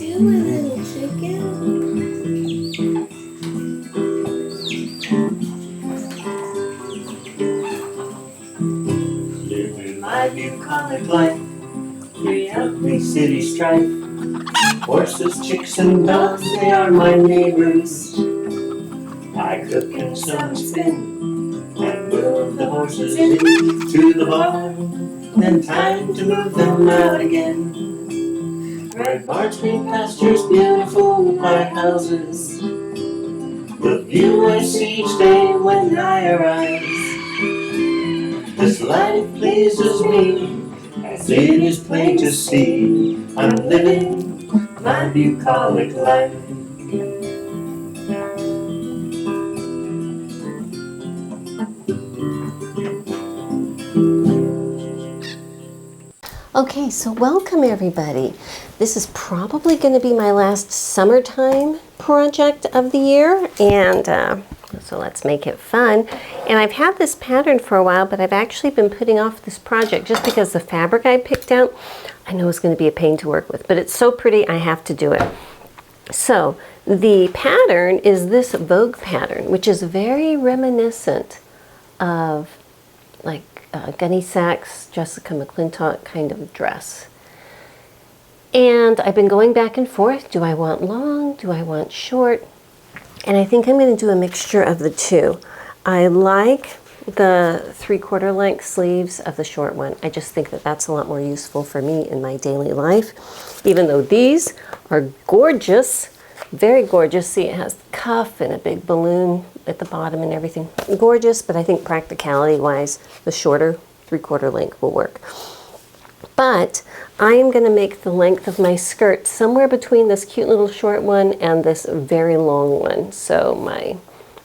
doing, little chicken? Living my bucolic life, the ugly city strife. Horses, chicks, and dogs, they are my neighbors. I cook and sew and spin, and move the horses in to the barn. Then time to move them out again. Red barns, green pastures, beautiful white houses. The view I see each day when I arise. This life pleases me, as it is plain to see. I'm living my bucolic life. Okay, so welcome everybody. This is probably going to be my last summertime project of the year, and so let's make it fun. And I've had this pattern for a while, but I've actually been putting off this project just because the fabric I picked out, I know is going to be a pain to work with, but it's so pretty I have to do it. So the pattern is this Vogue pattern, which is very reminiscent of like Gunne Sax, Jessica McClintock kind of dress. And I've been going back and forth. Do I want long? Do I want short? And I think I'm going to do a mixture of the two. I like the 3/4 length sleeves of the short one. I just think that that's a lot more useful for me in my daily life. Even though these are gorgeous, very gorgeous. See, it has the cuff and a big balloon at the bottom and everything. Gorgeous, but I think practicality-wise, the shorter 3/4 length will work. But I am going to make the length of my skirt somewhere between this cute little short one and this very long one. So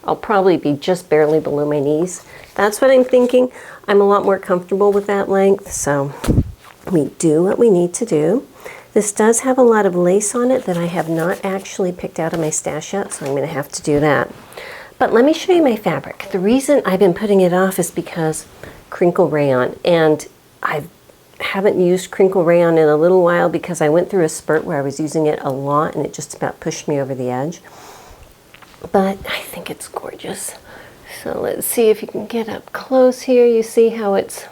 I'll probably be just barely below my knees. That's what I'm thinking. I'm a lot more comfortable with that length, so we do what we need to do. This does have a lot of lace on it that I have not actually picked out of my stash yet, so I'm going to have to do that. But let me show you my fabric. The reason I've been putting it off is because crinkle rayon, and I haven't used crinkle rayon in a little while because I went through a spurt where I was using it a lot and it just about pushed me over the edge. But I think it's gorgeous. So let's see if you can get up close here. You see how it's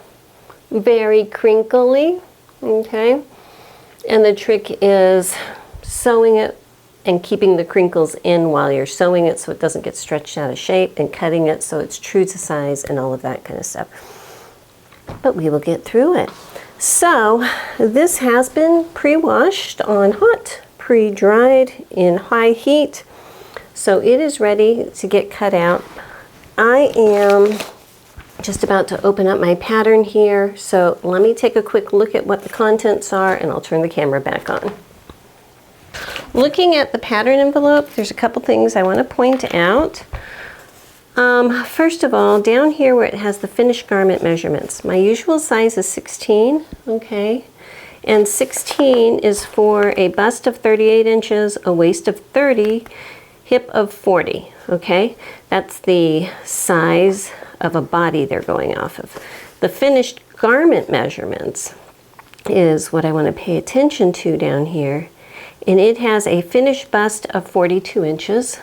very crinkly, okay? And the trick is sewing it and keeping the crinkles in while you're sewing it so it doesn't get stretched out of shape, and cutting it so it's true to size and all of that kind of stuff. But we will get through it. So this has been pre-washed on hot, pre-dried in high heat. So it is ready to get cut out. I am just about to open up my pattern here. So let me take a quick look at what the contents are and I'll turn the camera back on. Looking at the pattern envelope, there's a couple things I want to point out. First of all, down here where it has the finished garment measurements, my usual size is 16, okay? And 16 is for a bust of 38 inches, a waist of 30, hip of 40, okay? That's the size of a body they're going off of. The finished garment measurements is what I want to pay attention to down here. And it has a finished bust of 42 inches.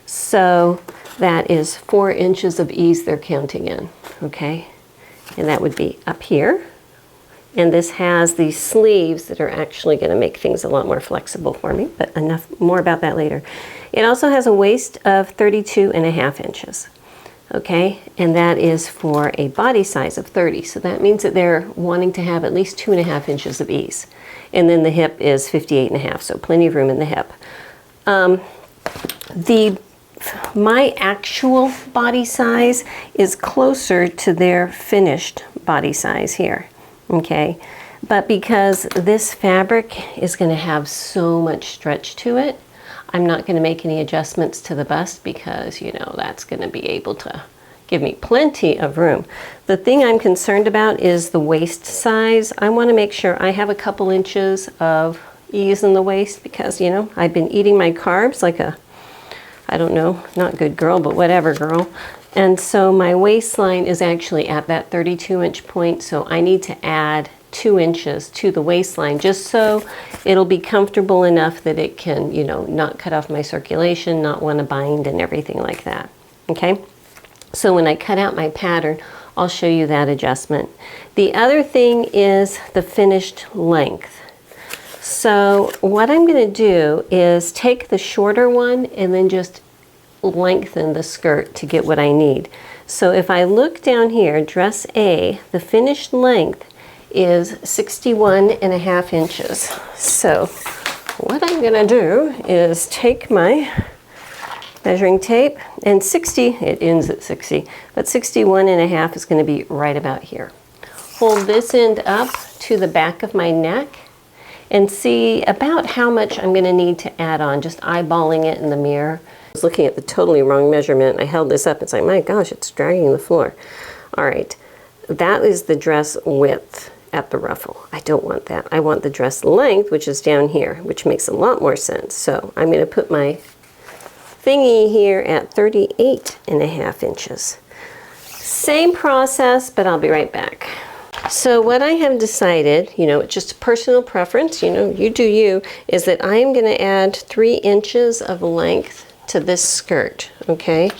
So that is 4 inches of ease they're counting in, okay? And that would be up here. And this has these sleeves that are actually going to make things a lot more flexible for me, but more about that later. It also has a waist of 32.5 inches, okay? And that is for a body size of 30. So that means that they're wanting to have at least 2.5 inches of ease. And then the hip is 58.5, so plenty of room in the hip. My actual body size is closer to their finished body size here, okay? But because this fabric is going to have so much stretch to it, I'm not going to make any adjustments to the bust because, you know, that's going to be able to give me plenty of room. The thing I'm concerned about is the waist size. I want to make sure I have a couple inches of ease in the waist because, you know, I've been eating my carbs like a, I don't know, not good girl, but whatever girl. And so my waistline is actually at that 32-inch point, so I need to add 2 inches to the waistline, just so it'll be comfortable enough that it can, you know, not cut off my circulation, not want to bind and everything like that. Okay, so when I cut out my pattern, I'll show you that adjustment. The other thing is the finished length. So what I'm going to do is take the shorter one and then just lengthen the skirt to get what I need. So if I look down here, dress A, the finished length is 61.5 inches. So what I'm going to do is take my measuring tape, and 60, it ends at 60, but 61.5 is going to be right about here. Hold this end up to the back of my neck and see about how much I'm going to need to add on, just eyeballing it in the mirror. I was looking at the totally wrong measurement. I held this up. It's like, my gosh, it's dragging the floor. All right, that is the dress width at the ruffle. I don't want that. I want the dress length, which is down here, which makes a lot more sense. So I'm going to put my thingy here at 38.5 inches. Same process, but I'll be right back. So what I have decided, you know, it's just a personal preference, you know, you do you, is that I am going to add 3 inches of length to this skirt, okay?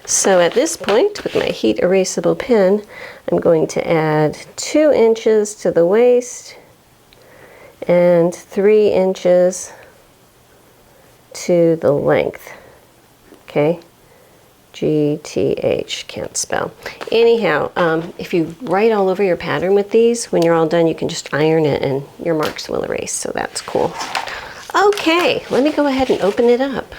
So at this point, with my heat erasable pen, I'm going to add 2 inches to the waist and 3 inches to the length, okay? GTH, can't spell. Anyhow, if you write all over your pattern with these, when you're all done, you can just iron it and your marks will erase, so that's cool. Okay, let me go ahead and open it up.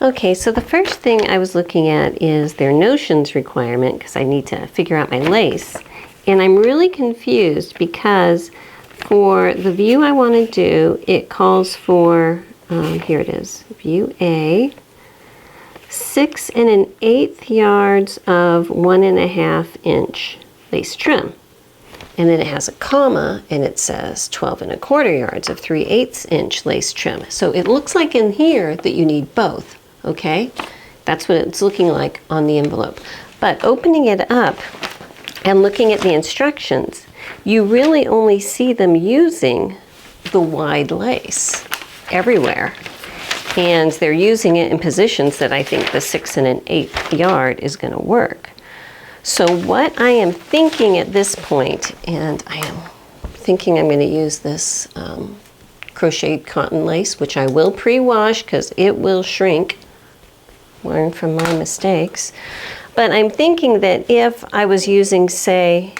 Okay, so the first thing I was looking at is their notions requirement, because I need to figure out my lace. And I'm really confused because for the view I want to do, it calls for, here it is, view A, 6 1/8 yards of 1.5 inch lace trim. And then it has a comma and it says 12 1/4 yards of 3/8 inch lace trim. So it looks like in here that you need both, okay? That's what it's looking like on the envelope. But opening it up and looking at the instructions, you really only see them using the wide lace everywhere. And they're using it in positions that I think the 6 1/8 yard is going to work. So what I am thinking at this point, and I am thinking I'm going to use this crocheted cotton lace, which I will pre-wash because it will shrink. Learn from my mistakes. But I'm thinking that if I was using, say,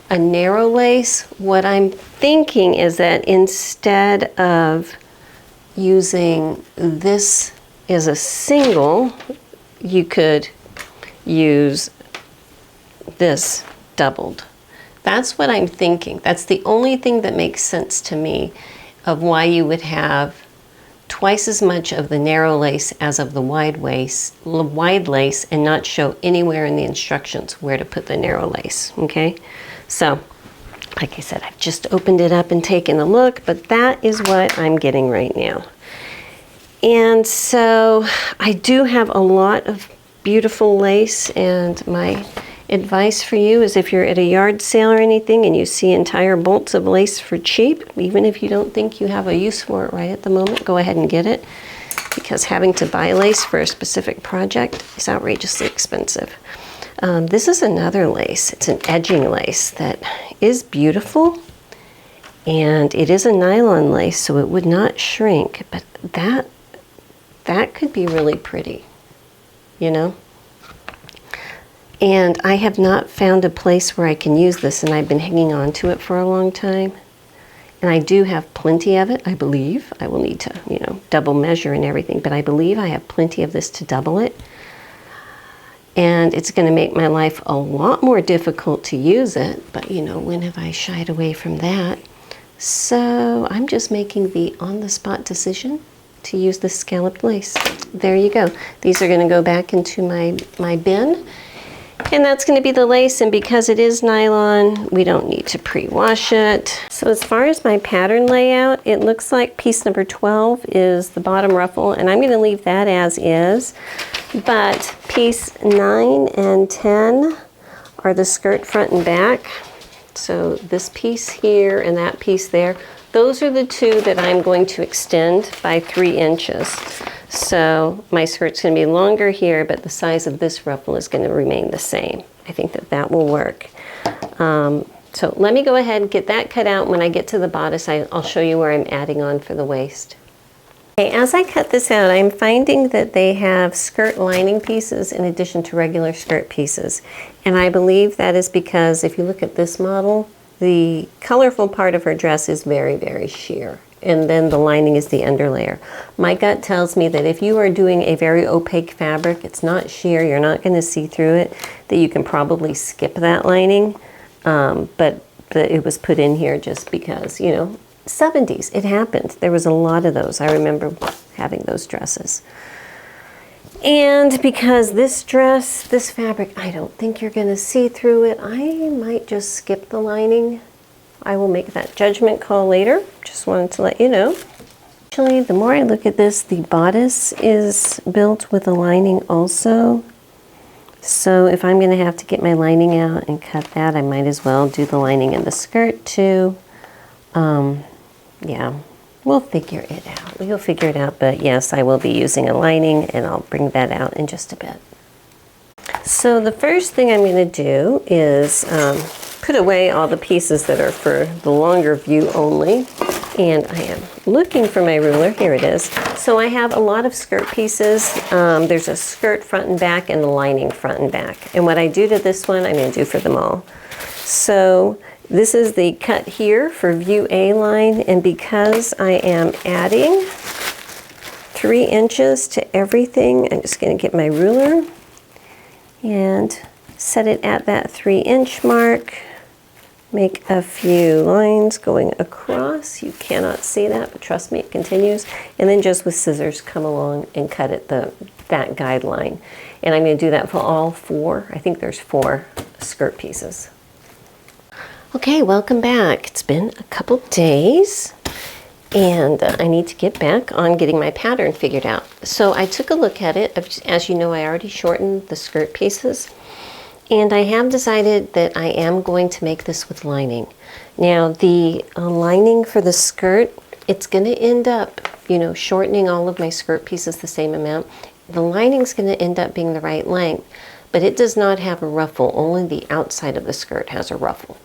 a narrow lace, what I'm thinking is that instead of using this as a single, you could use this doubled. That's what I'm thinking. That's the only thing that makes sense to me of why you would have twice as much of the narrow lace as of the wide lace and not show anywhere in the instructions where to put the narrow lace, okay? So, like I said, I've just opened it up and taken a look, but that is what I'm getting right now. And so I do have a lot of beautiful lace, and my advice for you is if you're at a yard sale or anything and you see entire bolts of lace for cheap, even if you don't think you have a use for it right at the moment, go ahead and get it, because having to buy lace for a specific project is outrageously expensive. This is another lace. It's an edging lace that is beautiful, and it is a nylon lace, so it would not shrink, but that could be really pretty, you know? And I have not found a place where I can use this, and I've been hanging on to it for a long time. And I do have plenty of it, I believe. I will need to, you know, double measure and everything, but I believe I have plenty of this to double it. And it's going to make my life a lot more difficult to use it, but you know, when have I shied away from that? So I'm just making the on-the-spot decision to use the scalloped lace. There you go. These are going to go back into my bin. And that's going to be the lace, and because it is nylon, we don't need to pre-wash it. So as far as my pattern layout, it looks like piece number 12 is the bottom ruffle, and I'm going to leave that as is. But piece 9 and 10 are the skirt front and back. So this piece here and that piece there, those are the two that I'm going to extend by 3 inches. So my skirt's going to be longer here, but the size of this ruffle is going to remain the same. I think that that will work. So let me go ahead and get that cut out. When I get to the bodice, I'll show you where I'm adding on for the waist. Okay, as I cut this out, I'm finding that they have skirt lining pieces in addition to regular skirt pieces. And I believe that is because if you look at this model, the colorful part of her dress is very, very sheer. And then the lining is the underlayer. My gut tells me that if you are doing a very opaque fabric, it's not sheer, you're not going to see through it, that you can probably skip that lining. But it was put in here just because, you know, 70s, it happened. There was a lot of those. I remember having those dresses. And because this dress, this fabric, I don't think you're going to see through it, I might just skip the lining. I will make that judgment call later. Just wanted to let you know. Actually, the more I look at this, the bodice is built with a lining also. So if I'm going to have to get my lining out and cut that, I might as well do the lining in the skirt too. Yeah, we'll figure it out. We'll figure it out, but yes, I will be using a lining, and I'll bring that out in just a bit. So the first thing I'm going to do is put away all the pieces that are for the longer view only. And I am looking for my ruler. Here it is. So I have a lot of skirt pieces. There's a skirt front and back and a lining front and back. And what I do to this one, I'm going to do for them all. So this is the cut here for view A line. And because I am adding 3 inches to everything, I'm just going to get my ruler and set it at that 3-inch mark. Make a few lines going across. You cannot see that, but trust me, it continues. And then just with scissors, come along and cut it that guideline. And I'm going to do that for all 4. I think there's 4 skirt pieces. Okay, welcome back. It's been a couple days, and I need to get back on getting my pattern figured out. So I took a look at it. As you know, I already shortened the skirt pieces. And I have decided that I am going to make this with lining. Now, the lining for the skirt, it's going to end up, you know, shortening all of my skirt pieces the same amount. The lining's going to end up being the right length, but it does not have a ruffle. Only the outside of the skirt has a ruffle.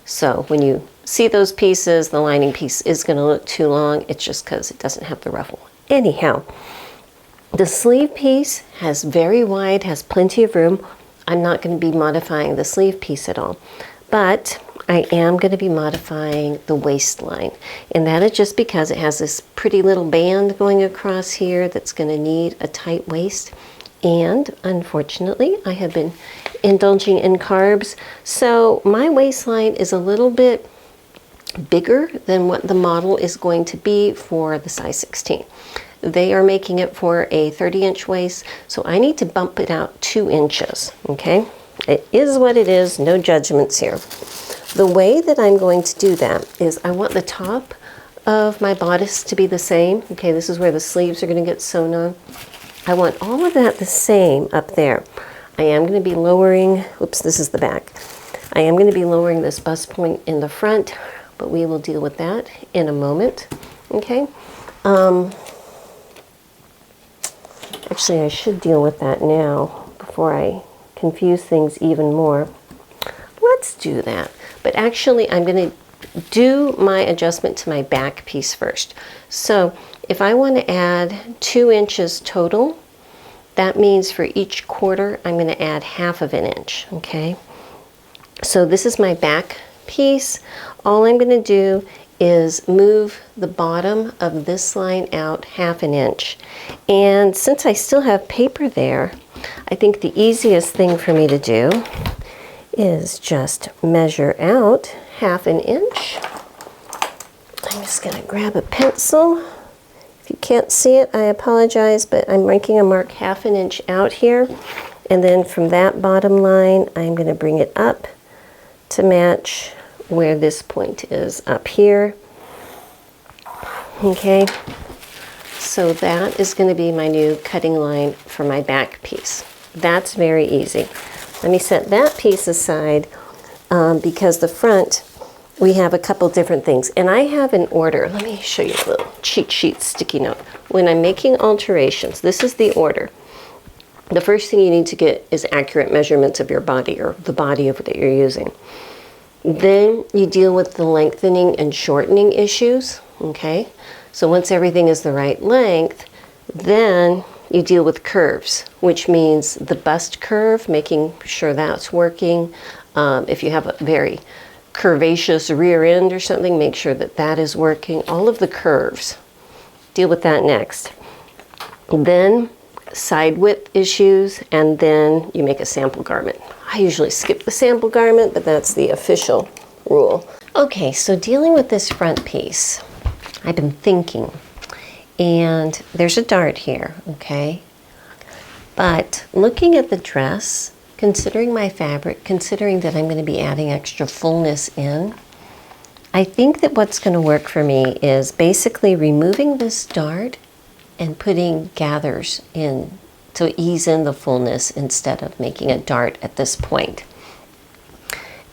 So when you see those pieces, the lining piece is going to look too long. It's just because it doesn't have the ruffle. Anyhow, the sleeve piece has very wide, has plenty of room. I'm not going to be modifying the sleeve piece at all, but I am going to be modifying the waistline. And that is just because it has this pretty little band going across here that's going to need a tight waist. And unfortunately, I have been indulging in carbs. So my waistline is a little bit bigger than what the model is going to be for the size 16. They are making it for a 30-inch waist, so I need to bump it out 2 inches, okay? It is what it is, no judgments here. The way that I'm going to do that is I want the top of my bodice to be the same. Okay, this is where the sleeves are going to get sewn on. I want all of that the same up there. I am going to be lowering, oops, this is the back. I am going to be lowering this bust point in the front, but we will deal with that in a moment, okay? Actually, I should deal with that now before I confuse things even more. Let's do that. But actually, I'm going to do my adjustment to my back piece first. So if I want to add 2 inches total, that means for each quarter, I'm going to add 1/2 inch, okay? So this is my back piece. All I'm going to do is move the bottom of this line out 1/2 inch. And since I still have paper there, I think the easiest thing for me to do is just measure out 1/2 inch. I'm just going to grab a pencil. If you can't see it, I apologize, but I'm making a mark 1/2 inch out here. And then from that bottom line, I'm going to bring it up to match where this point is up here. Okay, so that is going to be my new cutting line for my back piece. That's very easy. Let me set that piece aside. because the front, we have a couple different things. And I have an order. Let me show you a little cheat sheet sticky note. When I'm making alterations, this is the order. The first thing you need to get is accurate measurements of your body, or the body of that you're using. Then you deal with the lengthening and shortening issues, okay? So once everything is the right length, then you deal with curves, which means the bust curve, making sure that's working. If you have a very curvaceous rear end or something, make sure that that is working. All of the curves, deal with that next. Then side width issues, and then you make a sample garment. I usually skip the sample garment, but that's the official rule. Okay, so dealing with this front piece, I've been thinking, and there's a dart here, okay? But looking at the dress, considering my fabric, considering that I'm going to be adding extra fullness in, I think that what's going to work for me is basically removing this dart and putting gathers in to ease in the fullness instead of making a dart at this point.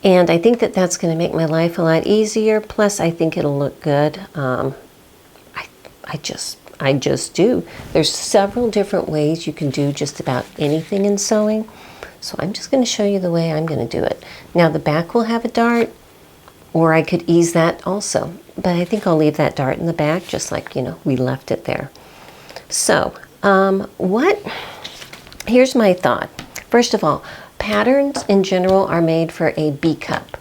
And I think that that's going to make my life a lot easier. Plus, I think it'll look good. I just do. There's several different ways you can do just about anything in sewing. So I'm just going to show you the way I'm going to do it. Now the back will have a dart, or I could ease that also. But I think I'll leave that dart in the back, just like, you know, we left it there. So, here's my thought. First of all, patterns in general are made for a B cup.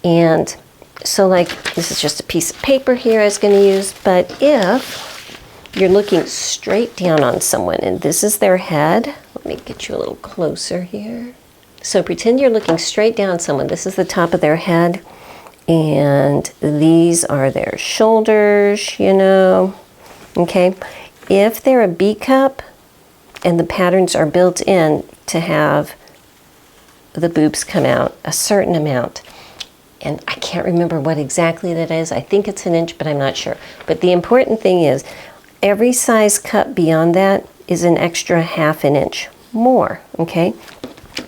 And so like, this is just a piece of paper here I was going to use, but if you're looking straight down on someone and this is their head, let me get you a little closer here. So pretend you're looking straight down on someone. This is the top of their head, and these are their shoulders, you know, okay? If they're a B cup and the patterns are built in to have the boobs come out a certain amount, and I can't remember what exactly that is. I think it's an inch, but I'm not sure. But the important thing is every size cut beyond that is an extra ½ an inch more, okay?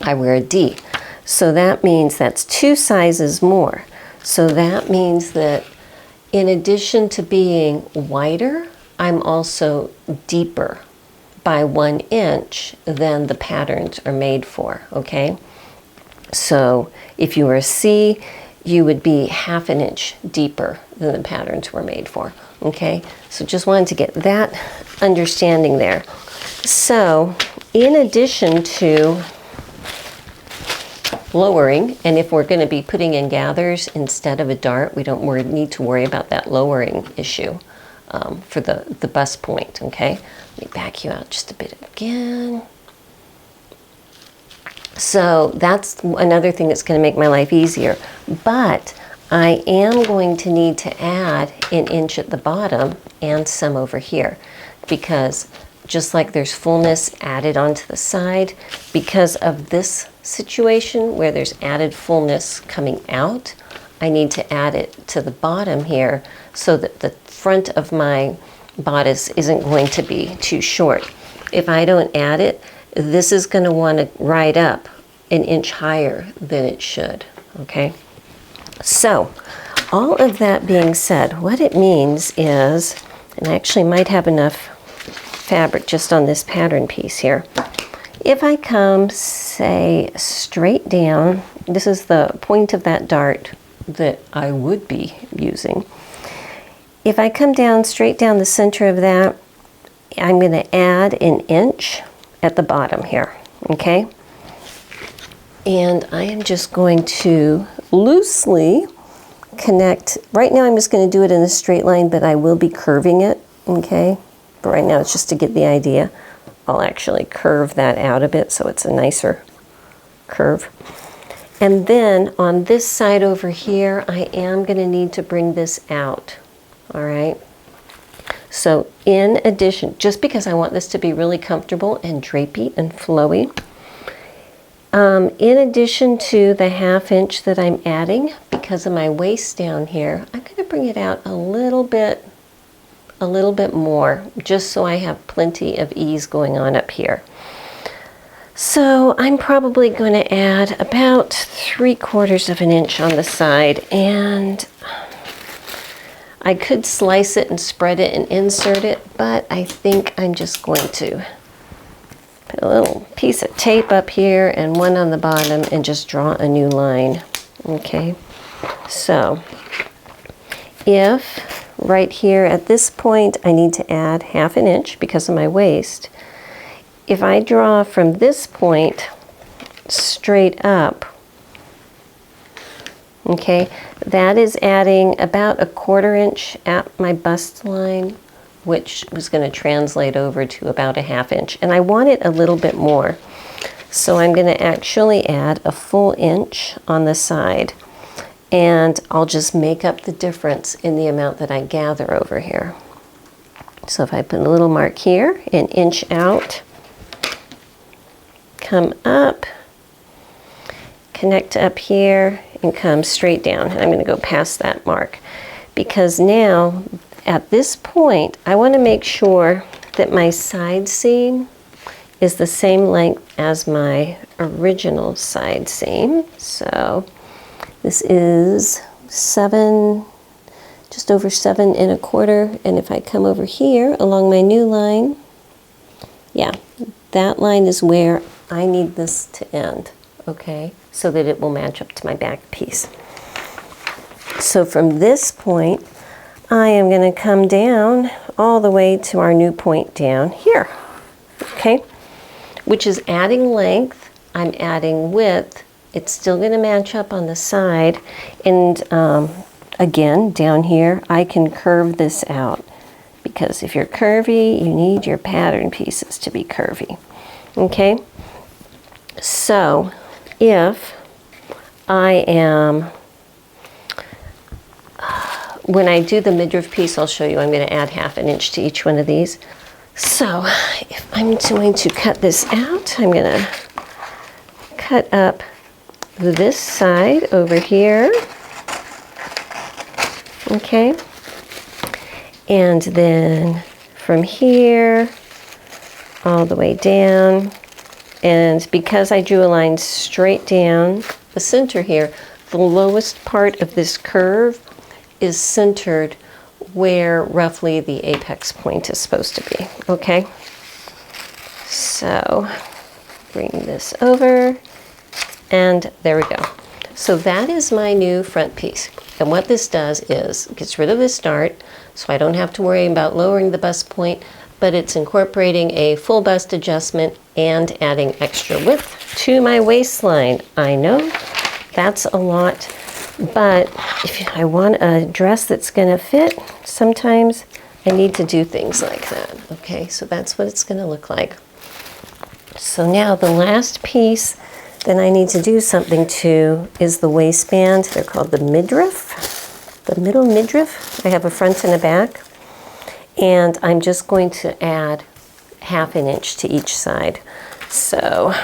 I wear a D. So that means that's 2 sizes more. So that means that in addition to being wider, I'm also deeper by 1 inch than the patterns are made for, okay? So if you were a C, you would be ½ an inch deeper than the patterns were made for, okay? So just wanted to get that understanding there. So in addition to lowering, and if we're going to be putting in gathers instead of a dart, we don't need to worry about that lowering issue for the bust point, okay? Let me back you out just a bit again. So that's another thing that's going to make my life easier. But I am going to need to add an inch at the bottom and some over here, because just like there's fullness added onto the side, because of this situation where there's added fullness coming out, I need to add it to the bottom here so that the front of my bodice isn't going to be too short. If I don't add it, this is going to want to ride up an inch higher than it should, okay? So, all of that being said, what it means is, and I actually might have enough fabric just on this pattern piece here. If I come, say, straight down, this is the point of that dart that I would be using. If I come down, straight down the center of that, I'm going to add an inch at the bottom here, okay? And I am just going to loosely connect. Right now I'm just going to do it in a straight line, but I will be curving it, okay? But right now it's just to get the idea. I'll actually curve that out a bit so it's a nicer curve. And then on this side over here, I am going to need to bring this out, all right? So in addition, just because I want this to be really comfortable and drapey and flowy, in addition to the ½ inch that I'm adding, because of my waist down here, I'm going to bring it out a little bit more, just so I have plenty of ease going on up here. So I'm probably going to add about 3/4 of an inch on the side, and I could slice it and spread it and insert it, but I think I'm just going to put a little piece of tape up here and one on the bottom and just draw a new line. Okay, so if right here at this point I need to add 1/2 inch because of my waist, if I draw from this point straight up, okay, that is adding about 1/4 inch at my bust line, which was going to translate over to about 1/2 inch. And I want it a little bit more. So I'm going to actually add a full inch on the side. And I'll just make up the difference in the amount that I gather over here. So if I put a little mark here, an inch out, come up, connect up here, and come straight down. And I'm going to go past that mark because now at this point I want to make sure that my side seam is the same length as my original side seam. So this is 7, just over 7 1/4. And if I come over here along my new line, yeah, that line is where I need this to end, okay, so that it will match up to my back piece. So from this point, I am going to come down all the way to our new point down here, okay, which is adding length. I'm adding width. It's still going to match up on the side. And again, down here, I can curve this out because if you're curvy, you need your pattern pieces to be curvy, okay? So if I am, when I do the midriff piece, I'll show you, I'm going to add 1/2 inch to each one of these. So if I'm going to cut this out, I'm going to cut up this side over here, okay? And then from here all the way down. And because I drew a line straight down the center here, the lowest part of this curve is centered where roughly the apex point is supposed to be, okay? So bring this over, and there we go. So that is my new front piece. And what this does is it gets rid of this dart, so I don't have to worry about lowering the bust point, but it's incorporating a full bust adjustment and adding extra width to my waistline. I know that's a lot, but if I want a dress that's gonna fit, sometimes I need to do things like that, okay? So that's what it's gonna look like. So now the last piece that I need to do something to is the waistband. They're called the midriff, the middle midriff. I have a front and a back. And I'm just going to add 1/2 inch to each side. So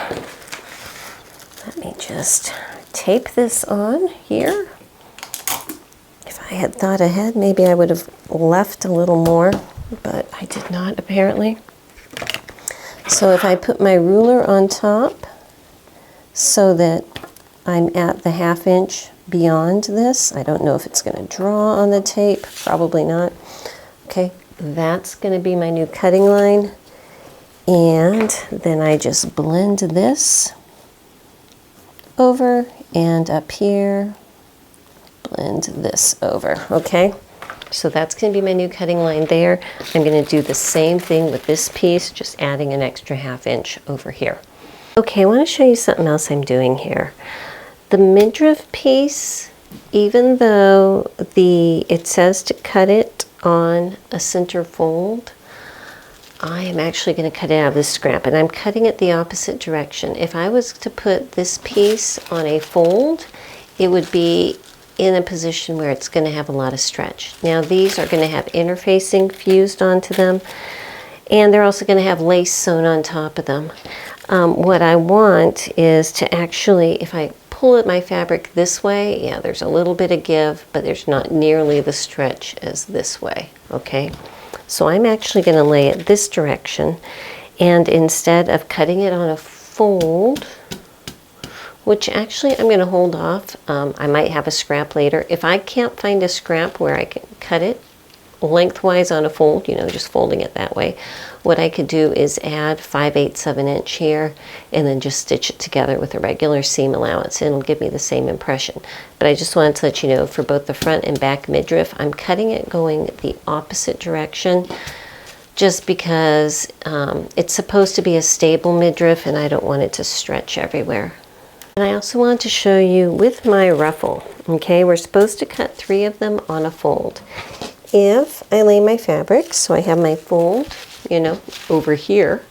let me just tape this on here. If I had thought ahead, maybe I would have left a little more, but I did not apparently. So if I put my ruler on top so that I'm at the 1/2 inch beyond this, I don't know if it's going to draw on the tape, probably not. Okay. That's going to be my new cutting line, and then I just blend this over and up here, blend this over, okay? So that's going to be my new cutting line there. I'm going to do the same thing with this piece, just adding an extra 1/2 inch over here. Okay, I want to show you something else I'm doing here. The midriff piece, even though it says to cut it on a center fold, I am actually going to cut it out of this scrap, and I'm cutting it the opposite direction. If I was to put this piece on a fold, it would be in a position where it's going to have a lot of stretch. Now these are going to have interfacing fused onto them, and they're also going to have lace sewn on top of them. What I want is to actually, if I pull at my fabric this way, yeah, there's a little bit of give, but there's not nearly the stretch as this way, okay? So I'm actually going to lay it this direction, and instead of cutting it on a fold, which actually I'm going to hold off. I might have a scrap later. If I can't find a scrap where I can cut it lengthwise on a fold, you know, just folding it that way, what I could do is add 5/8 of an inch here and then just stitch it together with a regular seam allowance. It'll give me the same impression. But I just wanted to let you know, for both the front and back midriff, I'm cutting it going the opposite direction, just because it's supposed to be a stable midriff and I don't want it to stretch everywhere. And I also want to show you with my ruffle, okay, we're supposed to cut 3 of them on a fold. If I lay my fabric, so I have my fold, you know, over here,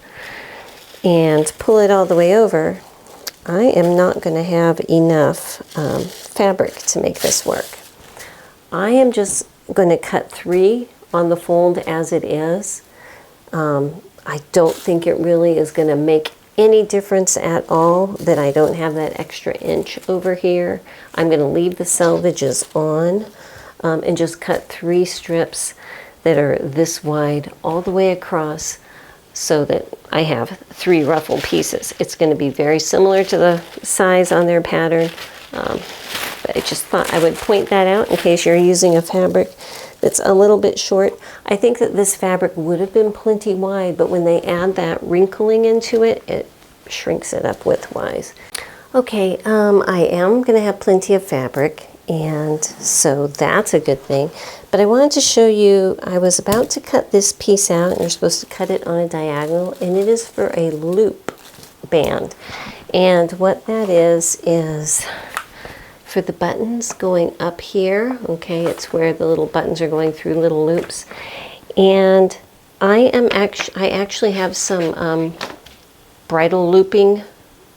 and pull it all the way over, I am not going to have enough fabric to make this work. I am just going to cut 3 on the fold as it is. I don't think it really is going to make any difference at all that I don't have that extra inch over here. I'm going to leave the selvages on and just cut 3 strips that are this wide all the way across so that I have 3 ruffle pieces. It's going to be very similar to the size on their pattern, but I just thought I would point that out in case you're using a fabric that's a little bit short. I think that this fabric would have been plenty wide, but when they add that wrinkling into it, it shrinks it up widthwise. Okay, I am going to have plenty of fabric, and so that's a good thing. But I wanted to show you, I was about to cut this piece out, and you're supposed to cut it on a diagonal, and it is for a loop band. And what that is for the buttons going up here, okay, it's where the little buttons are going through little loops. And I actually have some bridle looping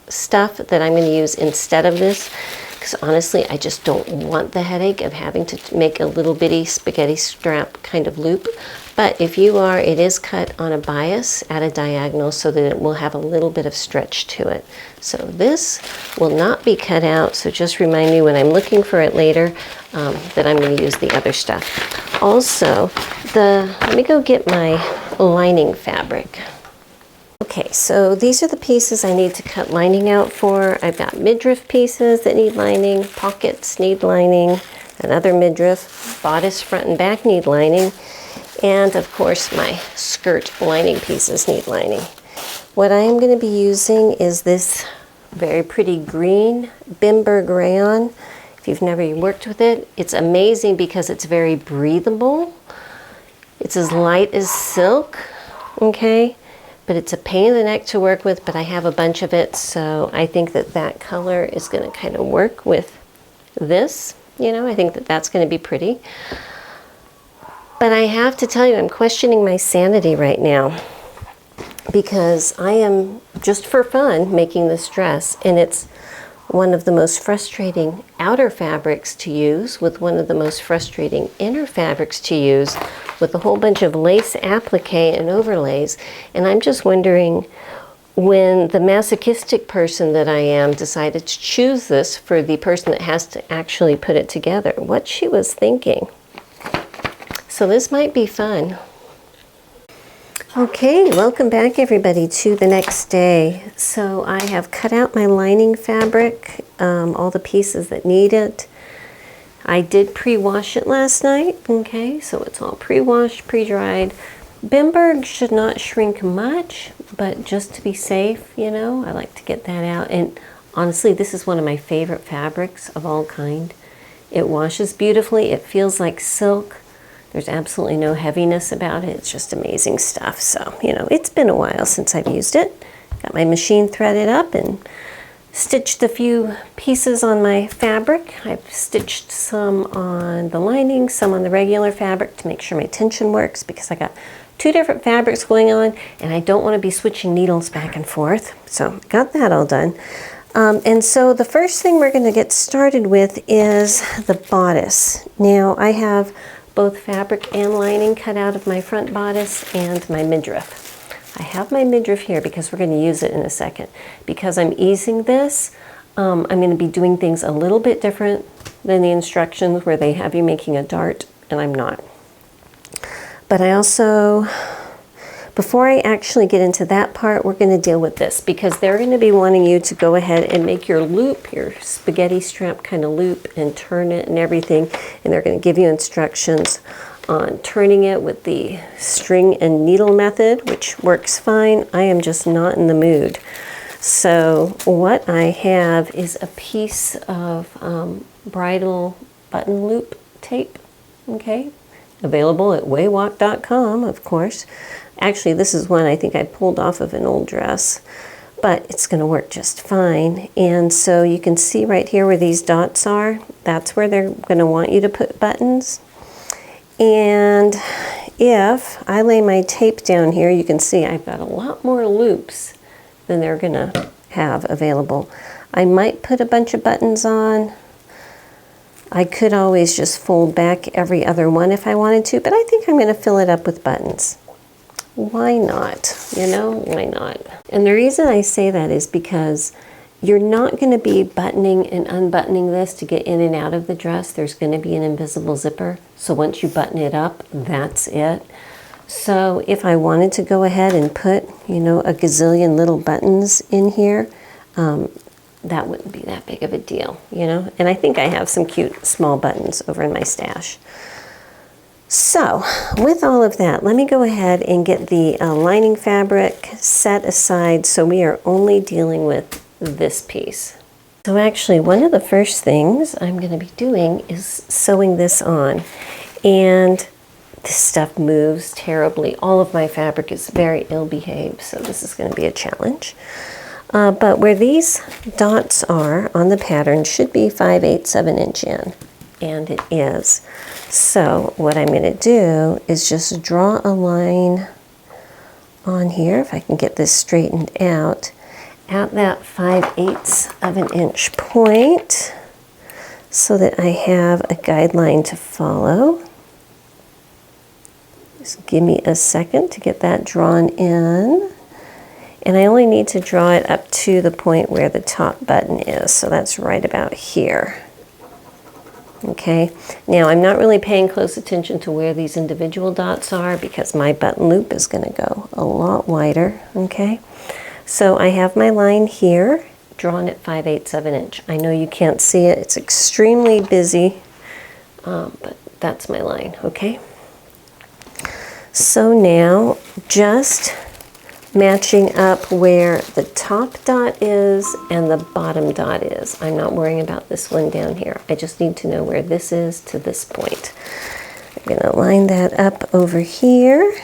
stuff that I'm going to use instead of this, because honestly I just don't want the headache of having to make a little bitty spaghetti strap kind of loop. But if you are, it is cut on a bias at a diagonal so that it will have a little bit of stretch to it. So this will not be cut out, so just remind me when I'm looking for it later that I'm going to use the other stuff. Also, let me go get my lining fabric. Okay, so these are the pieces I need to cut lining out for. I've got midriff pieces that need lining, pockets need lining, another midriff, bodice front and back need lining, and of course my skirt lining pieces need lining. What I am going to be using is this very pretty green Bimber rayon. If you've never worked with it, it's amazing because it's very breathable. It's as light as silk, okay? But it's a pain in the neck to work with, but I have a bunch of it, so I think that that color is going to kind of work with this. You know, I think that that's going to be pretty. But I have to tell you, I'm questioning my sanity right now, because I am, just for fun, making this dress, and it's one of the most frustrating outer fabrics to use with one of the most frustrating inner fabrics to use with a whole bunch of lace applique and overlays. And I'm just wondering, when the masochistic person that I am decided to choose this for the person that has to actually put it together, what she was thinking. So this might be fun. Okay, welcome back everybody to the next day. So I have cut out my lining fabric, all the pieces that need it. I did pre-wash it last night, okay, so it's all pre-washed, pre-dried. Bimberg should not shrink much, but just to be safe, you know, I like to get that out. And honestly, this is one of my favorite fabrics of all kind. It washes beautifully, it feels like silk. There's absolutely no heaviness about it. It's just amazing stuff. So, you know, it's been a while since I've used it. Got my machine threaded up and stitched a few pieces on my fabric. I've stitched some on the lining, some on the regular fabric to make sure my tension works, because I got 2 different fabrics going on and I don't want to be switching needles back and forth. So got that all done. And so the first thing we're going to get started with is the bodice. Now I have both fabric and lining cut out of my front bodice and my midriff. I have my midriff here because we're going to use it in a second. Because I'm easing this, I'm going to be doing things a little bit different than the instructions where they have you making a dart, and I'm not. But I also before I actually get into that part, we're going to deal with this because they're going to be wanting you to go ahead and make your loop, your spaghetti strap kind of loop, and turn it and everything. And they're going to give you instructions on turning it with the string and needle method, which works fine. I am just not in the mood. So what I have is a piece of bridal button loop tape, okay? Available at waywalk.com, of course. Actually, this is one I think I pulled off of an old dress, but it's going to work just fine. And so you can see right here where these dots are, that's where they're going to want you to put buttons. And if I lay my tape down here, you can see I've got a lot more loops than they're going to have available. I might put a bunch of buttons on. I could always just fold back every other one if I wanted to, but I think I'm going to fill it up with buttons. Why not? You know, why not? And the reason I say that is because you're not going to be buttoning and unbuttoning this to get in and out of the dress. There's going to be an invisible zipper. So once you button it up, that's it. So if I wanted to go ahead and put, you know, a gazillion little buttons in here, that wouldn't be that big of a deal, you know? And I think I have some cute small buttons over in my stash. So with all of that, let me go ahead and get the lining fabric set aside so we are only dealing with this piece. So actually, one of the first things I'm going to be doing is sewing this on. And this stuff moves terribly. All of my fabric is very ill-behaved, so this is going to be a challenge. But where these dots are on the pattern should be 5/8 of an inch in, and it is. So what I'm going to do is just draw a line on here, if I can get this straightened out, at that 5/8 of an inch point, so that I have a guideline to follow. Just give me a second to get that drawn in. And I only need to draw it up to the point where the top button is, so that's right about here. Okay, now I'm not really paying close attention to where these individual dots are because my button loop is going to go a lot wider, okay? So I have my line here, drawn at 5/8 of an inch. I know you can't see it, it's extremely busy, but that's my line, okay? So now, just matching up where the top dot is and the bottom dot is. I'm not worrying about this one down here. I just need to know where this is to this point. I'm going to line that up over here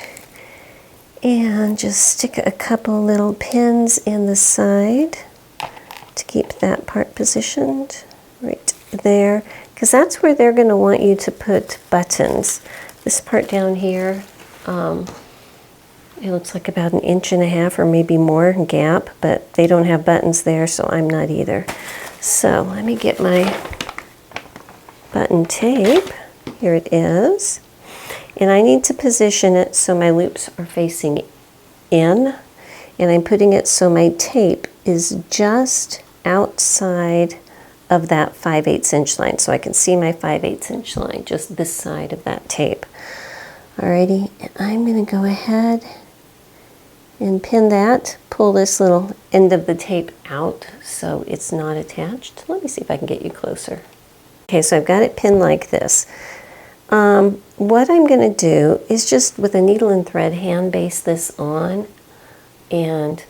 and just stick a couple little pins in the side to keep that part positioned right there, because that's where they're going to want you to put buttons. This part down here, it looks like about 1.5 inches or maybe more gap, but they don't have buttons there, so I'm not either. So let me get my button tape. Here it is. And I need to position it so my loops are facing in, and I'm putting it so my tape is just outside of that 5/8 inch line, so I can see my 5/8 inch line, just this side of that tape. Alrighty, and I'm going to go ahead and pin that, pull this little end of the tape out so it's not attached. Let me see if I can get you closer. Okay, so I've got it pinned like this. What I'm going to do is just with a needle and thread hand base this on, and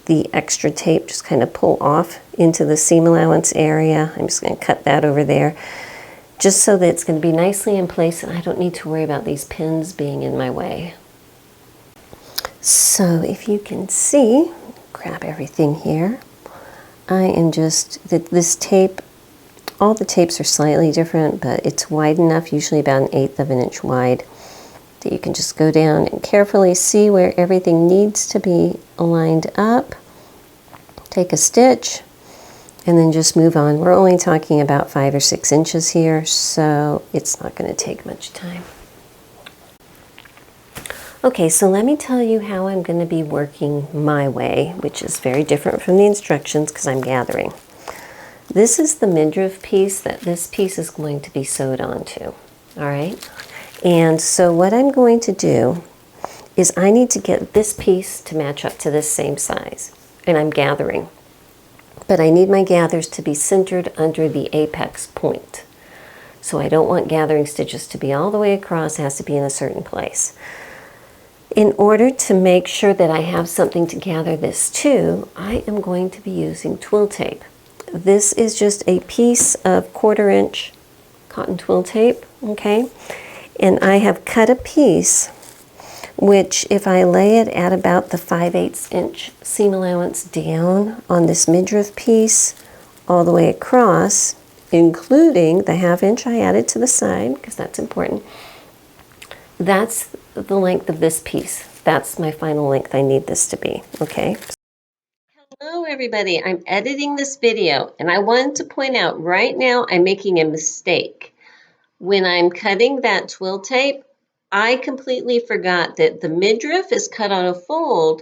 the extra tape just kind of pull off into the seam allowance area. I'm just going to cut that over there, just so that it's going to be nicely in place and I don't need to worry about these pins being in my way. So if you can see, grab everything here. I am just, this tape, all the tapes are slightly different, but it's wide enough, usually about 1/8 of an inch wide, that you can just go down and carefully see where everything needs to be lined up. Take a stitch, and then just move on. We're only talking about 5 or 6 inches here, so it's not going to take much time. Okay, so let me tell you how I'm going to be working my way, which is very different from the instructions because I'm gathering. This is the midriff piece that this piece is going to be sewed onto, all right? And so what I'm going to do is I need to get this piece to match up to this same size. And I'm gathering. But I need my gathers to be centered under the apex point. So I don't want gathering stitches to be all the way across. It has to be in a certain place. In order to make sure that I have something to gather this to, I am going to be using twill tape. This is just a piece of 1/4 inch cotton twill tape, okay? And I have cut a piece which, if I lay it at about the 5/8 inch seam allowance down on this midriff piece all the way across, including the 1/2 inch I added to the side, because that's important, that's the length of this piece. That's my final length I need this to be, okay? Hello everybody, I'm editing this video and I wanted to point out right now I'm making a mistake. When I'm cutting that twill tape, I completely forgot that the midriff is cut on a fold,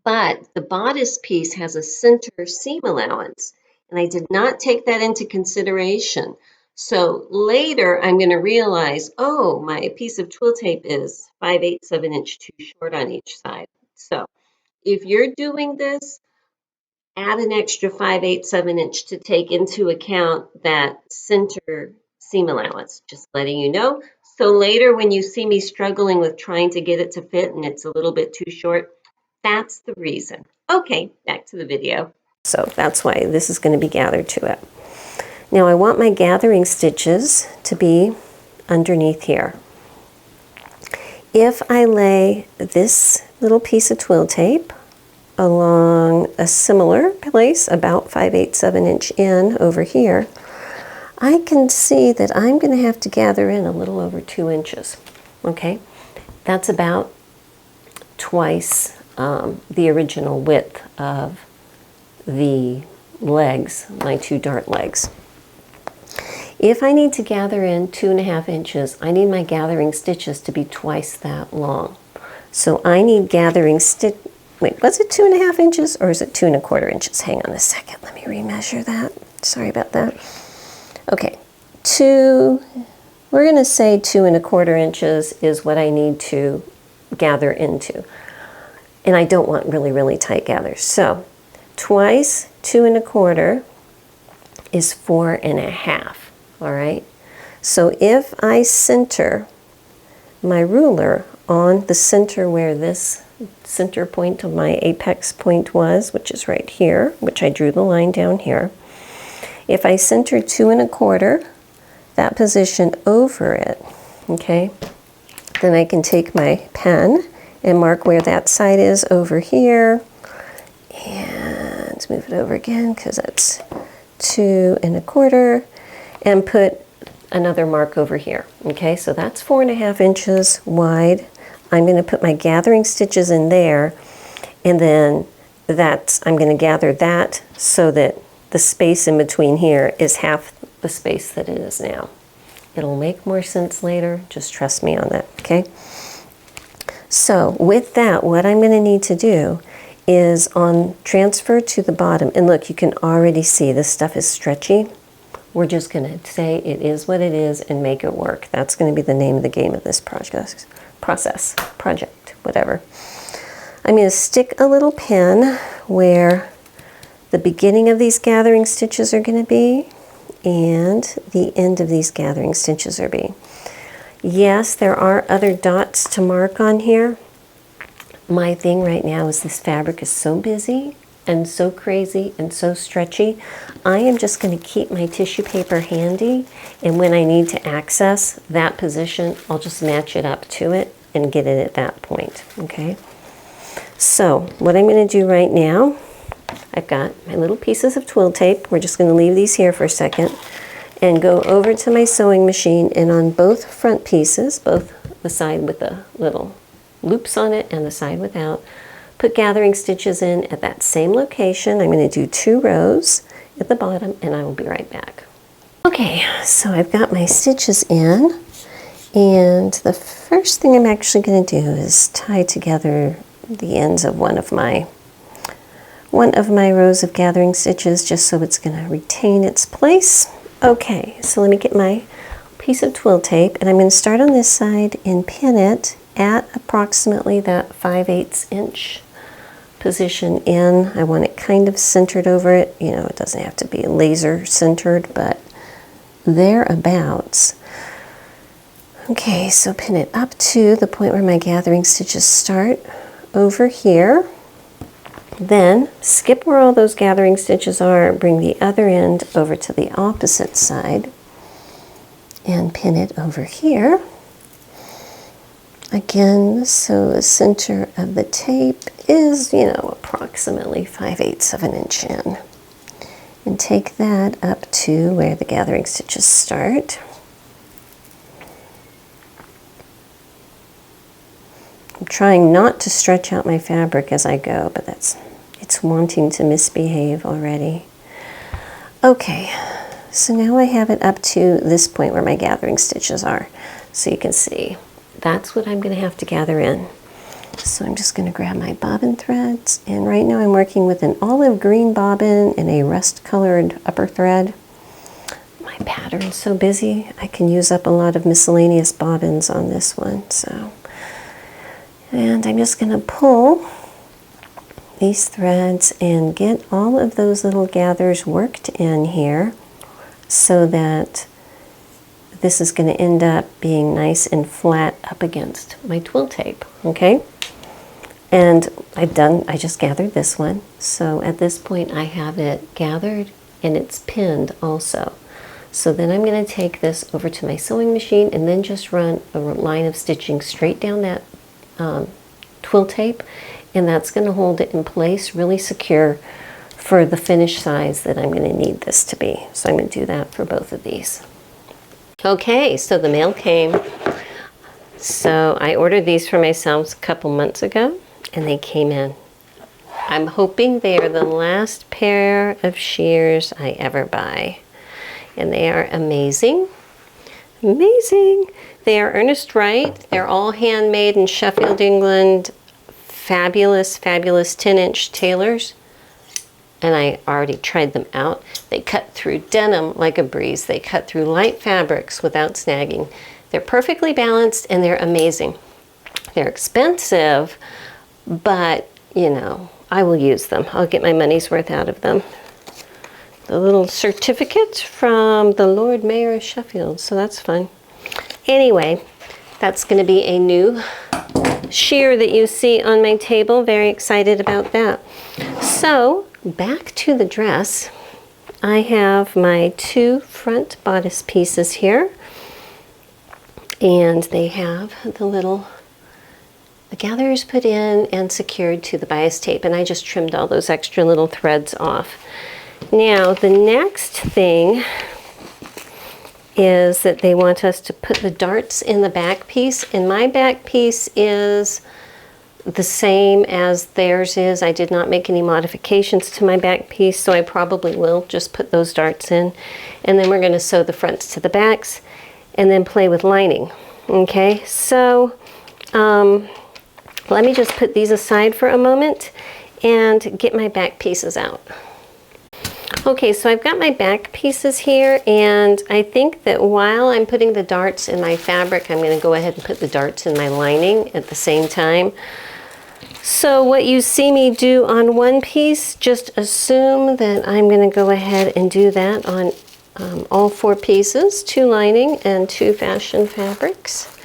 but the bodice piece has a center seam allowance, and I did not take that into consideration. So later I'm going to realize, oh, my piece of twill tape is 5/8 of an inch too short on each side. So if you're doing this, add an extra 5/8 of an inch to take into account that center seam allowance, just letting you know. So later when you see me struggling with trying to get it to fit and it's a little bit too short, that's the reason. Okay, back to the video. So that's why this is going to be gathered to it. Now I want my gathering stitches to be underneath here. If I lay this little piece of twill tape along a similar place, about 5/8 of an inch in over here, I can see that I'm going to have to gather in a little over 2 inches. Okay, that's about twice the original width of the legs, my 2 dart legs. If I need to gather in 2.5 inches, I need my gathering stitches to be twice that long. So I need gathering stitch. Wait, was it 2.5 inches or is it 2 1/4 inches? Hang on a second, let me remeasure that. Sorry about that. Okay, we're going to say 2 1/4 inches is what I need to gather into. And I don't want really, really tight gathers. So twice 2 1/4 is 4.5, all right? So if I center my ruler on the center where this center point of my apex point was, which is right here, which I drew the line down here, if I center 2 1/4, that position over it, okay, then I can take my pen and mark where that side is over here, and move it over again because that's 2 1/4, and put another mark over here. Okay, so that's 4.5 inches wide. I'm going to put my gathering stitches in there, and then I'm going to gather that so that the space in between here is half the space that it is now. It'll make more sense later, just trust me on that, okay? So with that, what I'm going to need to do is on transfer to the bottom, and look, you can already see this stuff is stretchy. We're just going to say it is what it is and make it work. That's going to be the name of the game of this project, whatever. I'm going to stick a little pin where the beginning of these gathering stitches are going to be and the end of these gathering stitches are be. Yes, there are other dots to mark on here. My thing right now is this fabric is so busy and so crazy and so stretchy. I am just going to keep my tissue paper handy, and when I need to access that position, I'll just match it up to it and get it at that point, okay? So what I'm going to do right now, I've got my little pieces of twill tape. We're just going to leave these here for a second and go over to my sewing machine, and on both front pieces, both the side with the little loops on it and the side without, put gathering stitches in at that same location. I'm going to do 2 rows at the bottom, and I will be right back. Okay, so I've got my stitches in, and the first thing I'm actually going to do is tie together the ends of one of my rows of gathering stitches, just so it's going to retain its place. Okay, so let me get my piece of twill tape, and I'm going to start on this side and pin it at approximately that 5/8 inch position in. I want it kind of centered over it. You know, it doesn't have to be laser centered, but thereabouts. Okay, so pin it up to the point where my gathering stitches start over here. Then skip where all those gathering stitches are, bring the other end over to the opposite side and pin it over here. Again, so the center of the tape is, you know, approximately 5/8 of an inch in. And take that up to where the gathering stitches start. I'm trying not to stretch out my fabric as I go, but it's wanting to misbehave already. Okay, so now I have it up to this point where my gathering stitches are. So you can see, that's what I'm going to have to gather in. So I'm just going to grab my bobbin threads, and right now I'm working with an olive green bobbin and a rust colored upper thread. My pattern's so busy, I can use up a lot of miscellaneous bobbins on this one. And I'm just going to pull these threads and get all of those little gathers worked in here so that this is going to end up being nice and flat up against my twill tape, okay? And I just gathered this one. So at this point I have it gathered and it's pinned also. So then I'm going to take this over to my sewing machine and then just run a line of stitching straight down that twill tape, and that's going to hold it in place really secure for the finished size that I'm going to need this to be. So I'm going to do that for both of these. Okay, so the mail came. So I ordered these for myself a couple months ago and they came in. I'm hoping they are the last pair of shears I ever buy. And they are amazing. Amazing. They are Ernest Wright. They're all handmade in Sheffield, England. Fabulous, fabulous 10-inch tailors. And I already tried them out. They cut through denim like a breeze. They cut through light fabrics without snagging. They're perfectly balanced and they're amazing. They're expensive, but you know, I will use them. I'll get my money's worth out of them. The little certificate from the Lord Mayor of Sheffield, so that's fun. Anyway, that's going to be a new sheer that you see on my table. Very excited about that. So back to the dress. I have my 2 front bodice pieces here, and they have the gatherers put in and secured to the bias tape, and I just trimmed all those extra little threads off. Now the next thing is that they want us to put the darts in the back piece, and my back piece is the same as theirs is. I did not make any modifications to my back piece, so I probably will just put those darts in, and then we're going to sew the fronts to the backs and then play with lining. Okay, so let me just put these aside for a moment and get my back pieces out. Okay, so I've got my back pieces here, and I think that while I'm putting the darts in my fabric, I'm going to go ahead and put the darts in my lining at the same time. So what you see me do on one piece, just assume that I'm going to go ahead and do that on all 4 pieces, 2 lining and 2 fashion fabrics.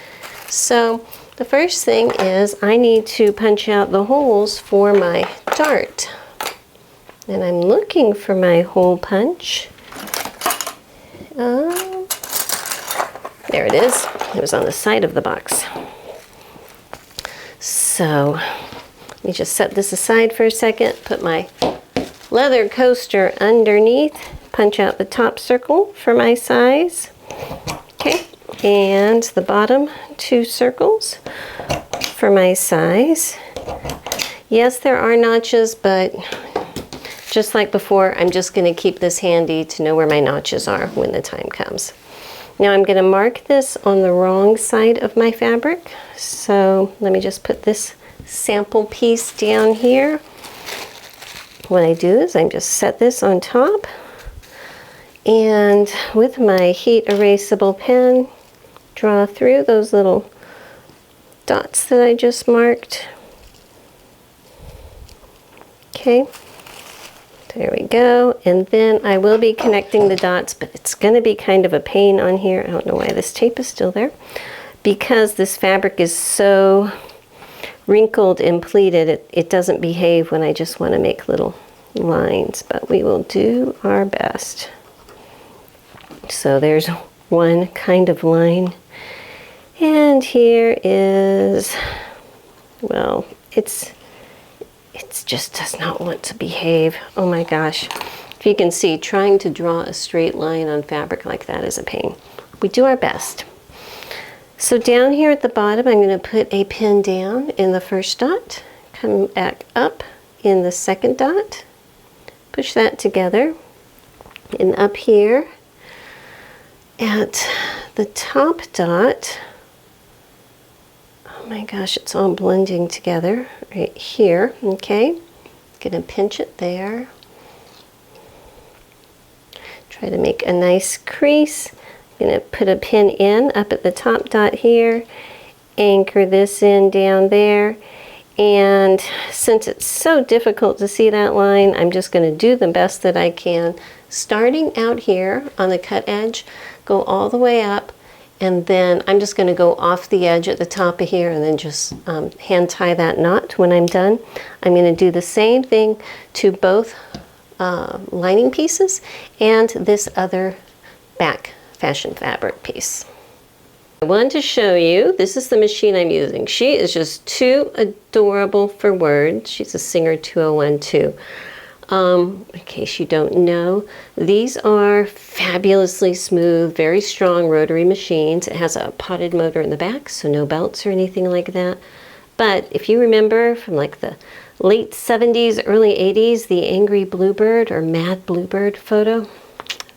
So the first thing is I need to punch out the holes for my dart. And I'm looking for my hole punch. There it is. It was on the side of the box. So let me just set this aside for a second, put my leather coaster underneath, punch out the top circle for my size. Okay, and the bottom 2 circles for my size. Yes, there are notches, but just like before, I'm just going to keep this handy to know where my notches are when the time comes. Now I'm going to mark this on the wrong side of my fabric. So let me just put this sample piece down here. What I do is I just set this on top, and with my heat erasable pen, draw through those little dots that I just marked. Okay, there we go. And then I will be connecting the dots, but it's going to be kind of a pain on here. I don't know why this tape is still there. Because this fabric is so wrinkled and pleated, it doesn't behave when I just want to make little lines, but we will do our best. So there's one kind of line, and here is, well, it just does not want to behave. Oh my gosh. If you can see, trying to draw a straight line on fabric like that is a pain. We do our best. So down here at the bottom, I'm going to put a pin down in the first dot, come back up in the second dot, push that together, and up here at the top dot, oh my gosh, it's all blending together right here, okay? Gonna pinch it there. Try to make a nice crease. Going to put a pin in up at the top dot here, anchor this in down there, and since it's so difficult to see that line, I'm just going to do the best that I can. Starting out here on the cut edge, go all the way up, and then I'm just going to go off the edge at the top of here and then just hand tie that knot when I'm done. I'm going to do the same thing to both lining pieces and this other back fashion fabric piece. I wanted to show you, this is the machine I'm using. She is just too adorable for words. She's a Singer 2012. In case you don't know, these are fabulously smooth, very strong rotary machines. It has a potted motor in the back, so no belts or anything like that. But if you remember from like the late 70s, early 80s, the Angry Bluebird or Mad Bluebird photo,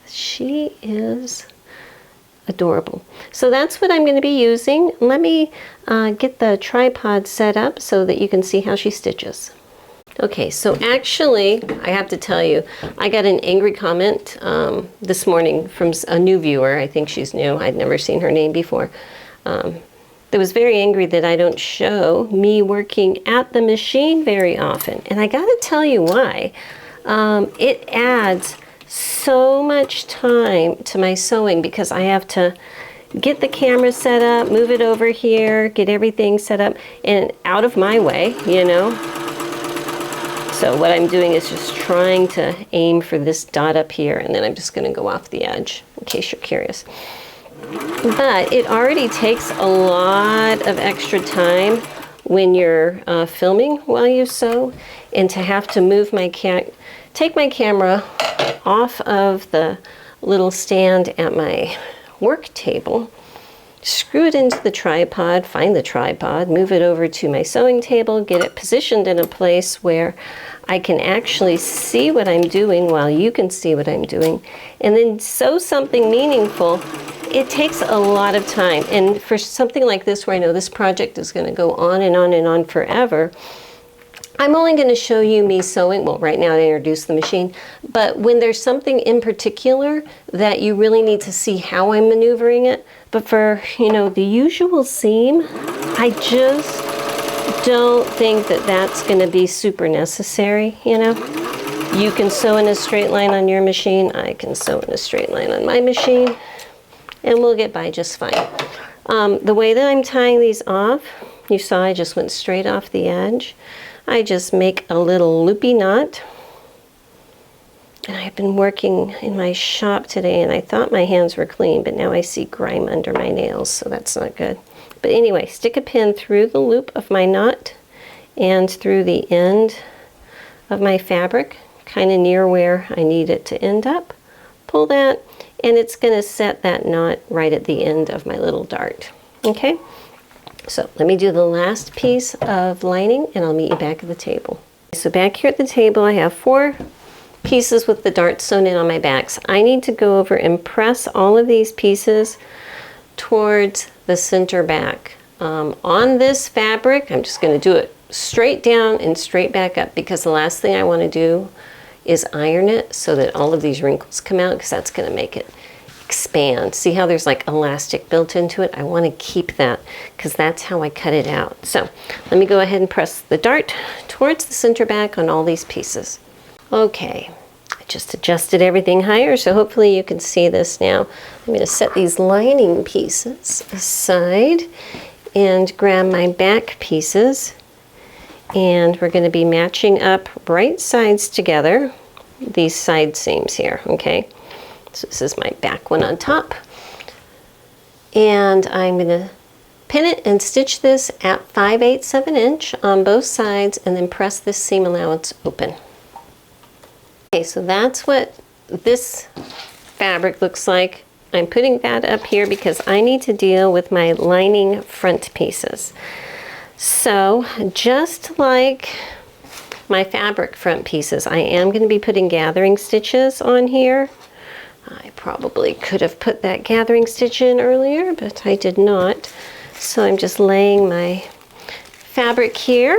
she is adorable. So that's what I'm going to be using. Let me get the tripod set up so that you can see how she stitches. Okay, so actually, I have to tell you, I got an angry comment this morning from a new viewer. I think she's new. I'd never seen her name before. That was very angry that I don't show me working at the machine very often. And I got to tell you why. It adds so much time to my sewing because I have to get the camera set up, move it over here, get everything set up and out of my way, you know. So what I'm doing is just trying to aim for this dot up here, and then I'm just going to go off the edge in case you're curious. But it already takes a lot of extra time when you're filming while you sew, and to have to move take my camera off of the little stand at my work table, screw it into the tripod, find the tripod, move it over to my sewing table, get it positioned in a place where I can actually see what I'm doing while you can see what I'm doing, and then sew something meaningful. It takes a lot of time, and for something like this where I know this project is going to go on and on and on forever, I'm only going to show you me sewing. Well, right now I introduced the machine, but when there's something in particular that you really need to see how I'm maneuvering it, but for, you know, the usual seam, I just don't think that that's going to be super necessary, you know. You can sew in a straight line on your machine, I can sew in a straight line on my machine, and we'll get by just fine. The way that I'm tying these off, you saw I just went straight off the edge. I just make a little loopy knot. And I've been working in my shop today and I thought my hands were clean, but now I see grime under my nails, so that's not good. But anyway, stick a pin through the loop of my knot and through the end of my fabric, kind of near where I need it to end up. Pull that, and it's going to set that knot right at the end of my little dart. Okay? So let me do the last piece of lining and I'll meet you back at the table. So back here at the table I have 4 pieces with the darts sewn in on my backs. I need to go over and press all of these pieces towards the center back. On this fabric, I'm just going to do it straight down and straight back up because the last thing I want to do is iron it so that all of these wrinkles come out, because that's going to make it expand. See how there's like elastic built into it? I want to keep that because that's how I cut it out. So let me go ahead and press the dart towards the center back on all these pieces. Okay, I just adjusted everything higher, so hopefully you can see this now. I'm going to set these lining pieces aside and grab my back pieces, and we're going to be matching up right sides together, these side seams here, okay? So this is my back one on top, and I'm going to pin it and stitch this at 5/8 of an inch on both sides, and then press this seam allowance open. Okay, so that's what this fabric looks like. I'm putting that up here because I need to deal with my lining front pieces. So just like my fabric front pieces, I am going to be putting gathering stitches on here. I probably could have put that gathering stitch in earlier, but I did not. So I'm just laying my fabric here,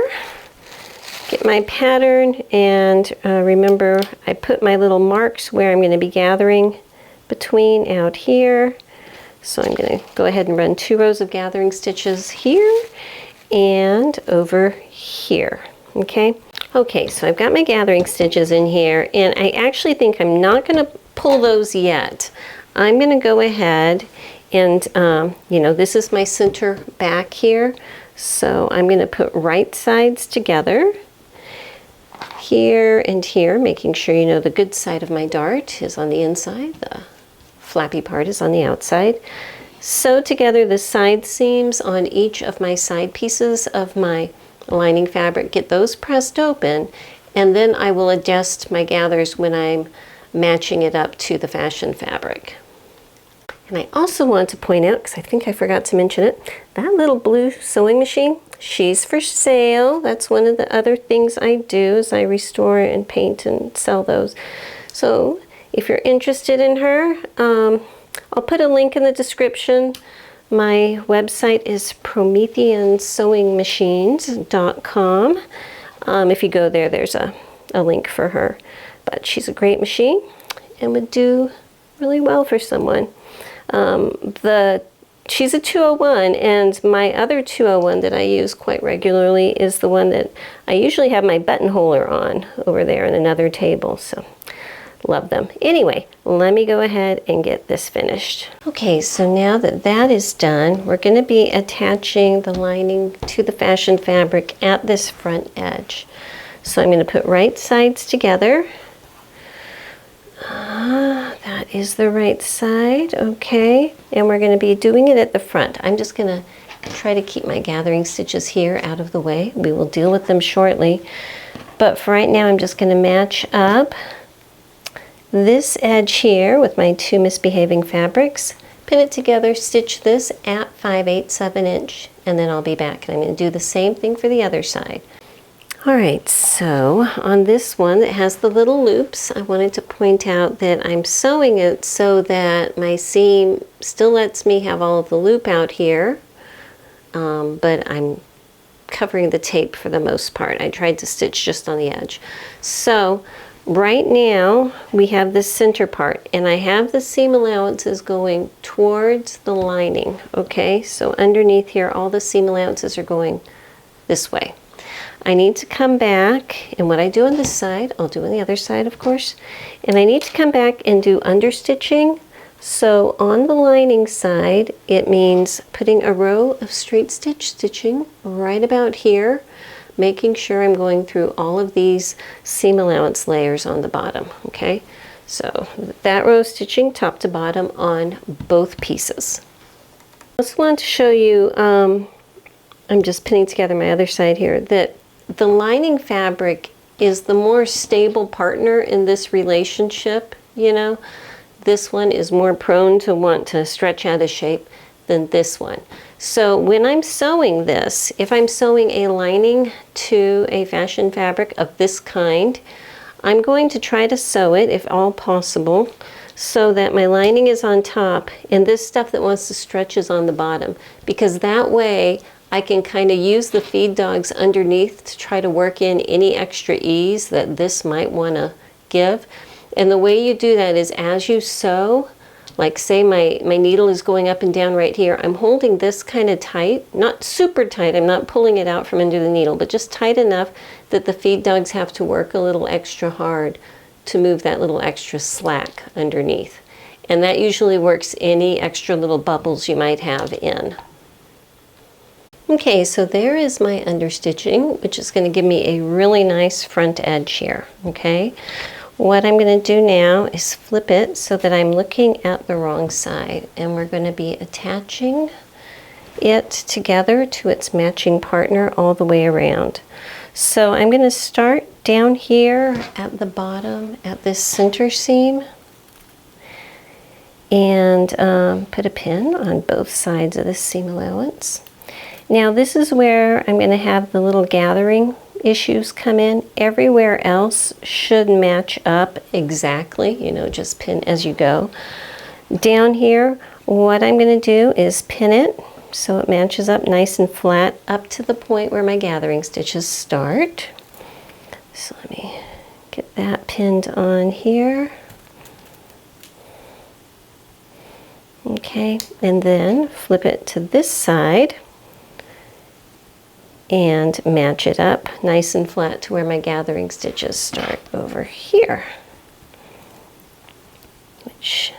get my pattern, and remember I put my little marks where I'm going to be gathering between out here. So I'm going to go ahead and run 2 rows of gathering stitches here and over here. Okay, so I've got my gathering stitches in here, and I actually think I'm not going to pull those yet. I'm going to go ahead and you know, this is my center back here, so I'm going to put right sides together here and here, making sure you know the good side of my dart is on the inside, the flappy part is on the outside. Sew together the side seams on each of my side pieces of my lining fabric, get those pressed open, and then I will adjust my gathers when I'm matching it up to the fashion fabric. And I also want to point out, because I think I forgot to mention it, that little blue sewing machine, she's for sale. That's one of the other things I do, is I restore and paint and sell those. So if you're interested in her, I'll put a link in the description. My website is Promethean Sewing Machines.com. If you go there, there's a link for her. But she's a great machine and would do really well for someone. She's a 201, and my other 201 that I use quite regularly is the one that I usually have my buttonholer on over there in another table, so love them. Anyway, let me go ahead and get this finished. Okay, so now that that is done, we're going to be attaching the lining to the fashion fabric at this front edge. So I'm going to put right sides together. That is the right side, okay, and we're going to be doing it at the front. I'm just going to try to keep my gathering stitches here out of the way. We will deal with them shortly, but for right now I'm just going to match up this edge here with my 2 misbehaving fabrics, pin it together, stitch this at 5/8 of an inch, and then I'll be back, and I'm going to do the same thing for the other side. Alright, so on this one that has the little loops, I wanted to point out that I'm sewing it so that my seam still lets me have all of the loop out here, but I'm covering the tape for the most part. I tried to stitch just on the edge. So right now we have this center part, and I have the seam allowances going towards the lining. Okay, so underneath here all the seam allowances are going this way. I need to come back, and what I do on this side, I'll do on the other side, of course. And I need to come back and do understitching. So on the lining side, it means putting a row of straight stitch stitching right about here, making sure I'm going through all of these seam allowance layers on the bottom, okay? So that row of stitching top to bottom on both pieces. I just want to show you, I'm just pinning together my other side here, that the lining fabric is the more stable partner in this relationship, you know. This one is more prone to want to stretch out of shape than this one. So when I'm sewing this, if I'm sewing a lining to a fashion fabric of this kind, I'm going to try to sew it, if all possible, so that my lining is on top and this stuff that wants to stretch is on the bottom, because that way I can kind of use the feed dogs underneath to try to work in any extra ease that this might want to give. And the way you do that is as you sew, Like say my needle is going up and down right here. I'm holding this kind of tight, not super tight. I'm not pulling it out from under the needle, but just tight enough that the feed dogs have to work a little extra hard to move that little extra slack underneath. And that usually works any extra little bubbles you might have in. Okay, so there is my understitching, which is going to give me a really nice front edge here, okay? What I'm going to do now is flip it so that I'm looking at the wrong side, and we're going to be attaching it together to its matching partner all the way around. So I'm going to start down here at the bottom at this center seam and put a pin on both sides of the seam allowance. Now this is where I'm going to have the little gathering issues come in. Everywhere else should match up exactly, you know, just pin as you go. Down here, what I'm going to do is pin it so it matches up nice and flat up to the point where my gathering stitches start. So let me get that pinned on here. Okay, and then flip it to this side and match it up nice and flat to where my gathering stitches start over here. Which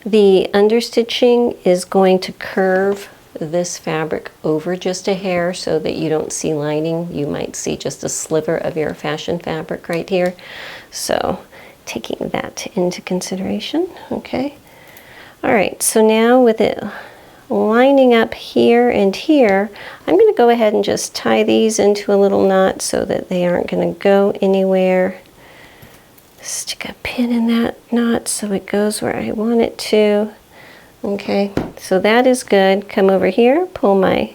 the understitching is going to curve this fabric over just a hair so that you don't see lining. You might see just a sliver of your fashion fabric right here. So taking that into consideration, okay. All right, so now with it lining up here and here, I'm going to go ahead and just tie these into a little knot so that they aren't going to go anywhere. Stick a pin in that knot so it goes where I want it to. Okay, so that is good. Come over here, pull my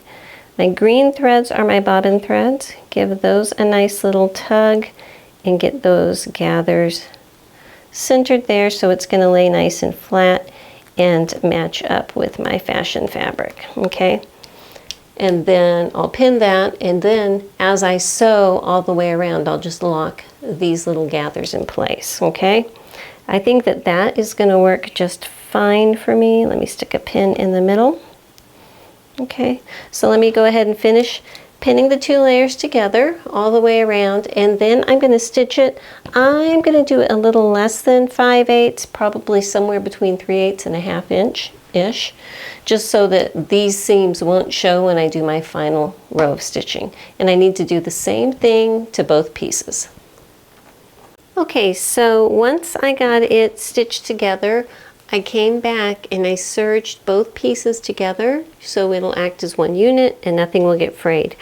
green threads are my bobbin threads. Give those a nice little tug and get those gathers centered there so it's going to lay nice and flat and match up with my fashion fabric, okay? And then I'll pin that, and then as I sew all the way around, I'll just lock these little gathers in place, okay? I think that that is going to work just fine for me. Let me stick a pin in the middle. Okay, so let me go ahead and finish pinning the two layers together all the way around, and then I'm going to stitch it. I'm going to do it a little less than 5/8, probably somewhere between 3/8 and a 1/2 inch-ish, just so that these seams won't show when I do my final row of stitching. And I need to do the same thing to both pieces. Okay, so once I got it stitched together, I came back and I serged both pieces together so it'll act as one unit and nothing will get frayed.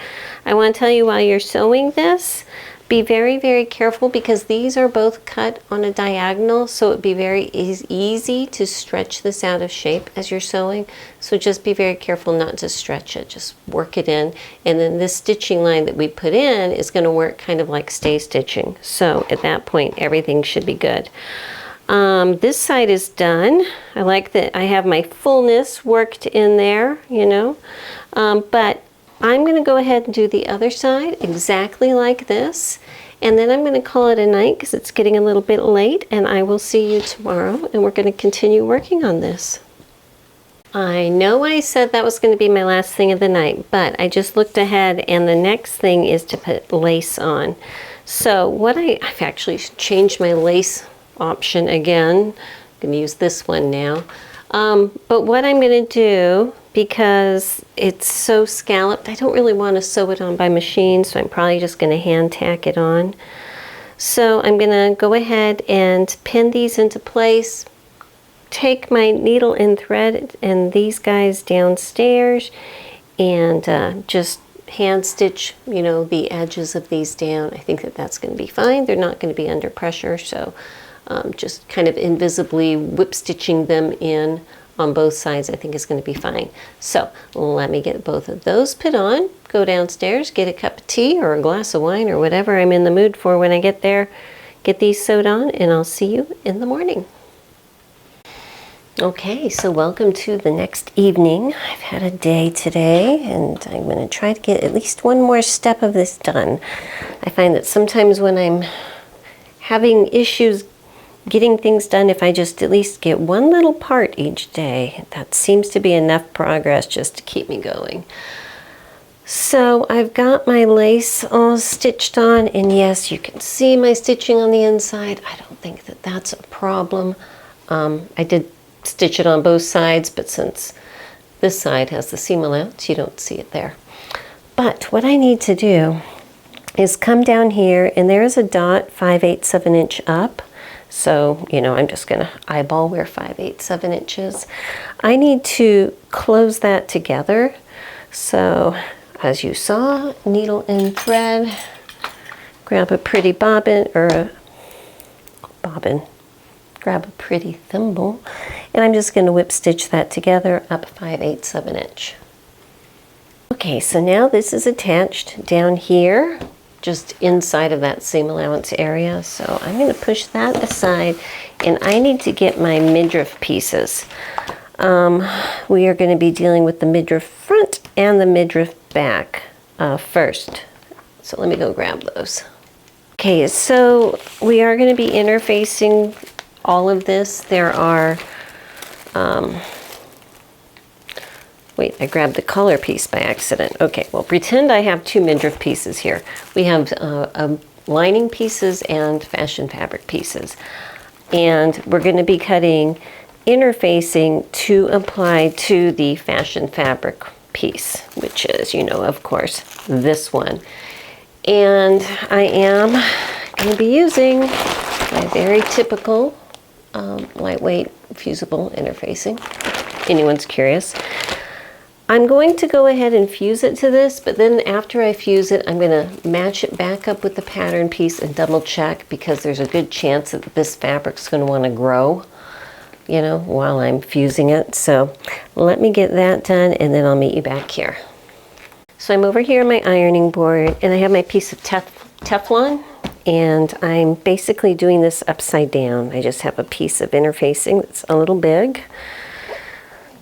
I want to tell you, while you're sewing this, be very, very careful because these are both cut on a diagonal, so it'd be very easy to stretch this out of shape as you're sewing. So just be very careful not to stretch it, just work it in. And then this stitching line that we put in is going to work kind of like stay stitching. So at that point, everything should be good. This side is done. I like that I have my fullness worked in there, you know, but I'm going to go ahead and do the other side exactly like this, and then I'm going to call it a night because it's getting a little bit late, and I will see you tomorrow, and we're going to continue working on this. I know I said that was going to be my last thing of the night, but I just looked ahead, and the next thing is to put lace on. So what I've actually changed my lace option again. I'm going to use this one now. But what I'm going to do, because it's so scalloped, I don't really want to sew it on by machine, so I'm probably just going to hand tack it on. So I'm going to go ahead and pin these into place, take my needle and thread and these guys downstairs, and just hand stitch, you know, the edges of these down. I think that that's going to be fine. They're not going to be under pressure, so just kind of invisibly whip stitching them in on both sides I think is going to be fine. So let me get both of those put on, go downstairs, get a cup of tea or a glass of wine or whatever I'm in the mood for when I get there, get these sewed on, and I'll see you in the morning. Okay, so welcome to the next evening. I've had a day today, and I'm going to try to get at least one more step of this done. I find that sometimes when I'm having issues getting things done if I just at least get one little part each day. That seems to be enough progress just to keep me going. So I've got my lace all stitched on, and yes, you can see my stitching on the inside. I don't think that that's a problem. I did stitch it on both sides, but since this side has the seam allowance, you don't see it there. But what I need to do is come down here, and there is a dot 5/8 of an inch up. So, you know, I'm just gonna eyeball where 5/8 of an inch is. I need to close that together. So, as you saw, needle and thread, grab a pretty bobbin, or a bobbin, grab a pretty thimble, and I'm just gonna whip stitch that together up 5/8 of an inch. Okay, so now this is attached down here, just inside of that seam allowance area. So I'm going to push that aside, and I need to get my midriff pieces. We are going to be dealing with the midriff front and the midriff back first. So let me go grab those. Okay, so we are going to be interfacing all of this. There are wait, I grabbed the color piece by accident. Okay, well, pretend I have two midriff pieces here. We have lining pieces and fashion fabric pieces. And we're going to be cutting interfacing to apply to the fashion fabric piece, which is, you know, of course, this one. And I am going to be using my very typical lightweight fusible interfacing, if anyone's curious. I'm going to go ahead and fuse it to this, but then after I fuse it, I'm going to match it back up with the pattern piece and double check, because there's a good chance that this fabric's going to want to grow, you know, while I'm fusing it. So let me get that done, and then I'll meet you back here. So I'm over here on my ironing board, and I have my piece of Teflon, and I'm basically doing this upside down. I just have a piece of interfacing that's a little big.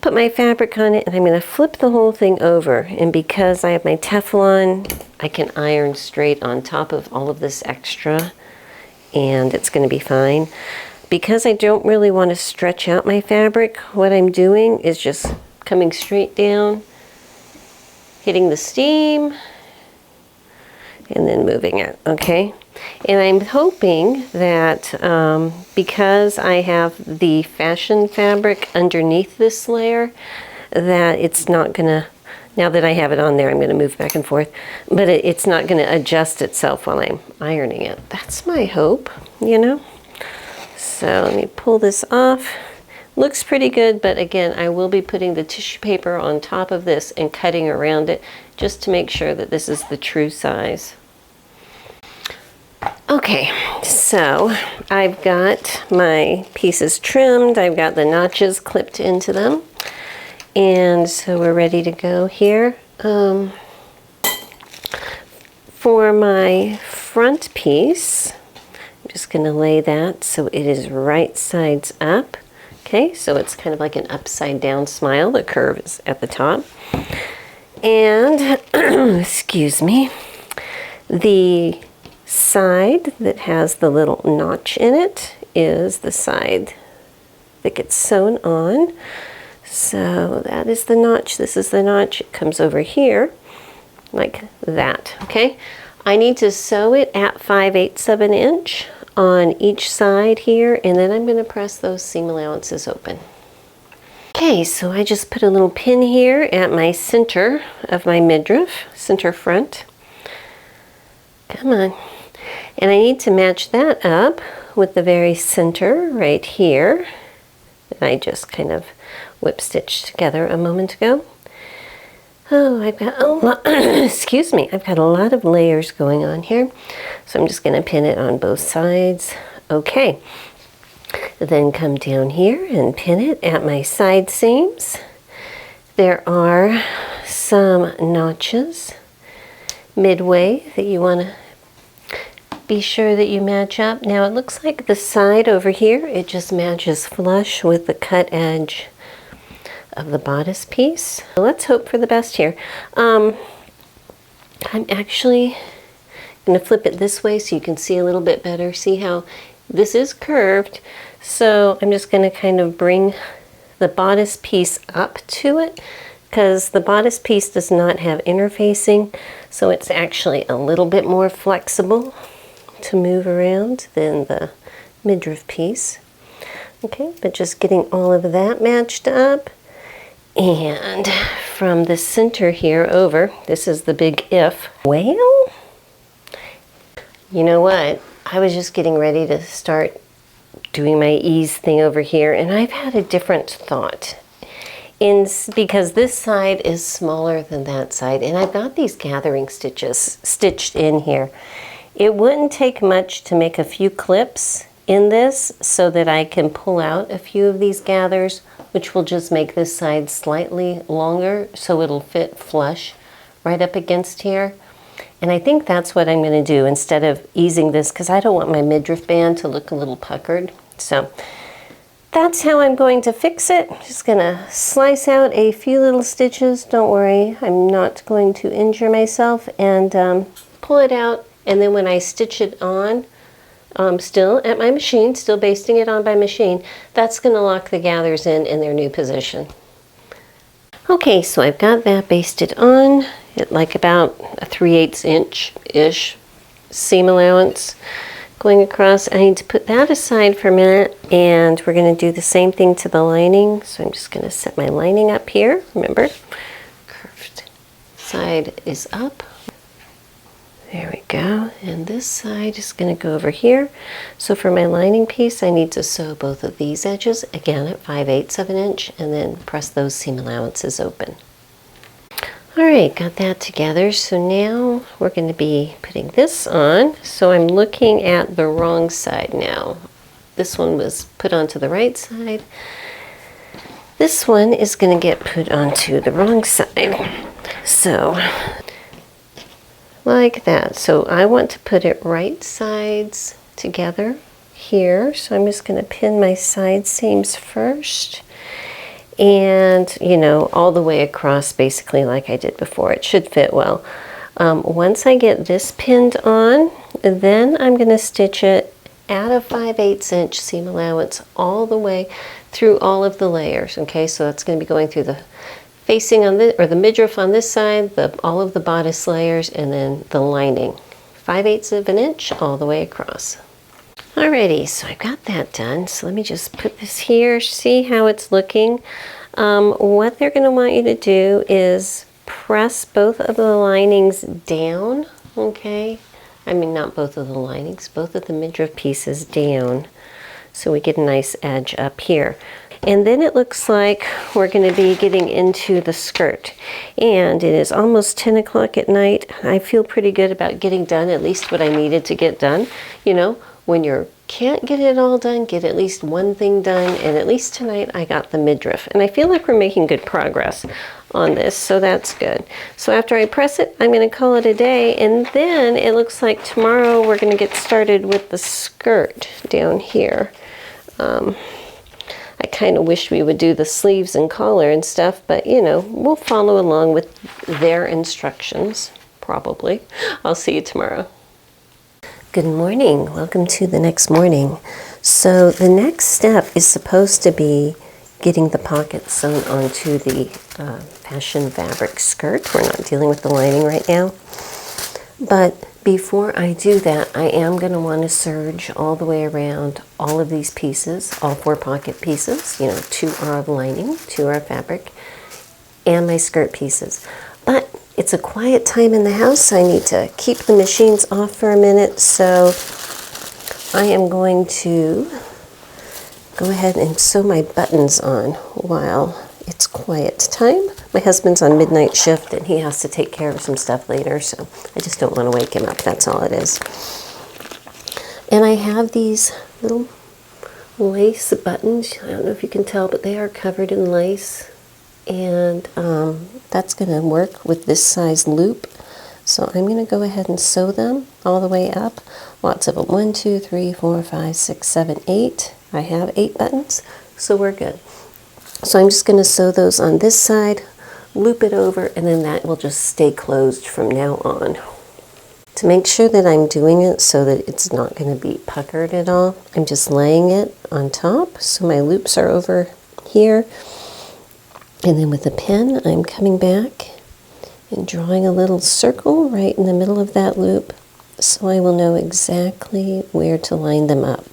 Put my fabric on it, and I'm going to flip the whole thing over. And because I have my Teflon, I can iron straight on top of all of this extra, and it's going to be fine. Because I don't really want to stretch out my fabric, what I'm doing is just coming straight down, hitting the steam, and then moving it, okay? And I'm hoping that because I have the fashion fabric underneath this layer, that it's not gonna, now that I have it on there, I'm gonna move back and forth, but it's not gonna adjust itself while I'm ironing it. That's my hope, you know? So let me pull this off. Looks pretty good, but again, I will be putting the tissue paper on top of this and cutting around it just to make sure that this is the true size. Okay, so I've got my pieces trimmed, I've got the notches clipped into them, and so we're ready to go here. For my front piece, I'm just going to lay that so it is right sides up. Okay, so it's kind of like an upside down smile. The curve is at the top. And, excuse me, the side that has the little notch in it is the side that gets sewn on. So that is the notch, this is the notch. It comes over here like that, okay? I need to sew it at 5/8 of an inch on each side here, and then I'm going to press those seam allowances open. Okay, so I just put a little pin here at my center of my midriff, center front. Come on. And I need to match that up with the very center right here that I just kind of whip stitched together a moment ago. Oh, I've got a lot, excuse me, I've got a lot of layers going on here. So I'm just going to pin it on both sides. Okay. Then come down here and pin it at my side seams. There are some notches midway that you want to be sure that you match up. Now it looks like the side over here, it just matches flush with the cut edge of the bodice piece. So let's hope for the best here. I'm actually going to flip it this way so you can see a little bit better. See how this is curved, so I'm just going to kind of bring the bodice piece up to it, because the bodice piece does not have interfacing, so it's actually a little bit more flexible to move around than the midriff piece. Okay, but just getting all of that matched up. And from the center here over, this is the big if. Well, you know what? I was just getting ready to start doing my ease thing over here, and I've had a different thought. Because this side is smaller than that side, and I've got these gathering stitches stitched in here. It wouldn't take much to make a few clips in this so that I can pull out a few of these gathers, which will just make this side slightly longer so it'll fit flush right up against here. And I think that's what I'm going to do instead of easing this, because I don't want my midriff band to look a little puckered. So that's how I'm going to fix it. Just going to slice out a few little stitches. Don't worry, I'm not going to injure myself, and pull it out. And then when I stitch it on, still at my machine, still basting it on by machine, that's going to lock the gathers in their new position. Okay, so I've got that basted on at like about a 3/8 inch-ish seam allowance going across. I need to put that aside for a minute, and we're going to do the same thing to the lining. So I'm just going to set my lining up here. Remember, curved side is up. There we go, and this side is going to go over here. So for my lining piece, I need to sew both of these edges, again at 5/8 of an inch, and then press those seam allowances open. Alright, got that together. So now we're going to be putting this on. So I'm looking at the wrong side now. This one was put onto the right side. This one is going to get put onto the wrong side. So like that. So I want to put it right sides together here. So I'm just going to pin my side seams first, and you know, all the way across basically like I did before. It should fit well. Once I get this pinned on, then I'm going to stitch it at a 5/8 inch seam allowance all the way through all of the layers. Okay, so that's going to be going through the facing on the, or the midriff on this side, all of the bodice layers, and then the lining. 5/8 of an inch all the way across. Alrighty, so I've got that done. So let me just put this here, see how it's looking. What they're going to want you to do is press both of the linings down, okay? I mean, not both of the linings, both of the midriff pieces down, so we get a nice edge up here. And then it looks like we're going to be getting into the skirt. And it is almost 10 o'clock at night. I feel pretty good about getting done at least what I needed to get done. You know, when you can't get it all done, get at least one thing done. And at least tonight I got the midriff. And I feel like we're making good progress on this, so that's good. So after I press it, I'm going to call it a day. And then it looks like tomorrow we're going to get started with the skirt down here. I kind of wish we would do the sleeves and collar and stuff, but you know, we'll follow along with their instructions, probably. I'll see you tomorrow. Good morning. Welcome to the next morning. So the next step is supposed to be getting the pockets sewn onto the fashion fabric skirt. We're not dealing with the lining right now. But before I do that, I am going to want to serge all the way around all of these pieces, all 4 pocket pieces. You know, 2 are of lining, 2 are of fabric, and my skirt pieces. But it's a quiet time in the house, so I need to keep the machines off for a minute. So I am going to go ahead and sew my buttons on while it's quiet time. My husband's on midnight shift and he has to take care of some stuff later, so I just don't want to wake him up. That's all it is. And I have these little lace buttons. I don't know if you can tell, but they are covered in lace. And that's going to work with this size loop. So I'm going to go ahead and sew them all the way up. Lots of them. 1, 2, 3, 4, 5, 6, 7, 8. I have 8 buttons, so we're good. So I'm just going to sew those on this side, loop it over, and then that will just stay closed from now on. To make sure that I'm doing it so that it's not going to be puckered at all, I'm just laying it on top so my loops are over here. And then with a pen, I'm coming back and drawing a little circle right in the middle of that loop so I will know exactly where to line them up.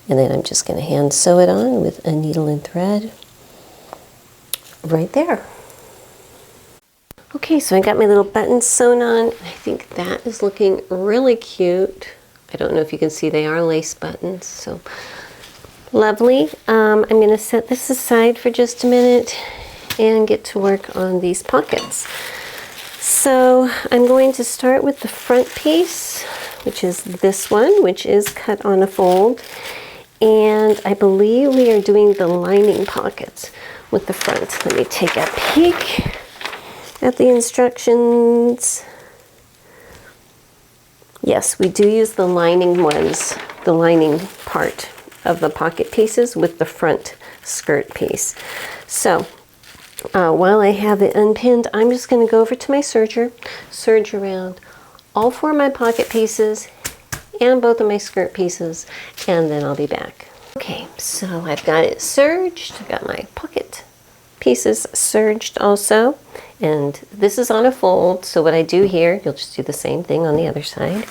And then I'm just going to hand sew it on with a needle and thread right there. Okay, so I got my little buttons sewn on. I think that is looking really cute. I don't know if you can see, they are lace buttons, so lovely. I'm going to set this aside for just a minute and get to work on these pockets. So I'm going to start with the front piece, which is this one, which is cut on a fold. And I believe we are doing the lining pockets with the front. Let me take a peek at the instructions. Yes, we do use the lining ones, the lining part of the pocket pieces with the front skirt piece. So while I have it unpinned, I'm just going to go over to my serger, serge around all 4 of my pocket pieces and both of my skirt pieces, and then I'll be back. Okay, so I've got it serged. I've got my pocket pieces serged also, and this is on a fold, so what I do here, you'll just do the same thing on the other side.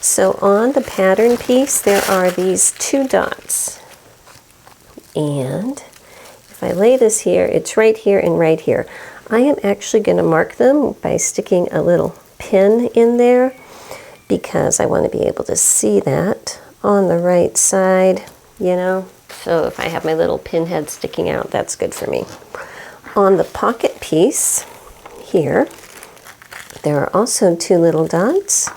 So on the pattern piece there are these 2 dots, and if I lay this here, it's right here and right here. I am actually going to mark them by sticking a little pin in there because I want to be able to see that on the right side, you know. So if I have my little pin head sticking out, that's good for me. On the pocket piece here, there are also 2 little dots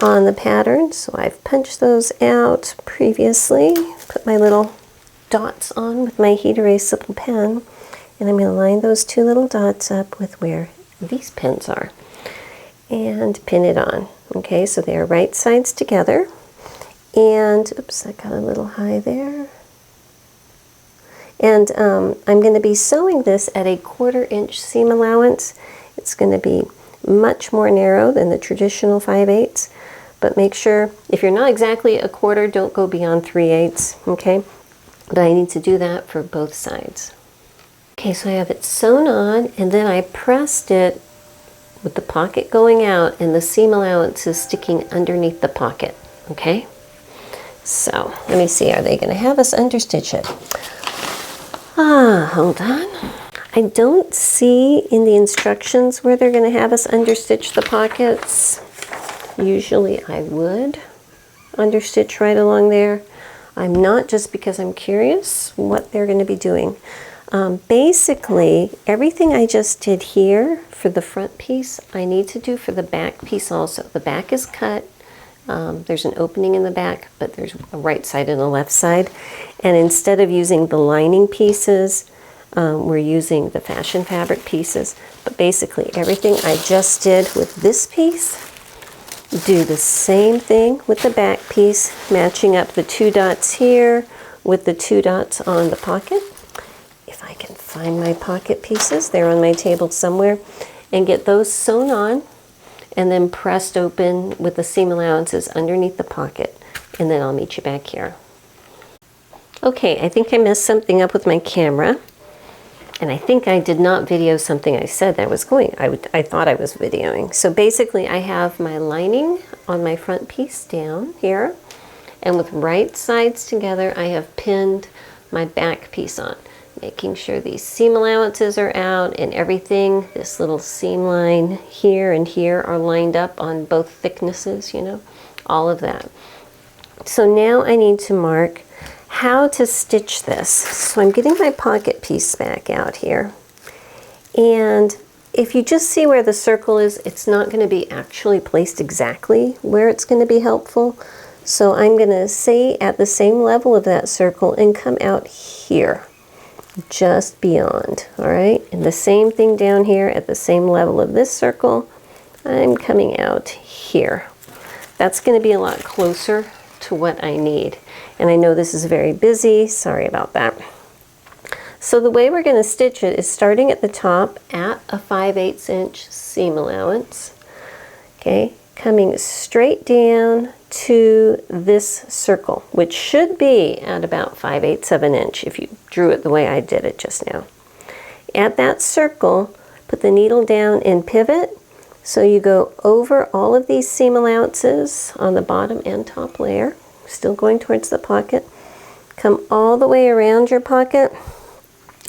on the pattern. So I've punched those out previously, put my little dots on with my heat erasable pen, and I'm going to line those 2 little dots up with where these pins are and pin it on. Okay, so they are right sides together, and oops, I got a little high there. And I'm going to be sewing this at a 1/4 inch seam allowance. It's going to be much more narrow than the traditional 5/8, but make sure if you're not exactly a 1/4, don't go beyond 3/8, okay? But I need to do that for both sides. Okay, so I have it sewn on, and then I pressed it with the pocket going out and the seam allowance is sticking underneath the pocket, okay? So let me see, are they going to have us understitch it? Hold on. I don't see in the instructions where they're going to have us understitch the pockets. Usually I would understitch right along there. I'm not, just because I'm curious what they're going to be doing. Basically, everything I just did here for the front piece, I need to do for the back piece also. The back is cut. There's an opening in the back, but there's a right side and a left side. And instead of using the lining pieces, we're using the fashion fabric pieces. But basically, everything I just did with this piece, do the same thing with the back piece, matching up the 2 dots here with the 2 dots on the pocket. If I can find my pocket pieces, they're on my table somewhere, and get those sewn on and then pressed open with the seam allowances underneath the pocket, and then I'll meet you back here. Okay, I think I messed something up with my camera, and I think I did not video something I said I was going. I thought I was videoing. So basically I have my lining on my front piece down here, and with right sides together I have pinned my back piece on, making sure these seam allowances are out and everything, this little seam line here and here are lined up on both thicknesses, you know, all of that. So now I need to mark how to stitch this. So I'm getting my pocket piece back out here, and if you just see where the circle is, it's not going to be actually placed exactly where it's going to be helpful. So I'm going to stay at the same level of that circle and come out here, just beyond, all right? And the same thing down here at the same level of this circle, I'm coming out here. That's going to be a lot closer to what I need. And I know this is very busy, sorry about that. So the way we're going to stitch it is starting at the top at a 5/8 inch seam allowance, okay? coming straight down to this circle, which should be at about 5/8 of an inch if you drew it the way I did it just now. At that circle, put the needle down and pivot. So you go over all of these seam allowances on the bottom and top layer, still going towards the pocket. Come all the way around your pocket,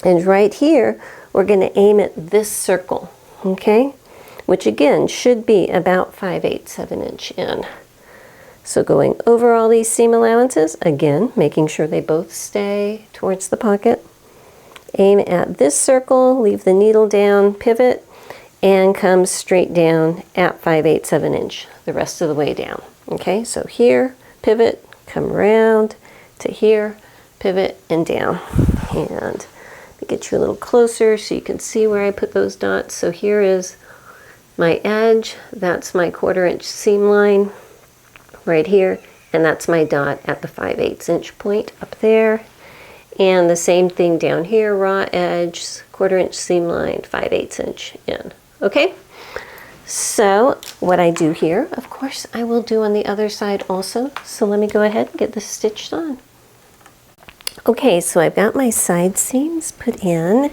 and right here, we're going to aim at this circle, okay? Which again, should be about 5/8 of an inch in. So going over all these seam allowances, again, making sure they both stay towards the pocket. Aim at this circle, leave the needle down, pivot, and come straight down at 5/8 of an inch, the rest of the way down. Okay, so here, pivot, come around to here, pivot, and down. And let me get you a little closer so you can see where I put those dots. So here is my edge, that's my 1/4 inch seam line right here, and that's my dot at the 5/8 inch point up there. And the same thing down here, raw edge, 1/4 inch seam line, 5/8 inch in. Okay, so what I do here, of course, I will do on the other side also. So let me go ahead and get this stitched on. Okay, so I've got my side seams put in,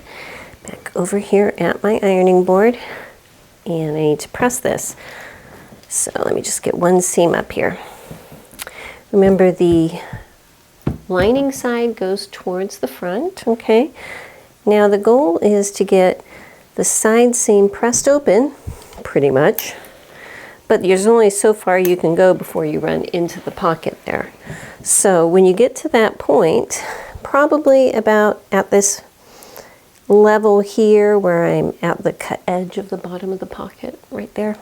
back over here at my ironing board, and I need to press this. So let me just get one seam up here. Remember, the lining side goes towards the front, okay? Now the goal is to get the side seam pressed open, pretty much, but there's only so far you can go before you run into the pocket there. So when you get to that point, probably about at this level here where I'm at the cut edge of the bottom of the pocket, right there,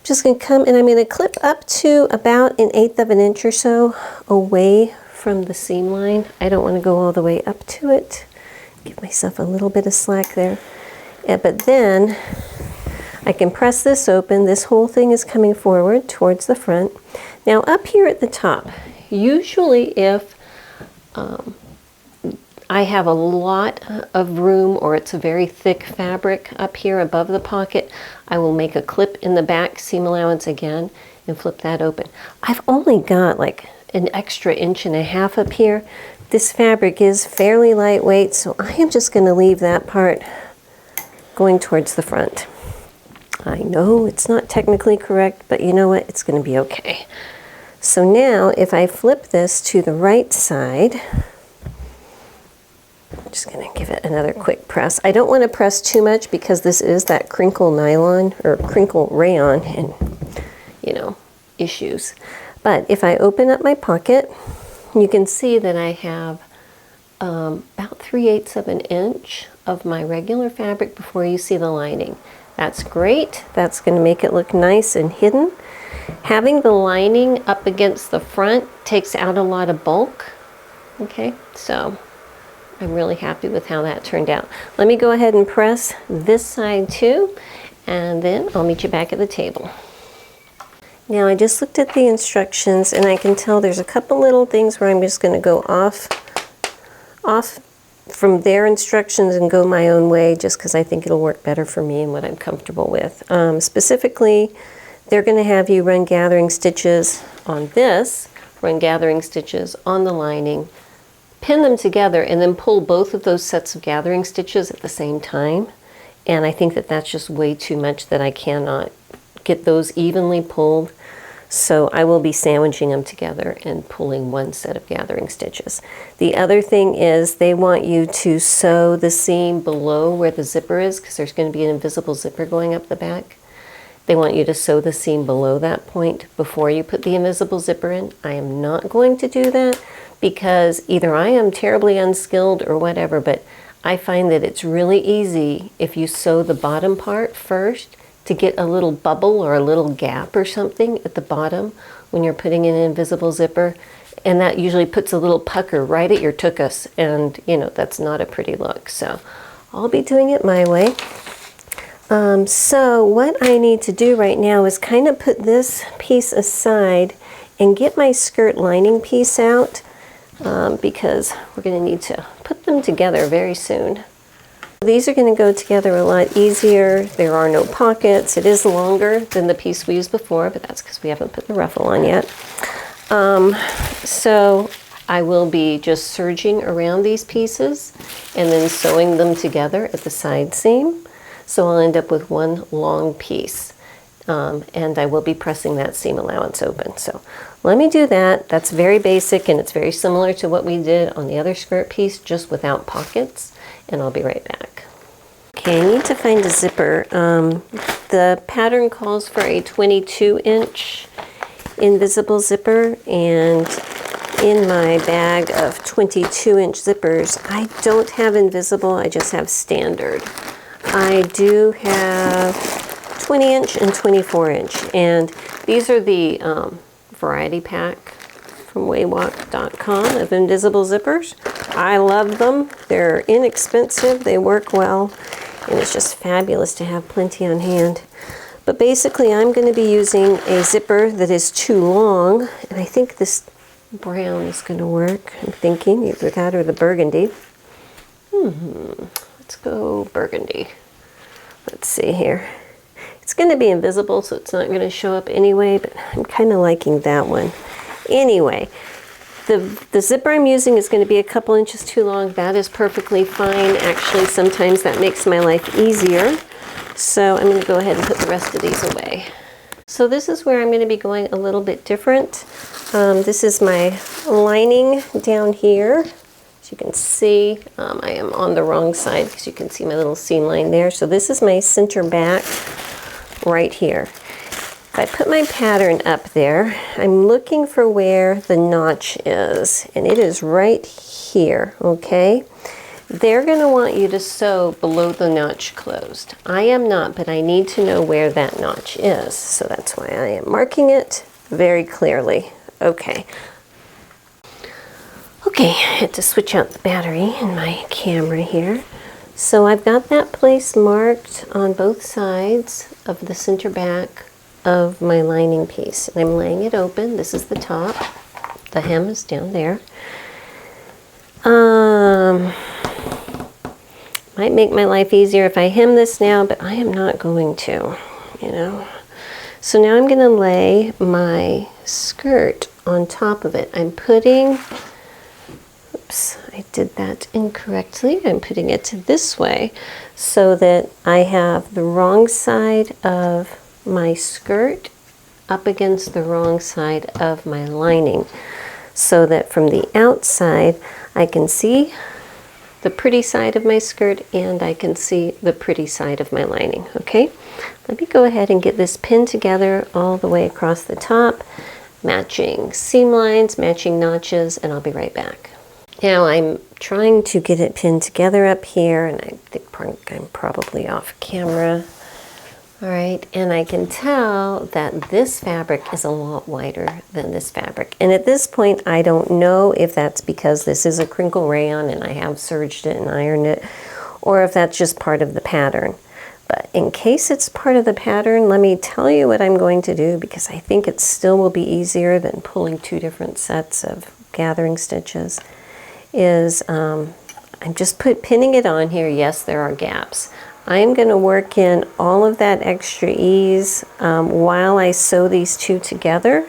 just gonna come and I'm gonna clip up to about 1/8 of an inch or so away from the seam line. I don't wanna go all the way up to it. Give myself a little bit of slack there. But then I can press this open. This whole thing is coming forward towards the front. Now up here at the top, usually if I have a lot of room or it's a very thick fabric up here above the pocket, I will make a clip in the back seam allowance again and flip that open. I've only got like an extra 1.5 inches up here. This fabric is fairly lightweight, so I am just going to leave that part going towards the front. I know it's not technically correct, but you know what? It's going to be okay. So now if I flip this to the right side, I'm just going to give it another quick press. I don't want to press too much because this is that crinkle nylon or crinkle rayon and, you know, issues. But if I open up my pocket, you can see that I have about 3/8 of an inch of my regular fabric before you see the lining. That's great. That's going to make it look nice and hidden. Having the lining up against the front takes out a lot of bulk. Okay, so I'm really happy with how that turned out. Let me go ahead and press this side too, and then I'll meet you back at the table. Now I just looked at the instructions and I can tell there's a couple little things where I'm just going to go off from their instructions and go my own way just because I think it'll work better for me and what I'm comfortable with. Specifically, they're going to have you run gathering stitches on this, run gathering stitches on the lining, pin them together, and then pull both of those sets of gathering stitches at the same time. And I think that that's just way too much, that I cannot get those evenly pulled. So I will be sandwiching them together and pulling one set of gathering stitches. The other thing is they want you to sew the seam below where the zipper is, because there's going to be an invisible zipper going up the back. They want you to sew the seam below that point before you put the invisible zipper in. I am not going to do that because either I am terribly unskilled or whatever, but I find that it's really easy if you sew the bottom part first to get a little bubble or a little gap or something at the bottom when you're putting in an invisible zipper. And that usually puts a little pucker right at your tuchus, and you know, that's not a pretty look. So I'll be doing it my way. So what I need to do right now is kind of put this piece aside and get my skirt lining piece out because we're going to need to put them together very soon. These are going to go together a lot easier. There are no pockets. It is longer than the piece we used before, but that's because we haven't put the ruffle on yet. So I will be just serging around these pieces and then sewing them together at the side seam. So I'll end up with one long piece. And I will be pressing that seam allowance open. So let me do that. That's very basic, and it's very similar to what we did on the other skirt piece, just without pockets. And I'll be right back. Okay, I need to find a zipper. The pattern calls for a 22-inch invisible zipper, and in my bag of 22-inch zippers, I don't have invisible, I just have standard. I do have 20-inch and 24-inch, and these are the variety pack from waywalk.com of invisible zippers. I love them. They're inexpensive, they work well, and it's just fabulous to have plenty on hand. But basically I'm going to be using a zipper that is too long, and I think this brown is going to work. I'm thinking either that or the burgundy. Let's go burgundy. Let's see here. It's going to be invisible, so it's not going to show up anyway, but I'm kind of liking that one. Anyway, the zipper I'm using is going to be a couple inches too long. That is perfectly fine. Actually, sometimes that makes my life easier. So I'm going to go ahead and put the rest of these away. So this is where I'm going to be going a little bit different. This is my lining down here. As you can see, I am on the wrong side because you can see my little seam line there. So this is my center back right here. If I put my pattern up there, I'm looking for where the notch is, and it is right here, okay? They're going to want you to sew below the notch closed. I am not, but I need to know where that notch is, so that's why I am marking it very clearly. Okay. Okay, I had to switch out the battery in my camera here. So I've got that place marked on both sides of the center back of my lining piece. And I'm laying it open. This is the top. The hem is down there. Might make my life easier if I hem this now, but I am not going to, you know. So now I'm going to lay my skirt on top of it. I'm putting, oops, I did that incorrectly. I'm putting it this way so that I have the wrong side of my skirt up against the wrong side of my lining, so that from the outside I can see the pretty side of my skirt and I can see the pretty side of my lining. Okay, let me go ahead and get this pinned together all the way across the top, matching seam lines, matching notches, and I'll be right back. Now I'm trying to get it pinned together up here, and I think I'm probably off camera. All right, and I can tell that this fabric is a lot wider than this fabric. And at this point, I don't know if that's because this is a crinkle rayon and I have serged it and ironed it, or if that's just part of the pattern. But in case it's part of the pattern, let me tell you what I'm going to do, because I think it still will be easier than pulling two different sets of gathering stitches, is I'm just pinning it on here. Yes, there are gaps. I'm going to work in all of that extra ease while I sew these two together,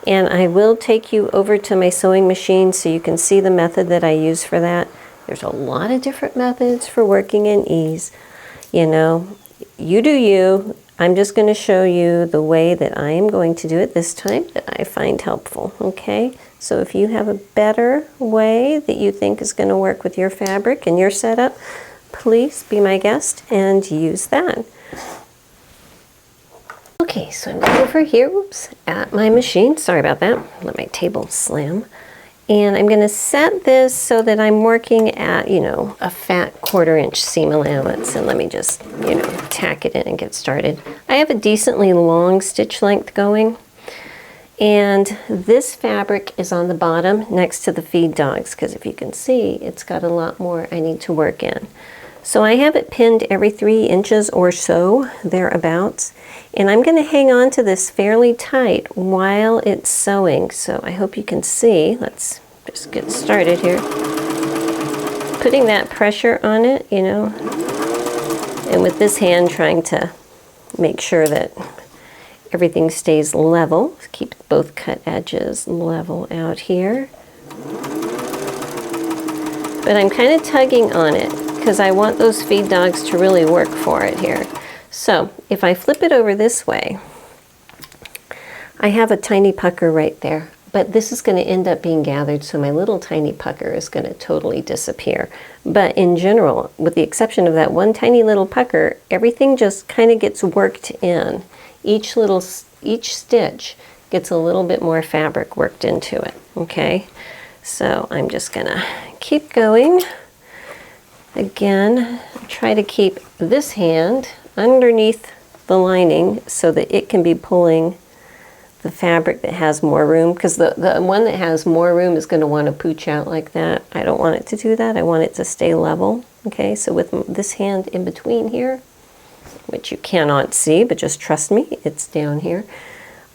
and I will take you over to my sewing machine so you can see the method that I use for that. There's a lot of different methods for working in ease. You know, you do you. I'm just going to show you the way that I am going to do it this time that I find helpful, okay? So if you have a better way that you think is going to work with your fabric and your setup, please be my guest and use that. Okay, so I'm over here, whoops, at my machine. Sorry about that. Let my table slam. And I'm going to set this so that I'm working at, you know, a fat 1/4 inch seam allowance. And let me just, you know, tack it in and get started. I have a decently long stitch length going. And this fabric is on the bottom next to the feed dogs, because if you can see, it's got a lot more I need to work in. So I have it pinned every 3 inches or so, thereabouts, and I'm going to hang on to this fairly tight while it's sewing. So I hope you can see. Let's just get started here. Putting that pressure on it, you know, And with this hand, trying to make sure that everything stays level. Keep both cut edges level out here. But I'm kind of tugging on it because I want those feed dogs to really work for it here. So if I flip it over this way, I have a tiny pucker right there, but this is going to end up being gathered, so my little tiny pucker is going to totally disappear. But in general, with the exception of that one tiny little pucker, everything just kind of gets worked in. Each stitch gets a little bit more fabric worked into it, okay? So I'm just gonna keep going. Again, try to keep this hand underneath the lining so that it can be pulling the fabric that has more room, because the one that has more room is going to want to pooch out like that. I don't want it to do that. I want it to stay level. Okay, so with this hand in between here, which you cannot see, but just trust me, it's down here.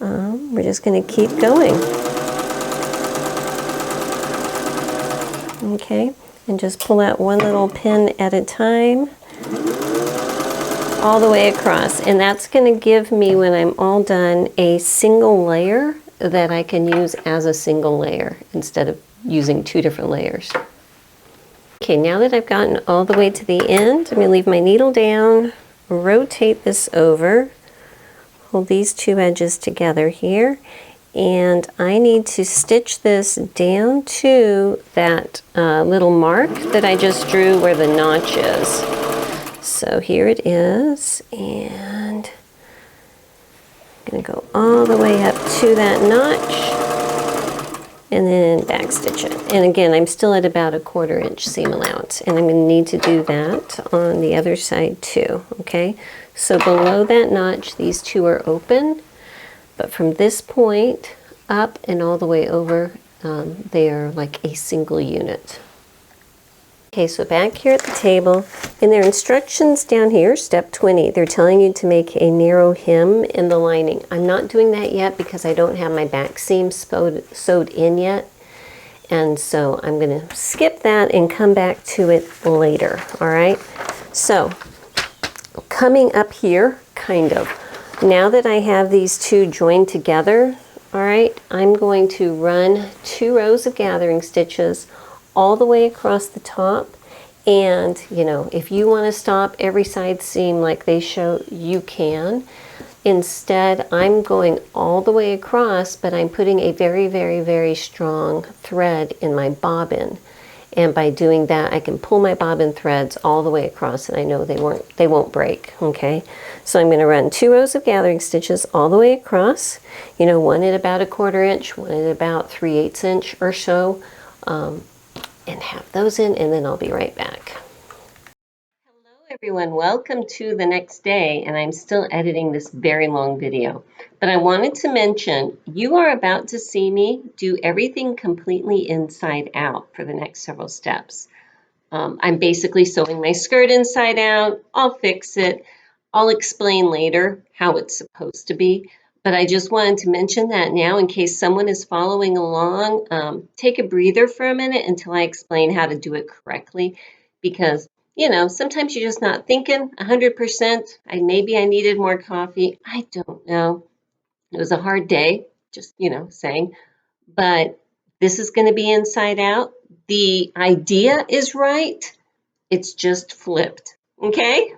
We're just going to keep going. Okay, and just pull out one little pin at a time, all the way across. And that's going to give me, when I'm all done, a single layer that I can use as a single layer instead of using two different layers. Okay, now that I've gotten all the way to the end, I'm going to leave my needle down, rotate this over, hold these two edges together here, and I need to stitch this down to that little mark that I just drew where the notch is. So here it is, and I'm going to go all the way up to that notch and then back stitch it. And again, I'm still at about a 1/4 inch seam allowance, and I'm going to need to do that on the other side too, okay? So below that notch, these two are open, but from this point up and all the way over, they are like a single unit. Okay, so back here at the table, in their instructions down here, step 20, they're telling you to make a narrow hem in the lining. I'm not doing that yet because I don't have my back seam sewed in yet. And so I'm going to skip that and come back to it later, all right? So coming up here, kind of, now that I have these two joined together, all right, I'm going to run 2 rows of gathering stitches all the way across the top. And you know, if you want to stop every side seam like they show, you can. Instead, I'm going all the way across, but I'm putting a very, very, very strong thread in my bobbin. And by doing that, I can pull my bobbin threads all the way across, and I know they won't break, okay? So I'm going to run 2 rows of gathering stitches all the way across, you know, one at about a 1/4 inch, one at about 3/8 inch or so, and have those in, and then I'll be right back. Hello everyone, welcome to the next day, and I'm still editing this very long video. But I wanted to mention, you are about to see me do everything completely inside out for the next several steps. I'm basically sewing my skirt inside out. I'll fix it. I'll explain later how it's supposed to be. But I just wanted to mention that now in case someone is following along. Take a breather for a minute until I explain how to do it correctly. Because, you know, sometimes you're just not thinking 100%. Maybe I needed more coffee. I don't know. It was a hard day, just, you know, saying. But this is going to be inside out. The idea is right. It's just flipped. Okay?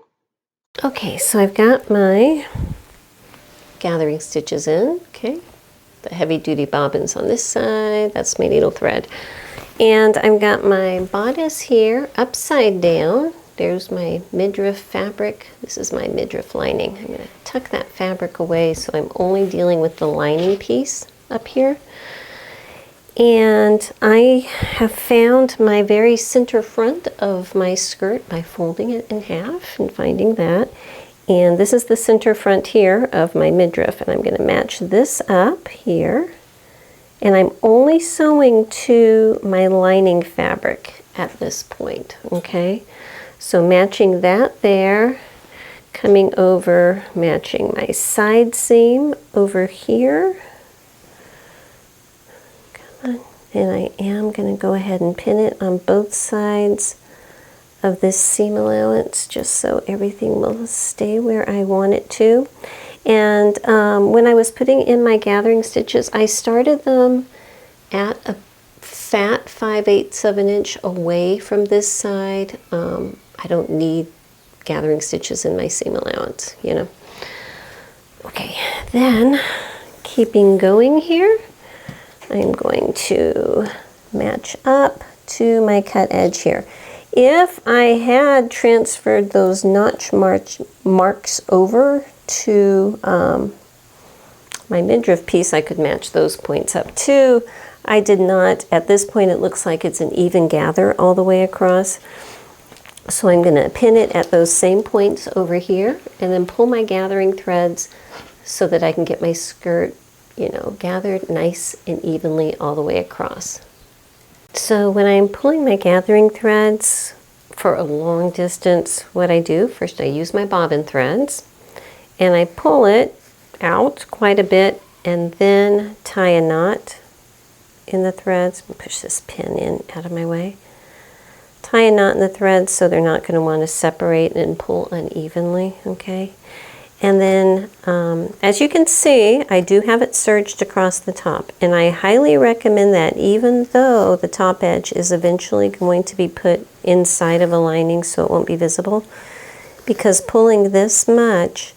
Okay, so I've got my gathering stitches in. Okay. The heavy duty bobbins on this side. That's my needle thread. And I've got my bodice here upside down. There's my midriff fabric. This is my midriff lining. I'm going to tuck that fabric away so I'm only dealing with the lining piece up here. And I have found my very center front of my skirt by folding it in half and finding that. And this is the center front here of my midriff, and I'm going to match this up here. And I'm only sewing to my lining fabric at this point, okay? So matching that there, coming over, matching my side seam over here. Come on. And I am going to go ahead and pin it on both sides of this seam allowance just so everything will stay where I want it to. And when I was putting in my gathering stitches, I started them at a fat 5/8 of an inch away from this side. I don't need gathering stitches in my seam allowance, you know. Okay, then keeping going here, I'm going to match up to my cut edge here. If I had transferred those notch marks over to my midriff piece, I could match those points up too. I did not. At this point, it looks like it's an even gather all the way across. So I'm going to pin it at those same points over here and then pull my gathering threads so that I can get my skirt, you know, gathered nice and evenly all the way across. So when I'm pulling my gathering threads for a long distance, what I do, first I use my bobbin threads and I pull it out quite a bit and then tie a knot in the threads. Push this pin in out of my way. Tie a knot in the threads so they're not going to want to separate and pull unevenly, okay? And then, as you can see, I do have it serged across the top, and I highly recommend that even though the top edge is eventually going to be put inside of a lining so it won't be visible, because pulling this much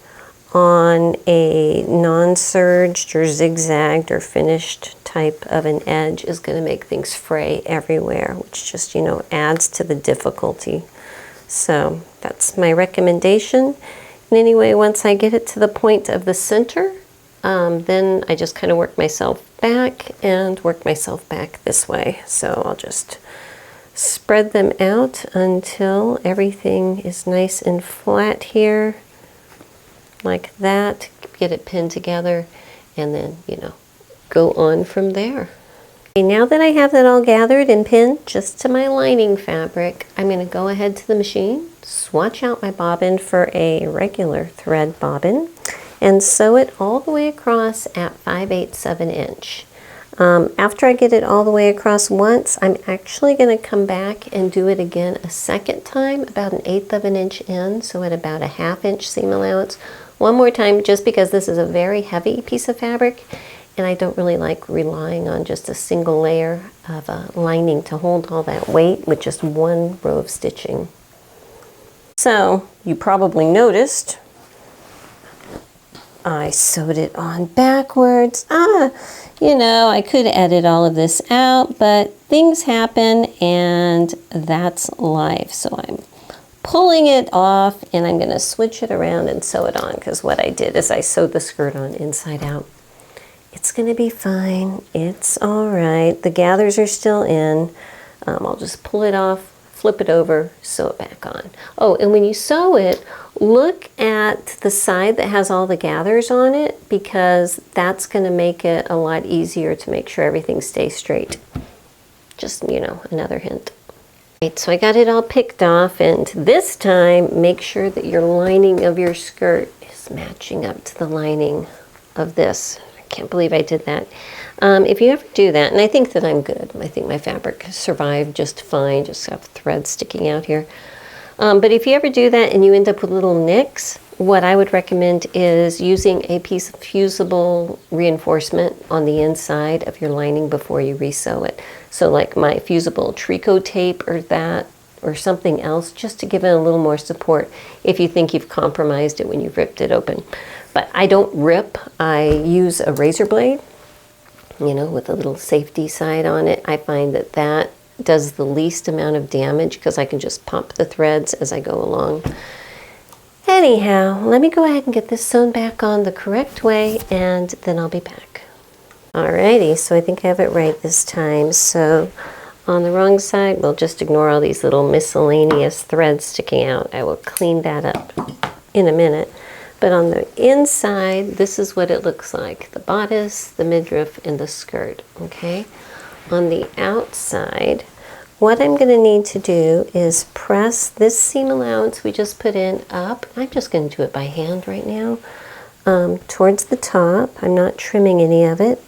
on a non-serged or zigzagged or finished type of an edge is going to make things fray everywhere, which just, you know, adds to the difficulty. So that's my recommendation. And anyway, once I get it to the point of the center, then I just kind of work myself back and work myself back this way. So I'll just spread them out until everything is nice and flat here, like that. Get it pinned together and then, you know, go on from there. Okay, now that I have that all gathered and pinned just to my lining fabric, I'm going to go ahead to the machine, swatch out my bobbin for a regular thread bobbin, and sew it all the way across at 5/8 of an inch. After I get it all the way across once, I'm actually going to come back and do it again a second time, about 1/8 of an inch in, so at about a 1/2 inch seam allowance. One more time, just because this is a very heavy piece of fabric, and I don't really like relying on just a single layer of lining to hold all that weight with just one row of stitching. So you probably noticed I sewed it on backwards. You know, I could edit all of this out, but things happen and that's life. So I'm pulling it off and I'm going to switch it around and sew it on, because what I did is I sewed the skirt on inside out. It's going to be fine. It's all right. The gathers are still in. I'll just pull it off, flip it over, sew it back on. Oh, and when you sew it, look at the side that has all the gathers on it, because that's going to make it a lot easier to make sure everything stays straight. Just, you know, another hint. Right, so I got it all picked off, and this time make sure that your lining of your skirt is matching up to the lining of this. I can't believe I did that. If you ever do that, and I think that I'm good, I think my fabric survived just fine, just have threads sticking out here. But if you ever do that and you end up with little nicks, what I would recommend is using a piece of fusible reinforcement on the inside of your lining before you resew it. So like my fusible tricot tape or that, or something else, just to give it a little more support if you think you've compromised it when you've ripped it open. But I don't rip, I use a razor blade, you know, with a little safety side on it. I find that that does the least amount of damage because I can just pop the threads as I go along. Anyhow, let me go ahead and get this sewn back on the correct way, and then I'll be back. Alrighty, so I think I have it right this time. So on the wrong side, we'll just ignore all these little miscellaneous threads sticking out. I will clean that up in a minute. But on the inside, this is what it looks like. The bodice, the midriff, and the skirt, okay? On the outside, what I'm going to need to do is press this seam allowance we just put in up. I'm just going to do it by hand right now, towards the top. I'm not trimming any of it.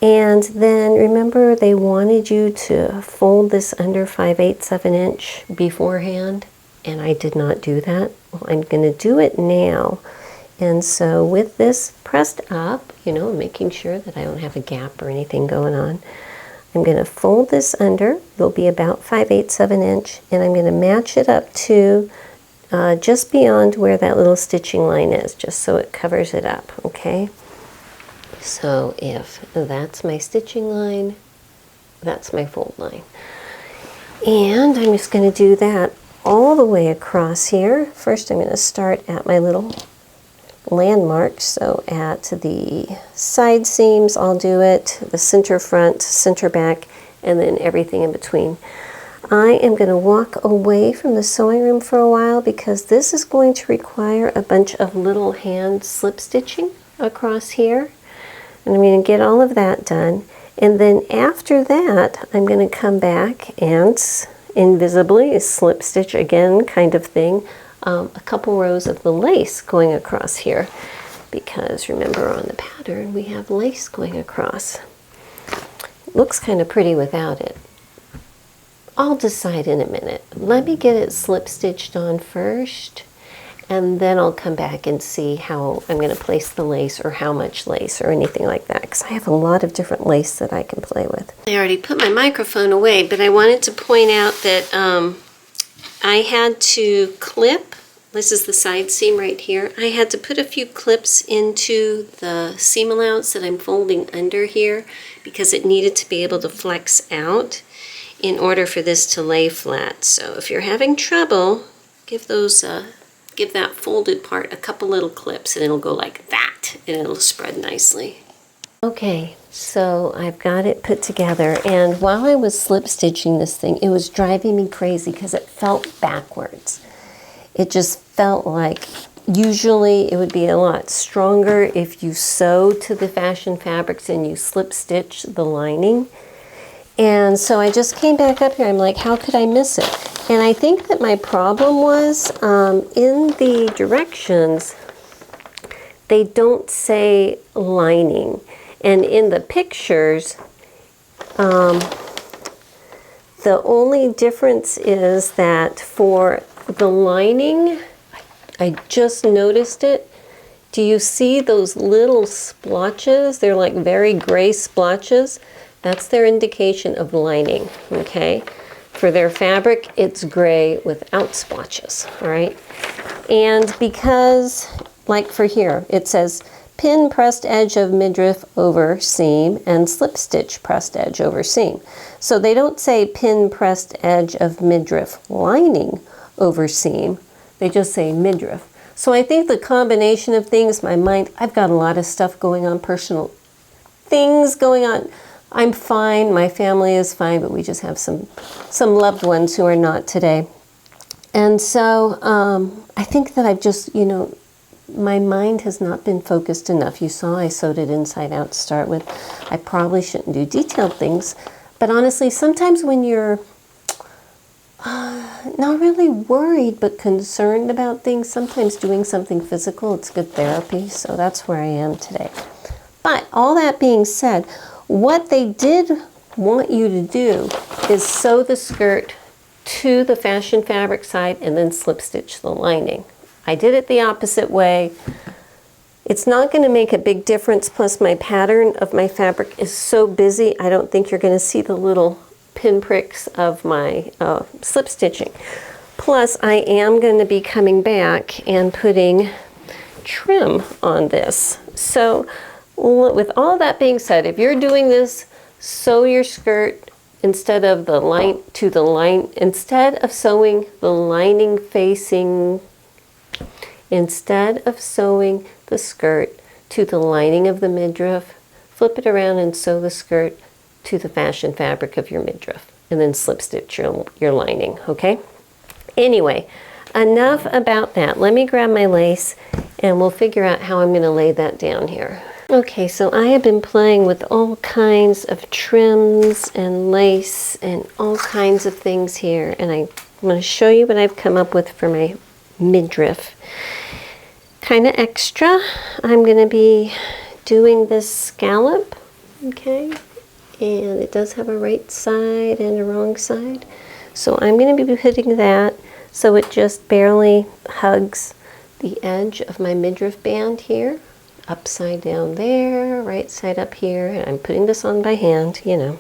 And then remember they wanted you to fold this under 5/8 of an inch beforehand, and I did not do that. Well, I'm going to do it now. And so with this pressed up, you know, making sure that I don't have a gap or anything going on, I'm going to fold this under. It'll be about 5/8 of an inch, and I'm going to match it up to just beyond where that little stitching line is, just so it covers it up, okay? So if that's my stitching line, that's my fold line. And I'm just going to do that all the way across here. First I'm going to start at my little landmark. So at the side seams I'll do it, the center front, center back, and then everything in between. I am going to walk away from the sewing room for a while because this is going to require a bunch of little hand slip stitching across here. And I'm going to get all of that done. And then after that, I'm going to come back and invisibly slip stitch again, kind of thing, a couple rows of the lace going across here. Because remember on the pattern, we have lace going across. It looks kind of pretty without it. I'll decide in a minute. Let me get it slip stitched on first, and then I'll come back and see how I'm going to place the lace or how much lace or anything like that, because I have a lot of different lace that I can play with. I already put my microphone away, but I wanted to point out that I had to clip, this is the side seam right here, I had to put a few clips into the seam allowance that I'm folding under here because it needed to be able to flex out in order for this to lay flat. So if you're having trouble, give that folded part a couple little clips and it'll go like that and it'll spread nicely. Okay, so I've got it put together, and while I was slip stitching this thing, it was driving me crazy because it felt backwards. It just felt like usually it would be a lot stronger if you sew to the fashion fabrics and you slip stitch the lining. And so I just came back up here. I'm like, how could I miss it? And I think that my problem was in the directions, they don't say lining. And in the pictures, the only difference is that for the lining, I just noticed it. Do you see those little splotches? They're like very gray splotches. That's their indication of lining, okay? For their fabric, it's gray without splotches, all right? And because, like for here, it says pin pressed edge of midriff over seam and slip stitch pressed edge over seam. So they don't say pin pressed edge of midriff lining over seam. They just say midriff. So I think the combination of things, my mind, I've got a lot of stuff going on, personal things going on. I'm fine, my family is fine, but we just have some loved ones who are not today. And so I think that I've just, you know, my mind has not been focused enough. You saw I sewed it inside out to start with. I probably shouldn't do detailed things, but honestly, sometimes when you're not really worried but concerned about things, sometimes doing something physical, it's good therapy, so that's where I am today. But all that being said, what they did want you to do is sew the skirt to the fashion fabric side and then slip stitch the lining. I did it the opposite way. It's not going to make a big difference, plus my pattern of my fabric is so busy, I don't think you're going to see the little pinpricks of my slip stitching. Plus, I am going to be coming back and putting trim on this. So with all that being said, if you're doing this, sew your skirt instead of the line to the line, instead of sewing the lining facing, instead of sewing the skirt to the lining of the midriff, flip it around and sew the skirt to the fashion fabric of your midriff and then slip stitch your lining, okay? Anyway, enough about that. Let me grab my lace and we'll figure out how I'm going to lay that down here. Okay, so I have been playing with all kinds of trims and lace and all kinds of things here, and I'm going to show you what I've come up with for my midriff. Kind of extra, I'm going to be doing this scallop Okay, and it does have a right side and a wrong side. So I'm going to be putting that so it just barely hugs the edge of my midriff band here. Upside down there, right side up here, and I'm putting this on by hand, you know,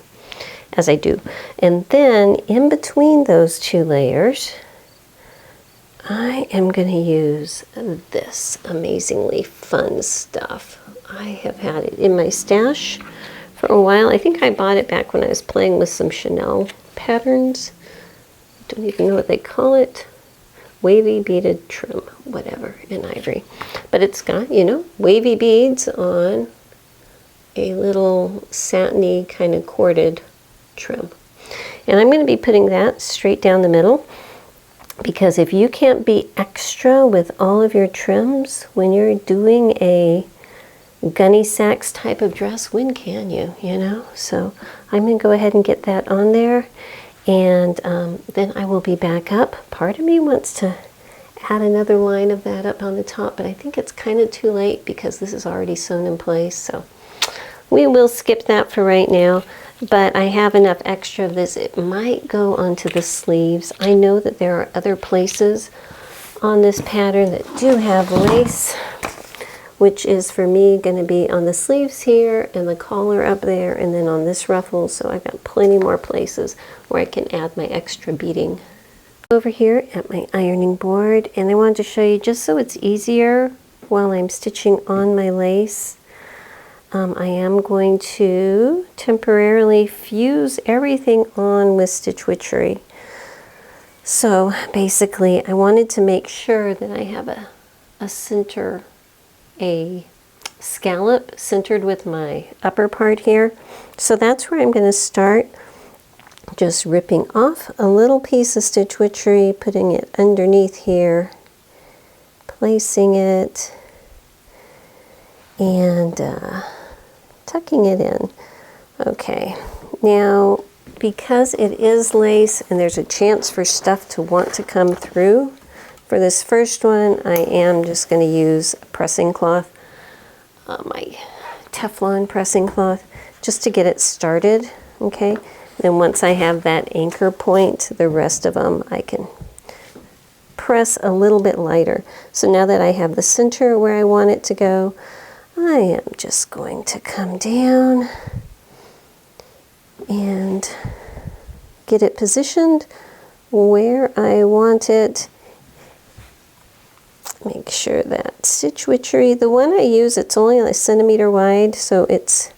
as I do. And then in between those two layers, I am going to use this amazingly fun stuff. I have had it in my stash for a while. I think I bought it back when I was playing with some Chanel patterns. I don't even know what they call it. Wavy beaded trim, whatever, in ivory. But it's got, you know, wavy beads on a little satiny kind of corded trim. And I'm going to be putting that straight down the middle, because if you can't be extra with all of your trims when you're doing a Gunne Sax type of dress, when can you, you know? So I'm going to go ahead and get that on there. And then I will be back up. Part of me wants to add another line of that up on the top, but I think it's kind of too late because this is already sewn in place. So we will skip that for right now, but I have enough extra of this. It might go onto the sleeves. I know that there are other places on this pattern that do have lace, which is for me going to be on the sleeves here and the collar up there and then on this ruffle. So I've got plenty more places where I can add my extra beading. Over here at my ironing board, and I wanted to show you just so it's easier while I'm stitching on my lace. I am going to temporarily fuse everything on with Stitch Witchery. So basically I wanted to make sure that I have a center, a scallop centered with my upper part here. So that's where I'm going to start. Just ripping off a little piece of Stitch Witchery, putting it underneath here, placing it, and tucking it in. Okay, now because it is lace and there's a chance for stuff to want to come through, for this first one I am just going to use a pressing cloth, my Teflon pressing cloth, just to get it started. Okay. Then once I have that anchor point, the rest of them I can press a little bit lighter. So now that I have the center where I want it to go, I am just going to come down and get it positioned where I want it. Make sure that Stitch Witchery, the one I use, it's only a centimeter wide, so it's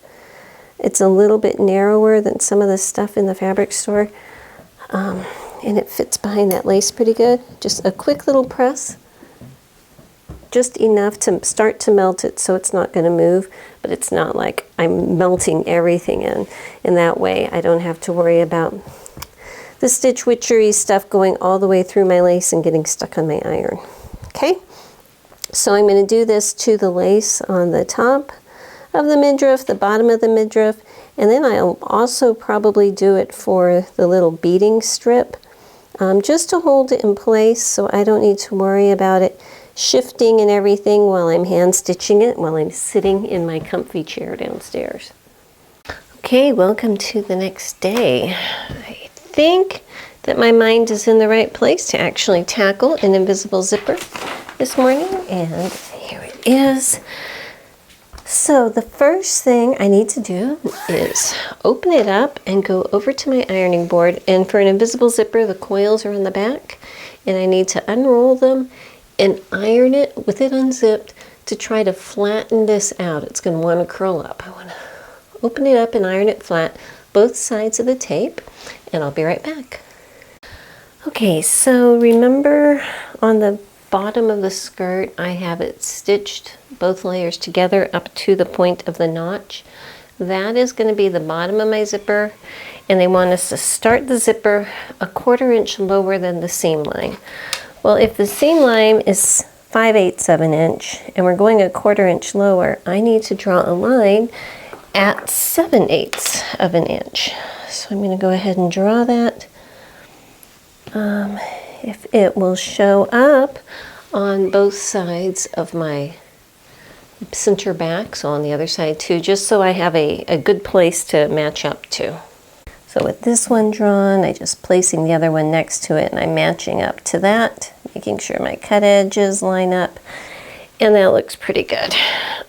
a little bit narrower than some of the stuff in the fabric store, and it fits behind that lace pretty good. Just a quick little press, just enough to start to melt it so it's not going to move, but it's not like I'm melting everything in. In that way I don't have to worry about the Stitch Witchery stuff going all the way through my lace and getting stuck on my iron. Okay, so I'm going to do this to the lace on the top of the midriff, the bottom of the midriff, and then I'll also probably do it for the little beading strip, just to hold it in place so I don't need to worry about it shifting and everything while I'm hand stitching it, while I'm sitting in my comfy chair downstairs. Okay, welcome to the next day. I think that my mind is in the right place to actually tackle an invisible zipper this morning, and here it is. So the first thing I need to do is open it up and go over to my ironing board, and for an invisible zipper the coils are in the back, and I need to unroll them and iron it with it unzipped to try to flatten this out. It's going to want to curl up. I want to open it up and iron it flat, both sides of the tape, and I'll be right back. Okay, so remember on the bottom of the skirt I have it stitched both layers together up to the point of the notch. That is going to be the bottom of my zipper, and they want us to start the zipper a 1/4 inch lower than the seam line. Well, if the seam line is 5/8 of an inch and we're going a 1/4 inch lower, I need to draw a line at 7/8 of an inch. So I'm going to go ahead and draw that. If it will show up on both sides of my center back, so on the other side too, just so I have a good place to match up to. So with this one drawn, I'm just placing the other one next to it, and I'm matching up to that, making sure my cut edges line up, and that looks pretty good.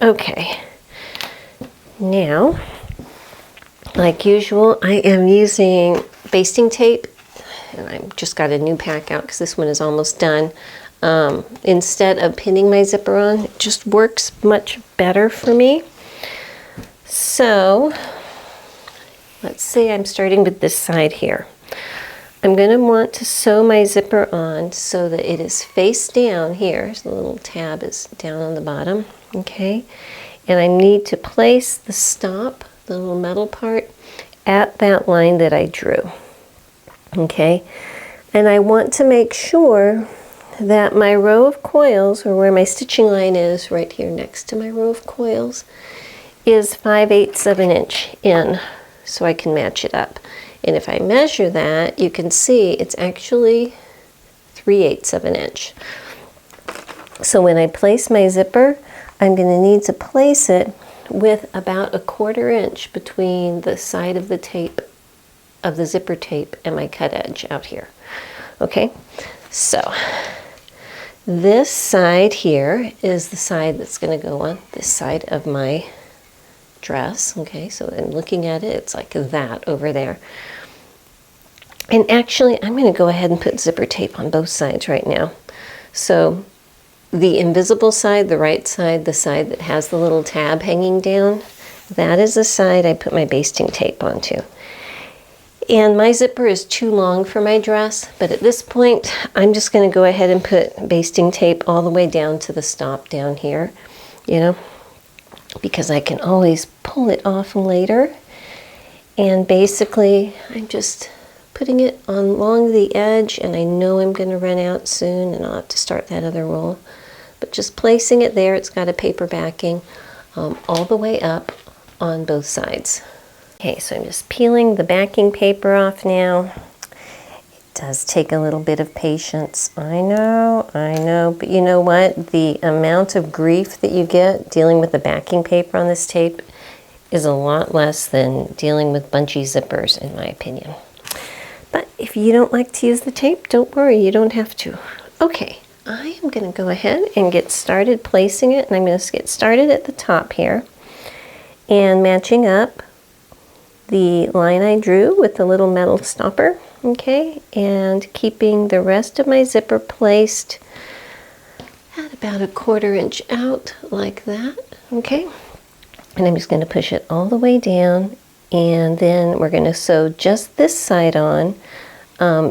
Okay, now, like usual, I am using basting tape, and I've just got a new pack out because this one is almost done. Instead of pinning my zipper on, it just works much better for me. So let's say I'm starting with this side here. I'm going to want to sew my zipper on so that it is face down here. So the little tab is down on the bottom, okay? And I need to place the stop, the little metal part, at that line that I drew, okay? And I want to make sure that my row of coils, or where my stitching line is right here next to my row of coils, is 5/8 of an inch in, so I can match it up. And if I measure that, you can see it's actually 3/8 of an inch. So when I place my zipper, I'm going to need to place it with about 1/4 inch between the side of the tape, of the zipper tape, and my cut edge out here. Okay, so this side here is the side that's going to go on this side of my dress. Okay, so in looking at it, it's like that over there. And actually, I'm going to go ahead and put zipper tape on both sides right now. So the invisible side, the right side, the side that has the little tab hanging down, that is the side I put my basting tape onto. And my zipper is too long for my dress, but at this point, I'm just going to go ahead and put basting tape all the way down to the stop down here, you know, because I can always pull it off later. And basically, I'm just putting it on along the edge, and I know I'm going to run out soon, and I'll have to start that other roll. But just placing it there, it's got a paper backing all the way up on both sides. Okay, so I'm just peeling the backing paper off now. It does take a little bit of patience. I know, but you know what? The amount of grief that you get dealing with the backing paper on this tape is a lot less than dealing with bunchy zippers, in my opinion. But if you don't like to use the tape, don't worry, you don't have to. Okay, I am going to go ahead and get started placing it, and I'm going to get started at the top here and matching up the line I drew with the little metal stopper, okay, and keeping the rest of my zipper placed at about 1/4 inch out like that, okay, and I'm just going to push it all the way down, and then we're going to sew just this side on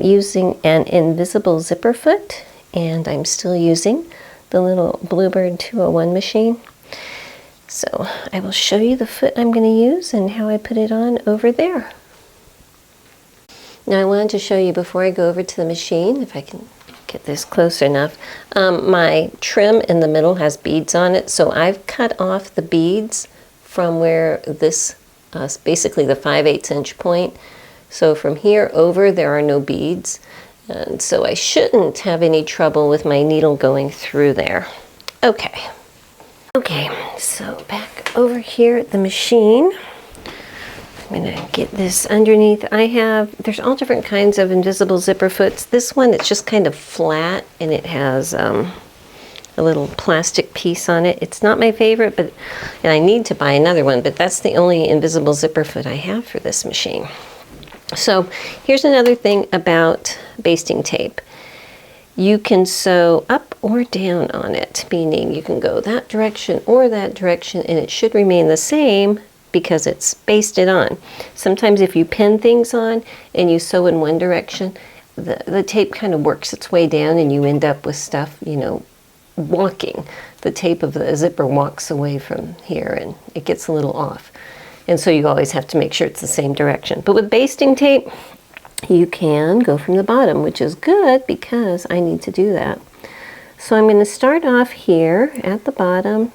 using an invisible zipper foot, and I'm still using the little Bluebird 201 machine. So I will show you the foot I'm going to use and how I put it on over there. Now I wanted to show you before I go over to the machine, if I can get this close enough, my trim in the middle has beads on it, so I've cut off the beads from where this, basically the 5/8 inch point. So from here over there are no beads, and so I shouldn't have any trouble with my needle going through there. Okay, so back over here at the machine, I'm going to get this underneath. There's all different kinds of invisible zipper foots. This one, it's just kind of flat, and it has a little plastic piece on it. It's not my favorite, and I need to buy another one, but that's the only invisible zipper foot I have for this machine. So here's another thing about basting tape. You can sew up or down on it, meaning you can go that direction or that direction, and it should remain the same because it's basted on. Sometimes if you pin things on and you sew in one direction, the tape kind of works its way down, and you end up with stuff, you know, walking. The tape of the zipper walks away from here, and it gets a little off. And so you always have to make sure it's the same direction. But with basting tape, you can go from the bottom, which is good because I need to do that. So I'm going to start off here at the bottom,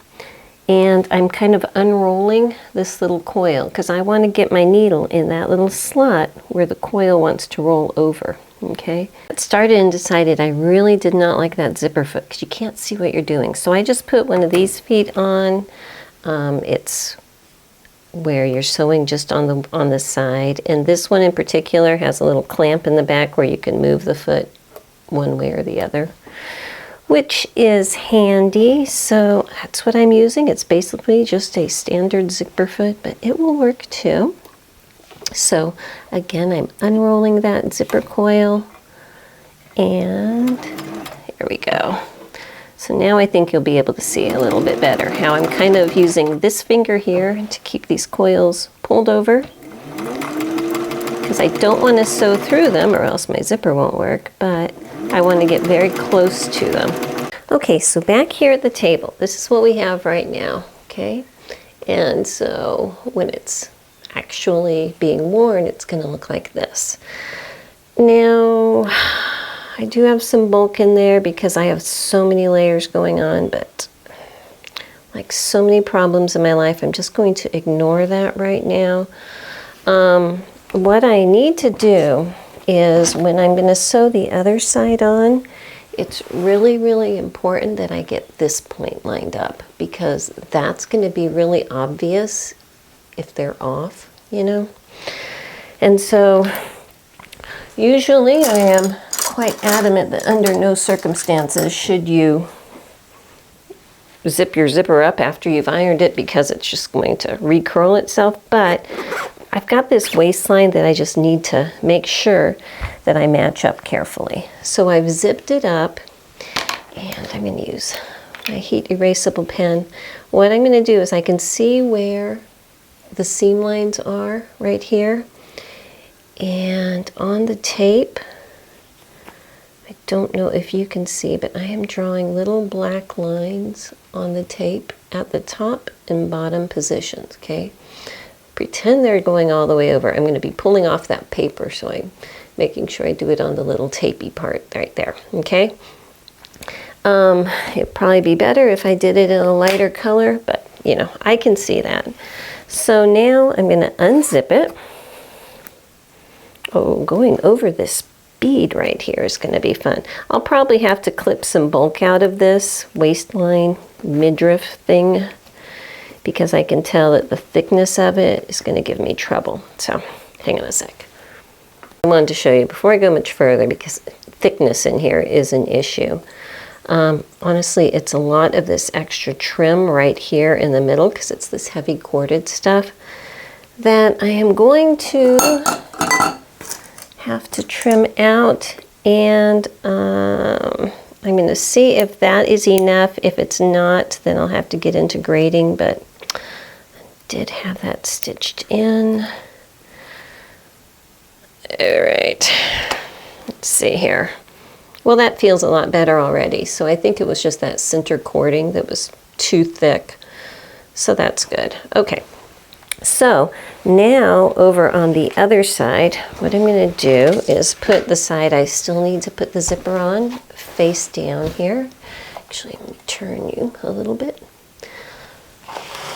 And I'm kind of unrolling this little coil because I want to get my needle in that little slot where the coil wants to roll over, okay? I started and decided I really did not like that zipper foot because you can't see what you're doing. So I just put one of these feet on. It's where you're sewing just on the side. And this one in particular has a little clamp in the back where you can move the foot one way or the other, which is handy. So that's what I'm using. It's basically just a standard zipper foot, but it will work too. So again, I'm unrolling that zipper coil, and here we go. So now I think you'll be able to see a little bit better how I'm kind of using this finger here to keep these coils pulled over, because I don't want to sew through them or else my zipper won't work, but I want to get very close to them. Okay, so back here at the table, this is what we have right now, okay? And so when it's actually being worn, it's going to look like this. Now, I do have some bulk in there because I have so many layers going on, but like so many problems in my life, I'm just going to ignore that right now. What I need to do is when I'm going to sew the other side on, it's really, really important that I get this point lined up, because that's going to be really obvious if they're off, you know? And so usually I am quite adamant that under no circumstances should you zip your zipper up after you've ironed it, because it's just going to recurl itself. But I've got this waistline that I just need to make sure that I match up carefully. So I've zipped it up, and I'm going to use my heat erasable pen. What I'm going to do is I can see where the seam lines are right here, and on the tape, I don't know if you can see, but I am drawing little black lines on the tape at the top and bottom positions, okay? Pretend they're going all the way over. I'm going to be pulling off that paper, so I'm making sure I do it on the little tapey part right there, okay? It'd probably be better if I did it in a lighter color, but you know, I can see that. So now I'm going to unzip it. Oh, going over this bead right here is going to be fun. I'll probably have to clip some bulk out of this waistline midriff thing, because I can tell that the thickness of it is going to give me trouble. So hang on a sec. I wanted to show you before I go much further, because thickness in here is an issue. Honestly, it's a lot of this extra trim right here in the middle, because it's this heavy corded stuff that I am going to have to trim out, and I'm going to see if that is enough. If it's not, then I'll have to get into grading, but I did have that stitched in. All right, let's see here. Well, that feels a lot better already. So I think it was just that center cording that was too thick. So that's good. Okay. So now over on the other side, what I'm going to do is put the side I still need to put the zipper on face down here. Actually, let me turn you a little bit.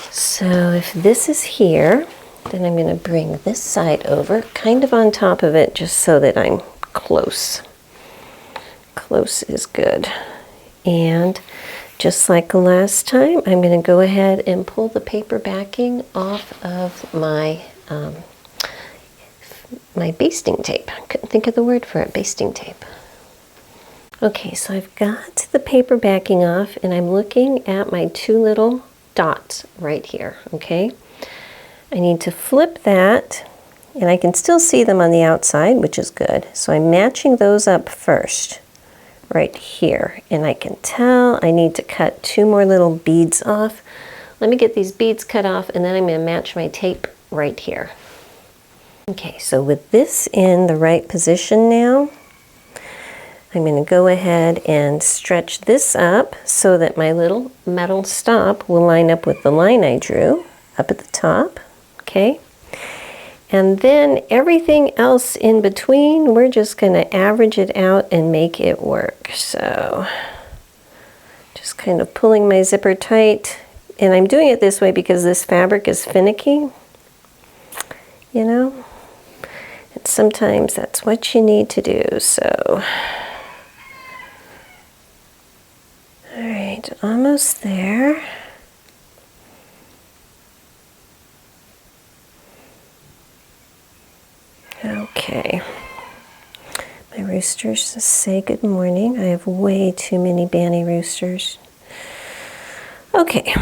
So if this is here, then I'm going to bring this side over kind of on top of it, just so that I'm close. Close is good. And just like last time, I'm going to go ahead and pull the paper backing off of my my basting tape. I couldn't think of the word for it, basting tape. Okay, so I've got the paper backing off, and I'm looking at my two little dots right here, okay? I need to flip that, and I can still see them on the outside, which is good. So I'm matching those up first, right here, and I can tell I need to cut two more little beads off. Let me get these beads cut off, and then I'm going to match my tape right here. Okay, so with this in the right position now, I'm going to go ahead and stretch this up so that my little metal stop will line up with the line I drew up at the top, okay? And then everything else in between, we're just going to average it out and make it work. So just kind of pulling my zipper tight And I'm doing it this way because this fabric is finicky, you know. And sometimes that's what you need to do, so. All right, almost there. Okay. My roosters say good morning. I have way too many Banny roosters. Okay,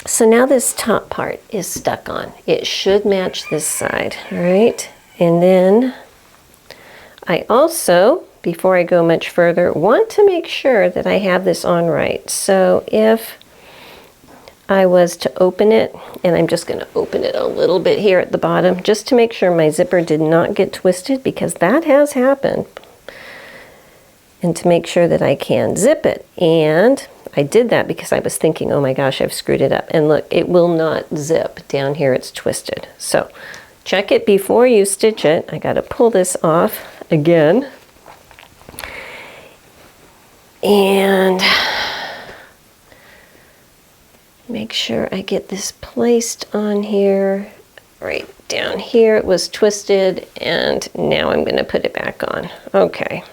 so now this top part is stuck on. It should match this side, all right? And then I also, before I go much further, want to make sure that I have this on right. So if I was to open it, and I'm just going to open it a little bit here at the bottom, just to make sure my zipper did not get twisted, because that has happened. And to make sure that I can zip it. And I did that because I was thinking, oh my gosh, I've screwed it up. And look, it will not zip. Down here it's twisted. So check it before you stitch it. I got to pull this off again. And make sure I get this placed on here. Right down here it was twisted, and now I'm going to put it back on. Okay.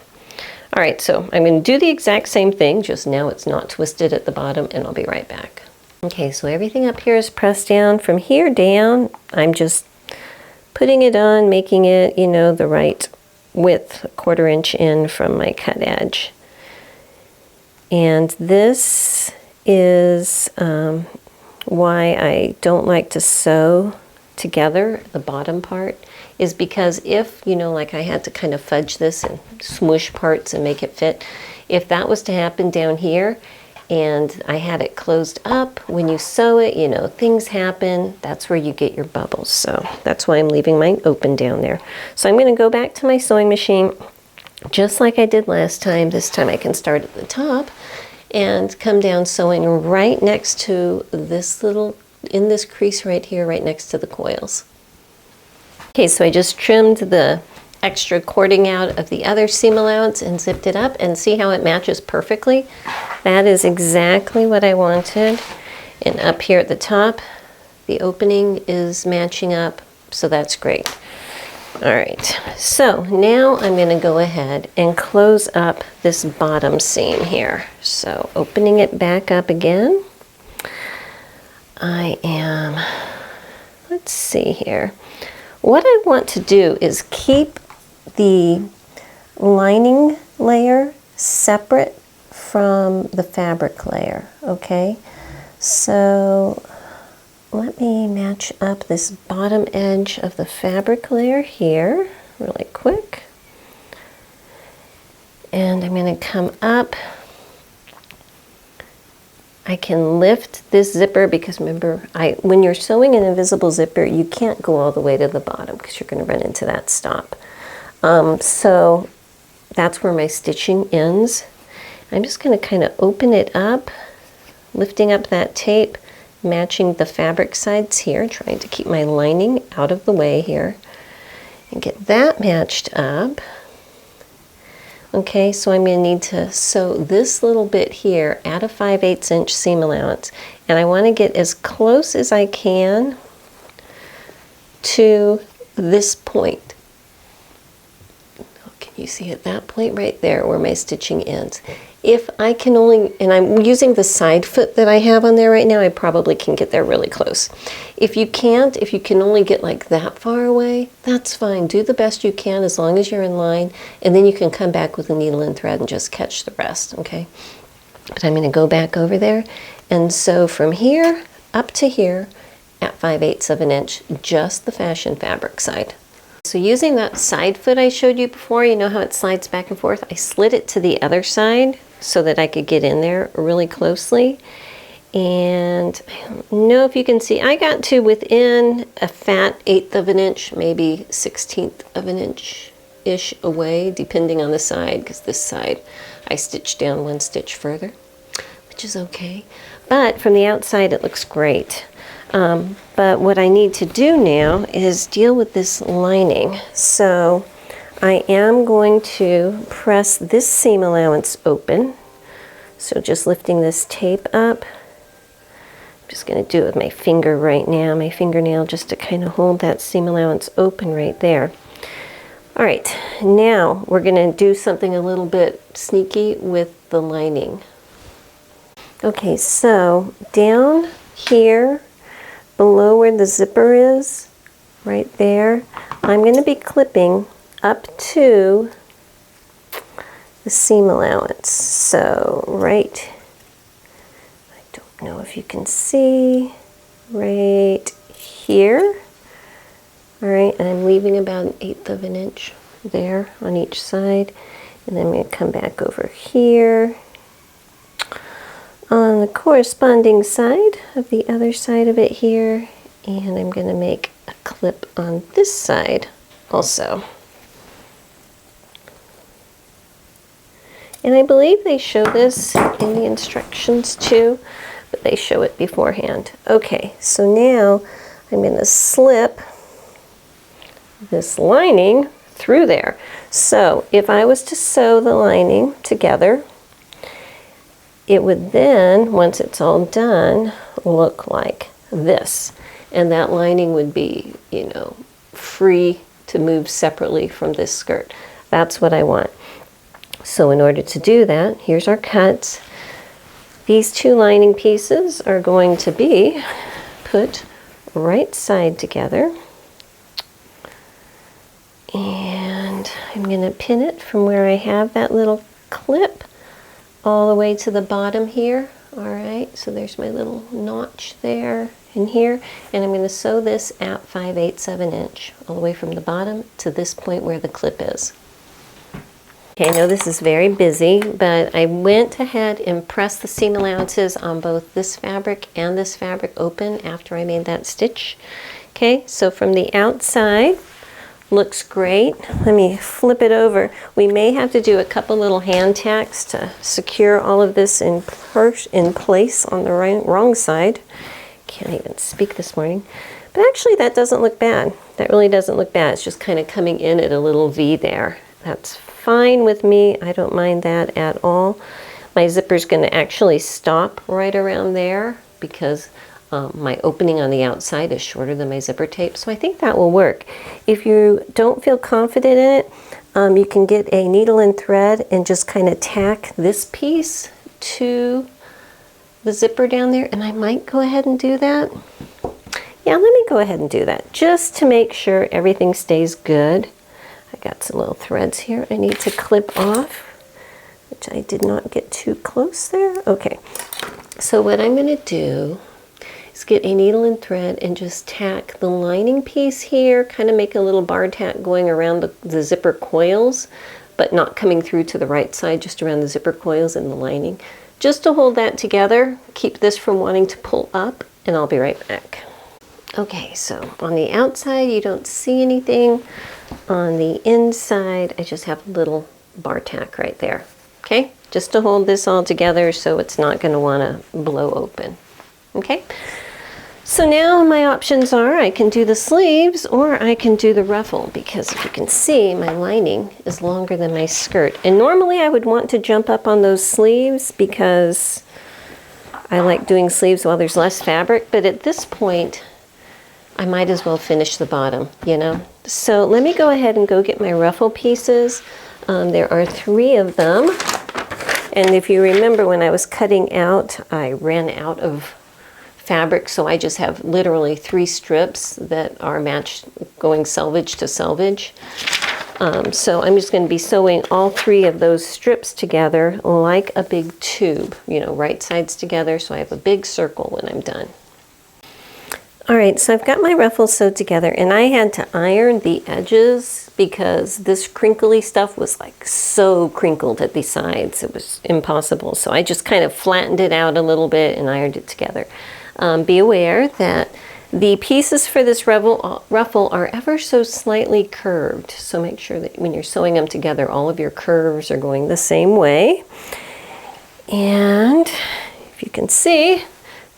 All right, so I'm going to do the exact same thing, just now it's not twisted at the bottom, and I'll be right back. Okay, so everything up here is pressed down. From here down, I'm just putting it on, making it, you know, the right width, 1/4 inch in from my cut edge. And this is why I don't like to sew together the bottom part, is because if, you know, like I had to kind of fudge this and smoosh parts and make it fit, if that was to happen down here and I had it closed up, when you sew it, you know, things happen. That's where you get your bubbles. So that's why I'm leaving mine open down there. So I'm going to go back to my sewing machine just like I did last time. This time I can start at the top and come down sewing right next to this little, in this crease right here, right next to the coils. Okay, so I just trimmed the extra cording out of the other seam allowance and zipped it up, and see how it matches perfectly? That is exactly what I wanted. And up here at the top, the opening is matching up, so that's great. All right, so now I'm going to go ahead and close up this bottom seam here. So opening it back up again, I am, let's see here. What I want to do is keep the lining layer separate from the fabric layer, okay? So let me match up this bottom edge of the fabric layer here really quick. And I'm going to come up. I can lift this zipper because remember, when you're sewing an invisible zipper, you can't go all the way to the bottom because you're going to run into that stop. So that's where my stitching ends. I'm just going to kind of open it up, lifting up that tape, matching the fabric sides here, trying to keep my lining out of the way here, and get that matched up. Okay, so I'm going to need to sew this little bit here at a 5/8 inch seam allowance, and I want to get as close as I can to this point. Oh, can you see at that point right there where my stitching ends? If I can only, and I'm using the side foot that I have on there right now, I probably can get there really close. If you can't, if you can only get like that far away, that's fine. Do the best you can as long as you're in line, and then you can come back with a needle and thread and just catch the rest, okay? But I'm going to go back over there and sew from here up to here at 5/8 of an inch, just the fashion fabric side. So using that side foot I showed you before, you know how it slides back and forth? I slid it to the other side so that I could get in there really closely. And I don't know if you can see, I got to within a fat 1/8 of an inch, maybe 1/16 of an inch-ish away, depending on the side, because this side I stitched down 1 stitch further, which is okay. But from the outside it looks great. But what I need to do now is deal with this lining. So I am going to press this seam allowance open. So just lifting this tape up, just going to do it with my finger right now, my fingernail, just to kind of hold that seam allowance open right there. All right, now we're going to do something a little bit sneaky with the lining. Okay, so down here, below where the zipper is, right there, I'm going to be clipping up to the seam allowance. So right, I don't know if you can see, right here. All right, and I'm leaving about 1/8 of an inch there on each side. And then I'm going to come back over here on the corresponding side of the other side of it here. And I'm going to make a clip on this side also. And I believe they show this in the instructions too, but they show it beforehand. Okay, so now I'm going to slip this lining through there. So if I was to sew the lining together, it would then, once it's all done, look like this. And that lining would be, you know, free to move separately from this skirt. That's what I want. So in order to do that, here's our cuts. These two lining pieces are going to be put right side together. And I'm going to pin it from where I have that little clip all the way to the bottom here. All right, so there's my little notch there and here. And I'm going to sew this at 5/8 of an inch all the way from the bottom to this point where the clip is. Okay, I know this is very busy, but I went ahead and pressed the seam allowances on both this fabric and this fabric open after I made that stitch. Okay, so from the outside, looks great. Let me flip it over. We may have to do a couple little hand tacks to secure all of this in place on the wrong side. Can't even speak this morning. But actually that doesn't look bad. That really doesn't look bad. It's just kind of coming in at a little V there. That's fine with me. I don't mind that at all. My zipper's going to actually stop right around there because my opening on the outside is shorter than my zipper tape, so I think that will work. If you don't feel confident in it, you can get a needle and thread and just kind of tack this piece to the zipper down there, and I might go ahead and do that. Yeah, let me go ahead and do that, just to make sure everything stays good. I got some little threads here I need to clip off, which I did not get too close there. Okay, so what I'm going to do is get a needle and thread and just tack the lining piece here, kind of make a little bar tack going around the zipper coils, but not coming through to the right side, just around the zipper coils and the lining, just to hold that together, keep this from wanting to pull up, and I'll be right back. Okay, so on the outside you don't see anything. On the inside I just have a little bar tack right there. Okay, just to hold this all together so it's not going to want to blow open. Okay, so now my options are I can do the sleeves or I can do the ruffle, because if you can see, my lining is longer than my skirt. And normally I would want to jump up on those sleeves because I like doing sleeves while there's less fabric, but at this point I might as well finish the bottom, you know. So let me go ahead and go get my ruffle pieces. There are 3 of them. And if you remember when I was cutting out, I ran out of fabric, so I just have literally 3 strips that are matched going selvage to selvage. So I'm just going to be sewing all 3 of those strips together like a big tube, you know, right sides together, so I have a big circle when I'm done. All right, so I've got my ruffles sewed together, and I had to iron the edges because this crinkly stuff was like so crinkled at the sides. It was impossible. So I just kind of flattened it out a little bit and ironed it together. Be aware that the pieces for this ruffle are ever so slightly curved. So make sure that when you're sewing them together, all of your curves are going the same way. And if you can see,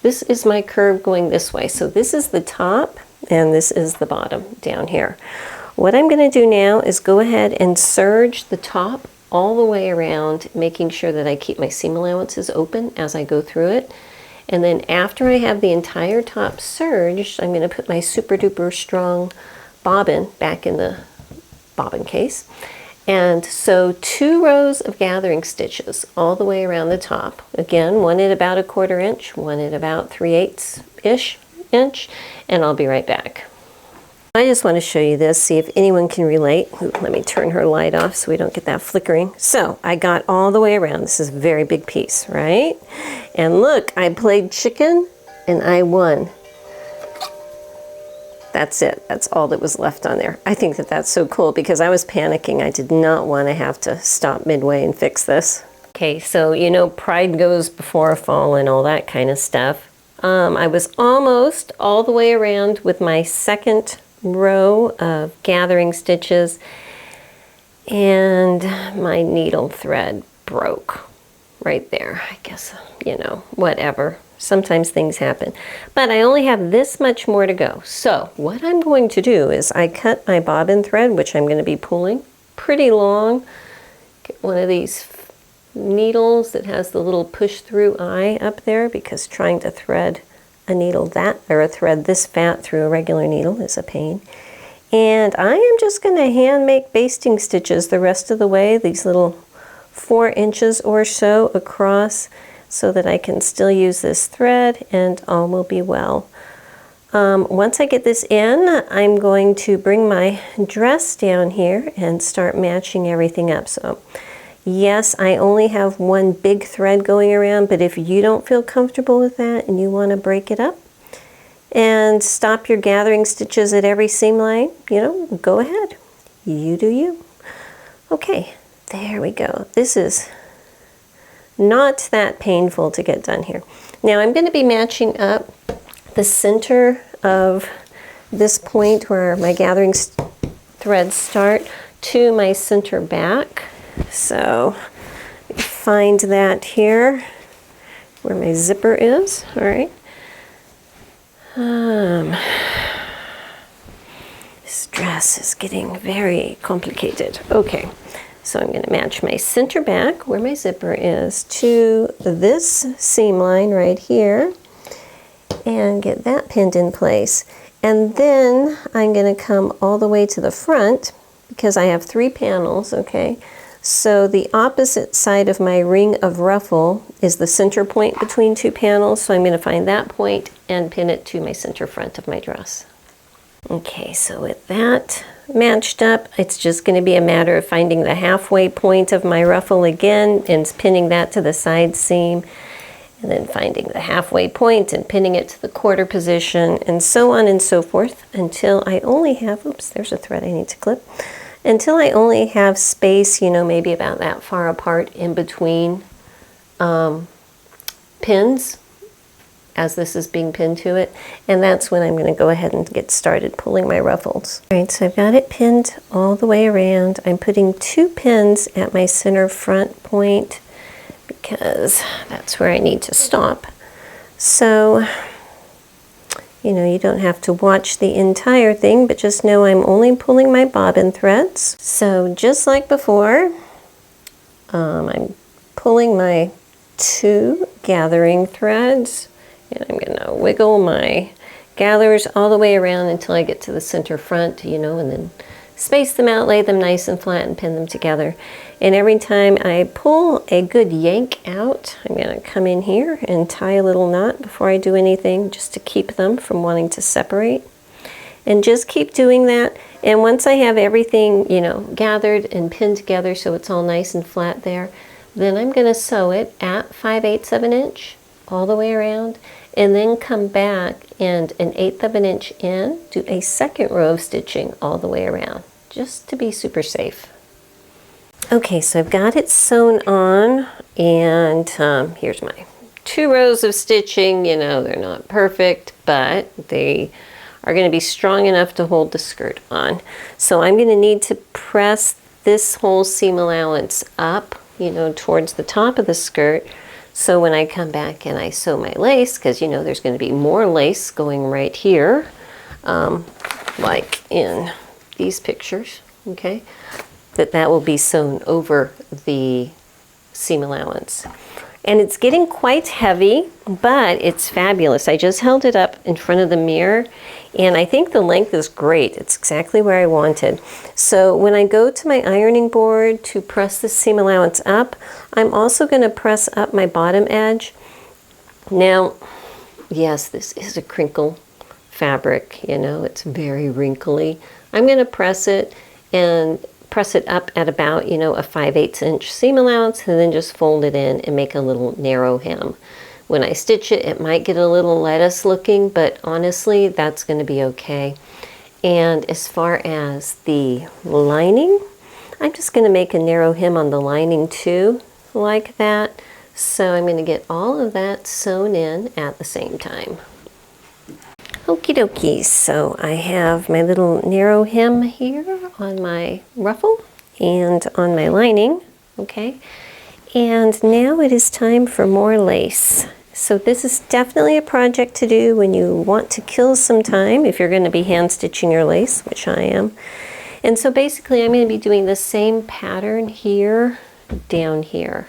this is my curve going this way. So this is the top and this is the bottom down here. What I'm going to do now is go ahead and serge the top all the way around, making sure that I keep my seam allowances open as I go through it. And then after I have the entire top serged, I'm going to put my super duper strong bobbin back in the bobbin case and sew 2 rows of gathering stitches all the way around the top. Again, one at about 1/4 inch, one at about 3/8-ish inch, and I'll be right back. I just want to show you this, see if anyone can relate. Ooh, let me turn her light off so we don't get that flickering. So I got all the way around. This is a very big piece, right? And look, I played chicken and I won. That's it. That's all that was left on there. I think that that's so cool because I was panicking. I did not want to have to stop midway and fix this. Okay, so you know, pride goes before a fall and all that kind of stuff. I was almost all the way around with my second row of gathering stitches and my needle thread broke right there. I guess, you know, whatever. Sometimes things happen. But I only have this much more to go. So what I'm going to do is I cut my bobbin thread, which I'm going to be pulling pretty long. Get one of these needles that has the little push through eye up there, because trying to thread a needle that, or a thread this fat through a regular needle is a pain. And I am just going to hand make basting stitches the rest of the way, these little 4 inches or so across, so that I can still use this thread and all will be well. Once I get this in, I'm going to bring my dress down here and start matching everything up. So yes, I only have one big thread going around, but if you don't feel comfortable with that and you want to break it up and stop your gathering stitches at every seam line, you know, go ahead. You do you. Okay, there we go. This is not that painful to get done here. Now I'm going to be matching up the center of this point where my gathering threads start to my center back. So find that here where my zipper is. All right. This dress is getting very complicated. Okay. So I'm going to match my center back where my zipper is to this seam line right here and get that pinned in place. And then I'm going to come all the way to the front because I have 3 panels, okay? So the opposite side of my ring of ruffle is the center point between 2 panels. So I'm going to find that point and pin it to my center front of my dress. Okay, so with that matched up, it's just going to be a matter of finding the halfway point of my ruffle again and pinning that to the side seam, and then finding the halfway point and pinning it to the quarter position, and so on and so forth until I only have, oops, there's a thread I need to clip, until I only have space, you know, maybe about that far apart in between pins as this is being pinned to it, and that's when I'm going to go ahead and get started pulling my ruffles. All right, so I've got it pinned all the way around. I'm putting 2 pins at my center front point because that's where I need to stop. So, you know, you don't have to watch the entire thing, but just know I'm only pulling my bobbin threads. So just like before, I'm pulling my 2 gathering threads, and I'm going to wiggle my gatherers all the way around until I get to the center front, you know, and then space them out, lay them nice and flat, and pin them together. And every time I pull a good yank out, I'm going to come in here and tie a little knot before I do anything, just to keep them from wanting to separate. And just keep doing that. And once I have everything, you know, gathered and pinned together so it's all nice and flat there, then I'm going to sew it at 5/8 of an inch all the way around, and then come back and 1/8 of an inch in, do a second row of stitching all the way around, just to be super safe. Okay, so I've got it sewn on, and here's my 2 rows of stitching. You know, they're not perfect, but they are going to be strong enough to hold the skirt on. So I'm going to need to press this whole seam allowance up, you know, towards the top of the skirt. So when I come back and I sew my lace, because you know there's going to be more lace going right here, like in these pictures, okay, that will be sewn over the seam allowance. And it's getting quite heavy, but it's fabulous. I just held it up in front of the mirror, and I think the length is great. It's exactly where I wanted. So when I go to my ironing board to press the seam allowance up, I'm also going to press up my bottom edge. Now, yes, this is a crinkle fabric, you know, it's very wrinkly. I'm going to press it and press it up at about, you know, a 5/8 inch seam allowance, and then just fold it in and make a little narrow hem. When I stitch it, it might get a little lettuce looking, but honestly, that's going to be okay. And as far as the lining, I'm just going to make a narrow hem on the lining too, like that. So I'm going to get all of that sewn in at the same time. Okie dokie, so I have my little narrow hem here on my ruffle and on my lining, okay? And now it is time for more lace. So this is definitely a project to do when you want to kill some time, if you're going to be hand stitching your lace, which I am. And so basically I'm going to be doing the same pattern here, down here.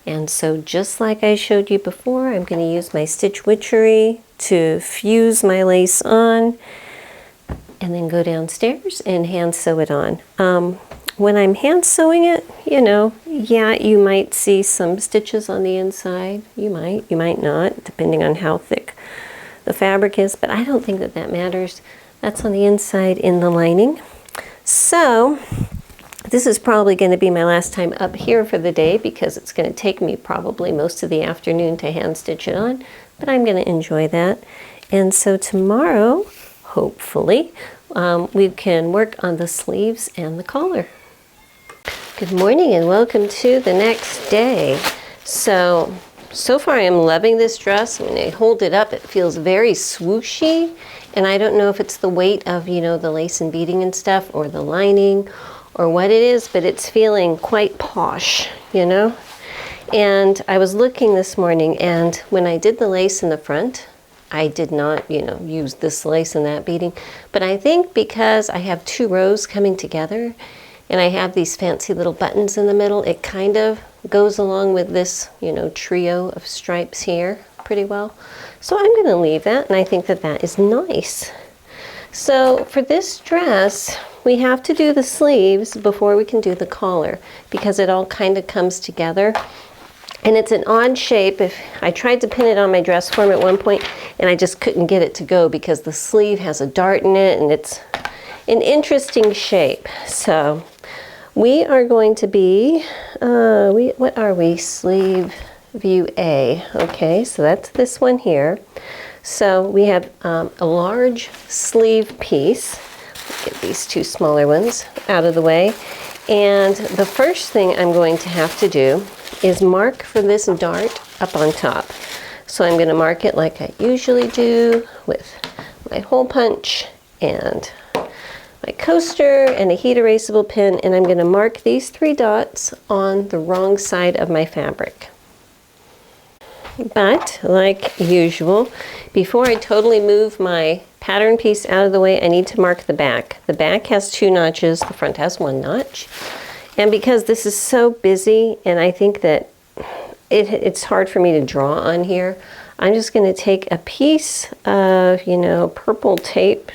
And so just like I showed you before, I'm going to use my stitch witchery to fuse my lace on and then go downstairs and hand sew it on. When I'm hand sewing it, you know, yeah, you might see some stitches on the inside. You might not, depending on how thick the fabric is, but I don't think that that matters. That's on the inside in the lining. So this is probably going to be my last time up here for the day because it's going to take me probably most of the afternoon to hand stitch it on, but I'm going to enjoy that. And so tomorrow, hopefully, we can work on the sleeves and the collar. Good morning and welcome to the next day. So far I'm loving this dress. When I hold it up, it feels very swooshy, and I don't know if it's the weight of, you know, the lace and beading and stuff, or the lining, or what it is, but it's feeling quite posh, you know? And I was looking this morning, and when I did the lace in the front, I did not, you know, use this lace and that beading, but I think because I have two rows coming together, and I have these fancy little buttons in the middle, it kind of goes along with this, you know, trio of stripes here pretty well. So I'm going to leave that, and I think that that is nice. So for this dress, we have to do the sleeves before we can do the collar because it all kind of comes together. And it's an odd shape. If I tried to pin it on my dress form at one point and I just couldn't get it to go because the sleeve has a dart in it and it's an interesting shape. So we are going to be, what are we? Sleeve view A. Okay, so that's this one here. So we have a large sleeve piece. Get these two smaller ones out of the way. And the first thing I'm going to have to do is mark for this dart up on top. So I'm going to mark it like I usually do with my hole punch and my coaster and a heat erasable pen, and I'm going to mark these 3 dots on the wrong side of my fabric. But like usual, before I totally move my pattern piece out of the way, I need to mark the back. The back has 2 notches, the front has 1 notch. And because this is so busy and I think that it's hard for me to draw on here, I'm just going to take a piece of, you know, purple tape,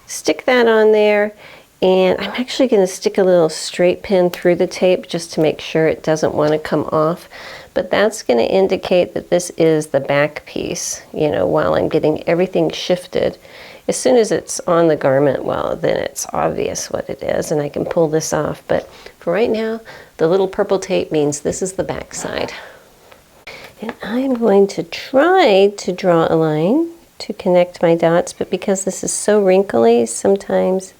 stick that on there, and I'm actually going to stick a little straight pin through the tape just to make sure it doesn't want to come off. But that's going to indicate that this is the back piece, you know, while I'm getting everything shifted. As soon as it's on the garment, well, then it's obvious what it is, and I can pull this off. But for right now, the little purple tape means this is the back side. And I'm going to try to draw a line to connect my dots, but because this is so wrinkly, sometimes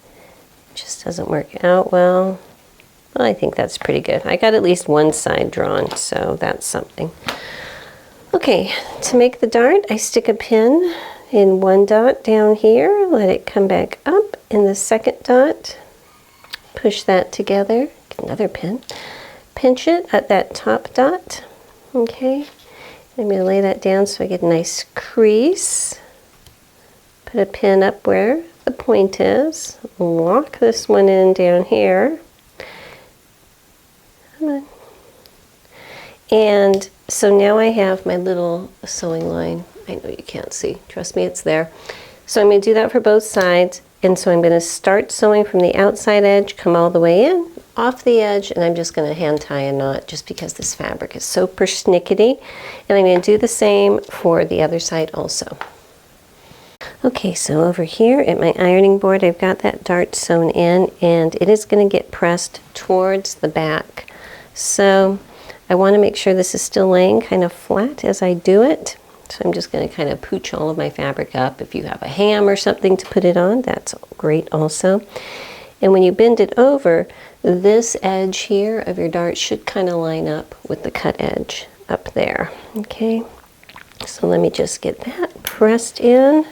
it just doesn't work out well. Well, I think that's pretty good. I got at least one side drawn, so that's something. Okay, to make the dart, I stick a pin in one dot down here, let it come back up in the second dot, push that together, get another pin, pinch it at that top dot, okay? I'm going to lay that down so I get a nice crease, put a pin up where the point is, lock this one in down here, come on, And so now I have my little sewing line. I know you can't see, trust me, it's there. So I'm going to do that for both sides. And so I'm going to start sewing from the outside edge, come all the way in, off the edge, and I'm just going to hand tie a knot just because this fabric is so persnickety. And I'm going to do the same for the other side also. Okay, so over here at my ironing board, I've got that dart sewn in, and it is going to get pressed towards the back. So I want to make sure this is still laying kind of flat as I do it. So I'm just going to kind of pooch all of my fabric up. If you have a ham or something to put it on, that's great also. And when you bend it over, this edge here of your dart should kind of line up with the cut edge up there. Okay, so let me just get that pressed in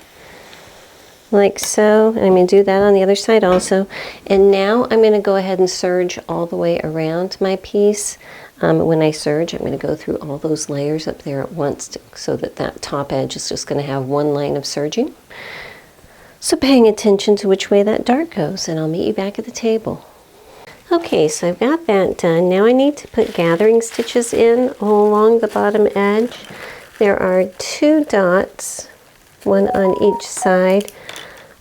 like so. And I'm going to do that on the other side also. And now I'm going to go ahead and serge all the way around my piece. When I serge, I'm going to go through all those layers up there at once so that that top edge is just going to have one line of serging. So paying attention to which way that dart goes, and I'll meet you back at the table. Okay, so I've got that done. Now I need to put gathering stitches in along the bottom edge. There are 2 dots, one on each side,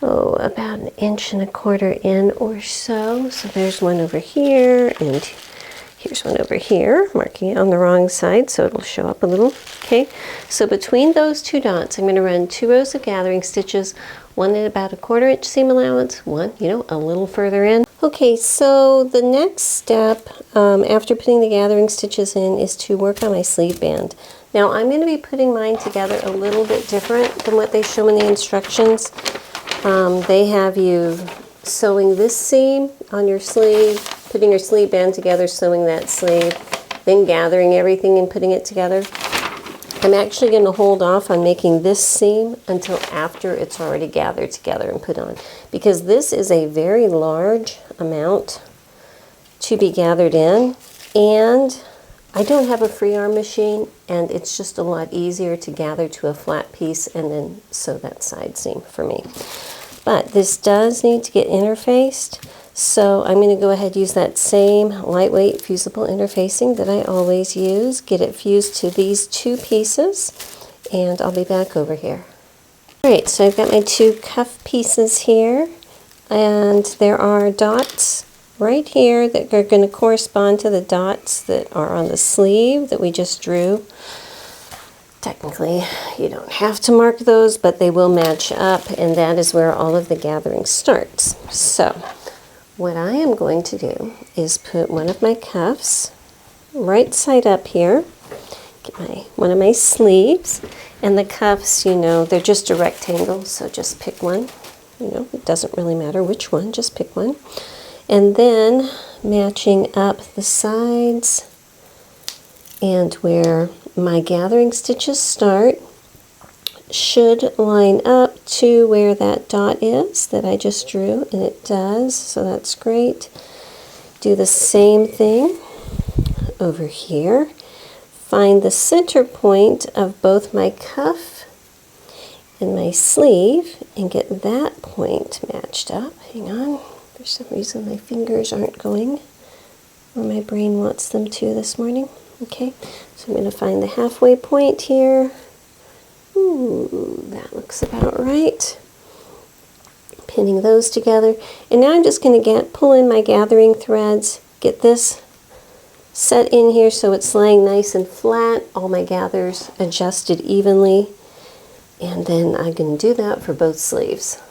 about 1.25 inches in or so. So there's one over here, and here's one over here, marking it on the wrong side so it'll show up a little. Okay, so between those 2 dots, I'm going to run 2 rows of gathering stitches, one at about 1/4 inch seam allowance, one, a little further in. Okay, so the next step after putting the gathering stitches in is to work on my sleeve band. Now I'm going to be putting mine together a little bit different than what they show in the instructions. They have you sewing this seam on your sleeve, putting your sleeve band together, sewing that sleeve, then gathering everything and putting it together. I'm actually going to hold off on making this seam until after it's already gathered together and put on, because this is a very large amount to be gathered in, and I don't have a free arm machine, and it's just a lot easier to gather to a flat piece and then sew that side seam for me. But this does need to get interfaced, so I'm going to go ahead and use that same lightweight fusible interfacing that I always use. Get it fused to these 2 pieces, and I'll be back over here. Alright, so I've got my 2 cuff pieces here, and there are dots right here that are going to correspond to the dots that are on the sleeve that we just drew. Technically, you don't have to mark those, but they will match up, and that is where all of the gathering starts. So what I am going to do is put one of my cuffs right side up here, get one of my sleeves, and the cuffs, they're just a rectangle, so just pick one. It doesn't really matter which one, just pick one. And then matching up the sides and where my gathering stitches start should line up to where that dot is that I just drew, and it does, so that's great. Do the same thing over here. Find the center point of both my cuff and my sleeve and get that point matched up. Hang on, for some reason my fingers aren't going where my brain wants them to this morning. Okay, so I'm going to find the halfway point here. Ooh, that looks about right. Pinning those together. And now I'm just going to pull in my gathering threads, get this set in here so it's laying nice and flat, all my gathers adjusted evenly, and then I'm going to do that for both sleeves.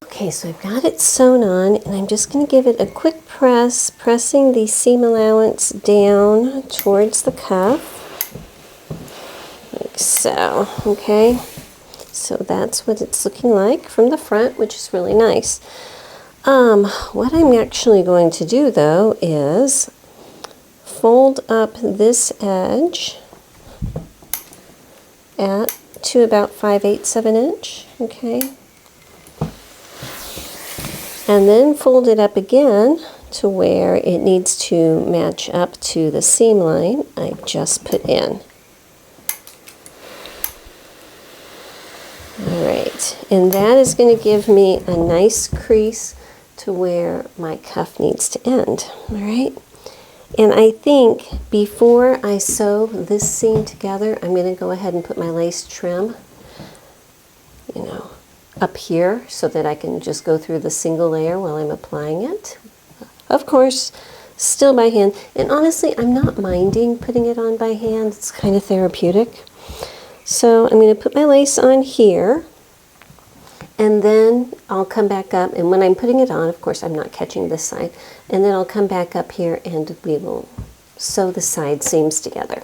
Okay, so I've got it sewn on, and I'm just going to give it a quick press, pressing the seam allowance down towards the cuff, like so. Okay, so that's what it's looking like from the front, which is really nice. What I'm actually going to do though is fold up this edge to about 5/8 of an inch, okay? And then fold it up again to where it needs to match up to the seam line I just put in. Alright, and that is going to give me a nice crease to where my cuff needs to end. Alright, And I think before I sew this seam together, I'm going to go ahead and put my lace trim, you know, up here so that I can just go through the single layer while I'm applying it. Of course, still by hand. And honestly, I'm not minding putting it on by hand. It's kind of therapeutic. So I'm going to put my lace on here. And then I'll come back up, and when I'm putting it on, of course, I'm not catching this side, and then I'll come back up here and we will sew the side seams together.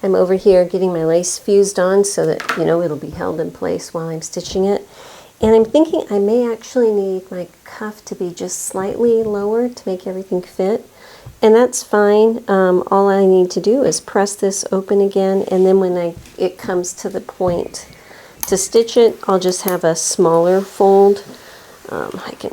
I'm over here getting my lace fused on so that, you know, it'll be held in place while I'm stitching it. And I'm thinking I may actually need my cuff to be just slightly lower to make everything fit. And that's fine. All I need to do is press this open again, and then when it comes to the point to stitch it, I'll just have a smaller fold. I can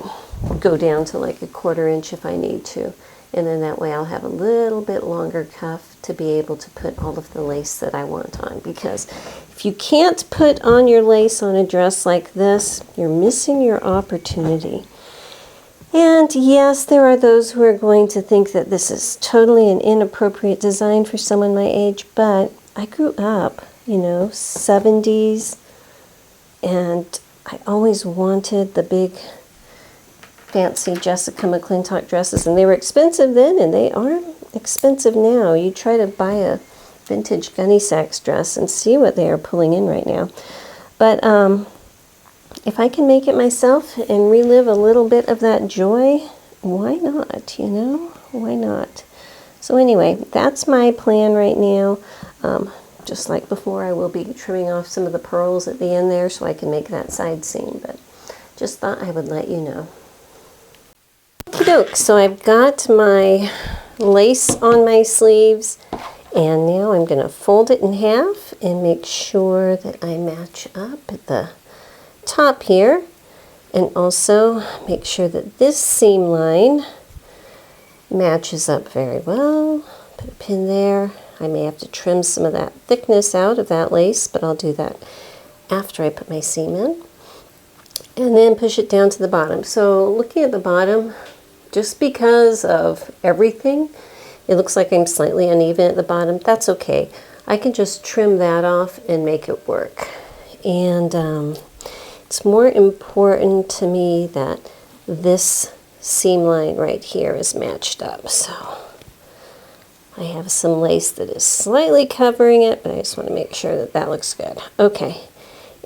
go down to like 1/4 inch if I need to. And then that way I'll have a little bit longer cuff to be able to put all of the lace that I want on. Because if you can't put on your lace on a dress like this, you're missing your opportunity. And yes, there are those who are going to think that this is totally an inappropriate design for someone my age, but I grew up, you know, 70s, and I always wanted the big fancy Jessica McClintock dresses, and they were expensive then, and they are expensive now. You try to buy a vintage Gunne Sax dress and see what they are pulling in right now. But if I can make it myself and relive a little bit of that joy, why not, you know? Why not? So anyway, that's my plan right now. Just like before, I will be trimming off some of the pearls at the end there so I can make that side seam, but just thought I would let you know. Okey-doke, so I've got my lace on my sleeves, and now I'm going to fold it in half and make sure that I match up at the top here, and also make sure that this seam line matches up very well. Put a pin there. I may have to trim some of that thickness out of that lace, but I'll do that after I put my seam in. And then push it down to the bottom. So looking at the bottom, just because of everything, it looks like I'm slightly uneven at the bottom. That's okay. I can just trim that off and make it work. And it's more important to me that this seam line right here is matched up. So I have some lace that is slightly covering it, but I just want to make sure that that looks good. Okay.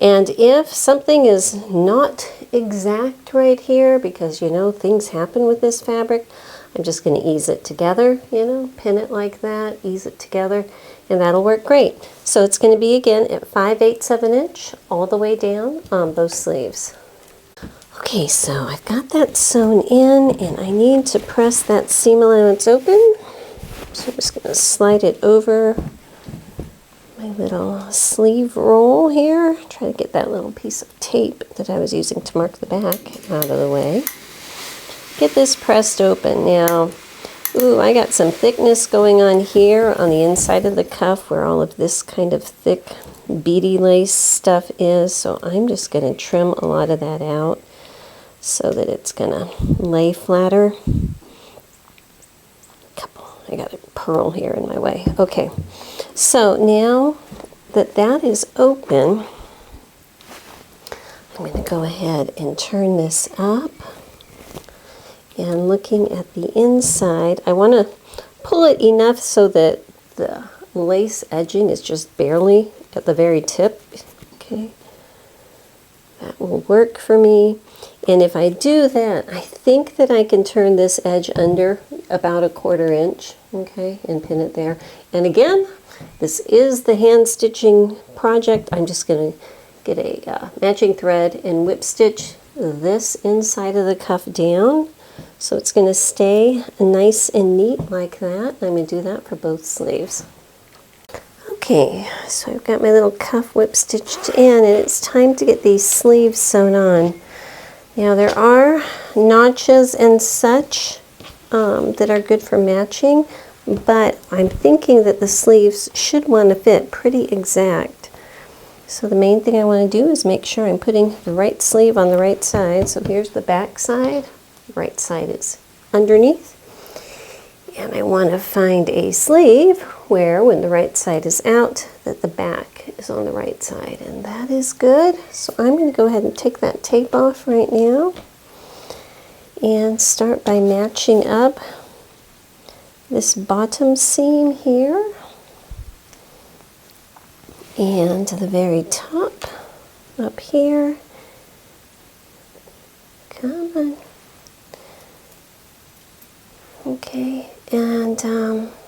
And if something is not exact right here, because, you know, things happen with this fabric, I'm just going to ease it together, you know, pin it like that, ease it together, and that'll work great. So it's going to be, again, at 5/8 of an inch all the way down on both sleeves. Okay, so I've got that sewn in, and I need to press that seam allowance open. So I'm just going to slide it over my little sleeve roll here. Try to get that little piece of tape that I was using to mark the back out of the way. Get this pressed open. Now, ooh, I got some thickness going on here on the inside of the cuff where all of this kind of thick beady lace stuff is. So I'm just going to trim a lot of that out so that it's going to lay flatter. I got a pearl here in my way. Okay, so now that that is open, I'm going to go ahead and turn this up. And looking at the inside, I want to pull it enough so that the lace edging is just barely at the very tip. Okay, that will work for me. And if I do that, I think that I can turn this edge under about 1/4 inch, okay, and pin it there. And again, this is the hand stitching project. I'm just going to get a matching thread and whip stitch this inside of the cuff down. So it's going to stay nice and neat like that. I'm going to do that for both sleeves. Okay, so I've got my little cuff whip stitched in, and it's time to get these sleeves sewn on. Now there are notches and such that are good for matching, but I'm thinking that the sleeves should want to fit pretty exact. So the main thing I want to do is make sure I'm putting the right sleeve on the right side. So here's the back side, right side is underneath. And I want to find a sleeve where, when the right side is out, that the back is on the right side. And that is good. So I'm going to go ahead and take that tape off right now and start by matching up this bottom seam here and to the very top up here. Come on. Okay, and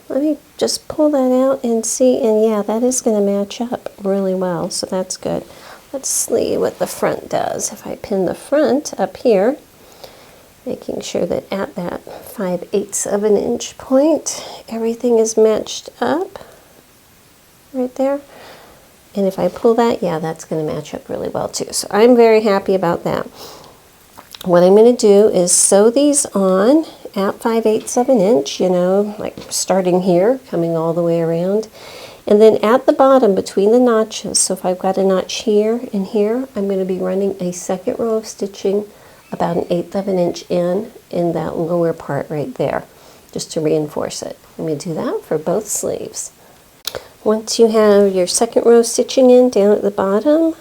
let me just pull that out and see, and yeah, that is going to match up really well, so that's good. Let's see what the front does. If I pin the front up here, making sure that at that 5/8 of an inch point, everything is matched up right there. And if I pull that, yeah, that's going to match up really well too. So I'm very happy about that. What I'm going to do is sew these on at 5/8 of an inch, you know, like starting here, coming all the way around. And then at the bottom between the notches, so if I've got a notch here and here, I'm going to be running a second row of stitching about 1/8 of an inch in that lower part right there, just to reinforce it. I'm going to do that for both sleeves. Once you have your second row stitching in down at the bottom,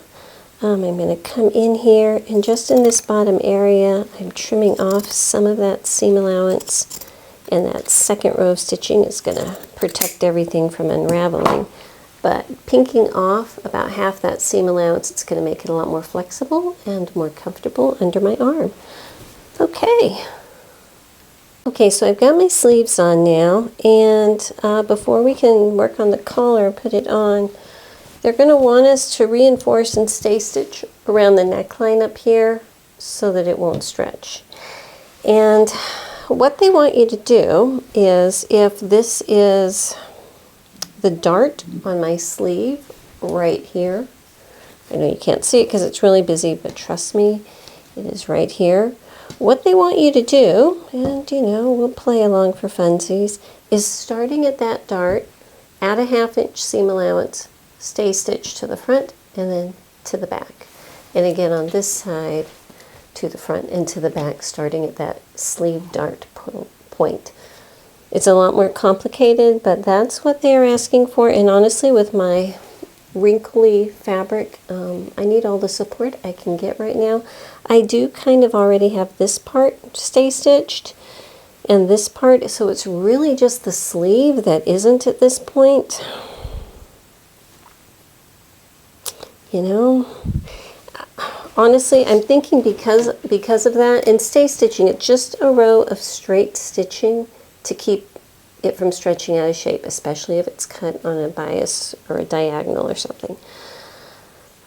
I'm going to come in here, and just in this bottom area, I'm trimming off some of that seam allowance, and that second row of stitching is going to protect everything from unraveling. But pinking off about half that seam allowance, it's going to make it a lot more flexible and more comfortable under my arm. Okay. Okay, so I've got my sleeves on now, and before we can work on the collar, put it on, they're going to want us to reinforce and stay stitch around the neckline up here so that it won't stretch. And what they want you to do is, if this is the dart on my sleeve right here, I know you can't see it because it's really busy, but trust me, it is right here. What they want you to do, and you know, we'll play along for funsies, is starting at that dart, add a 1/2 inch seam allowance, stay stitched to the front and then to the back. And again on this side, to the front and to the back, starting at that sleeve dart point. It's a lot more complicated, but that's what they're asking for. And honestly, with my wrinkly fabric, I need all the support I can get right now. I do kind of already have this part stay stitched and this part, so it's really just the sleeve that isn't at this point. You know, honestly, I'm thinking because of that, and stay stitching, it's just a row of straight stitching to keep it from stretching out of shape, especially if it's cut on a bias or a diagonal or something.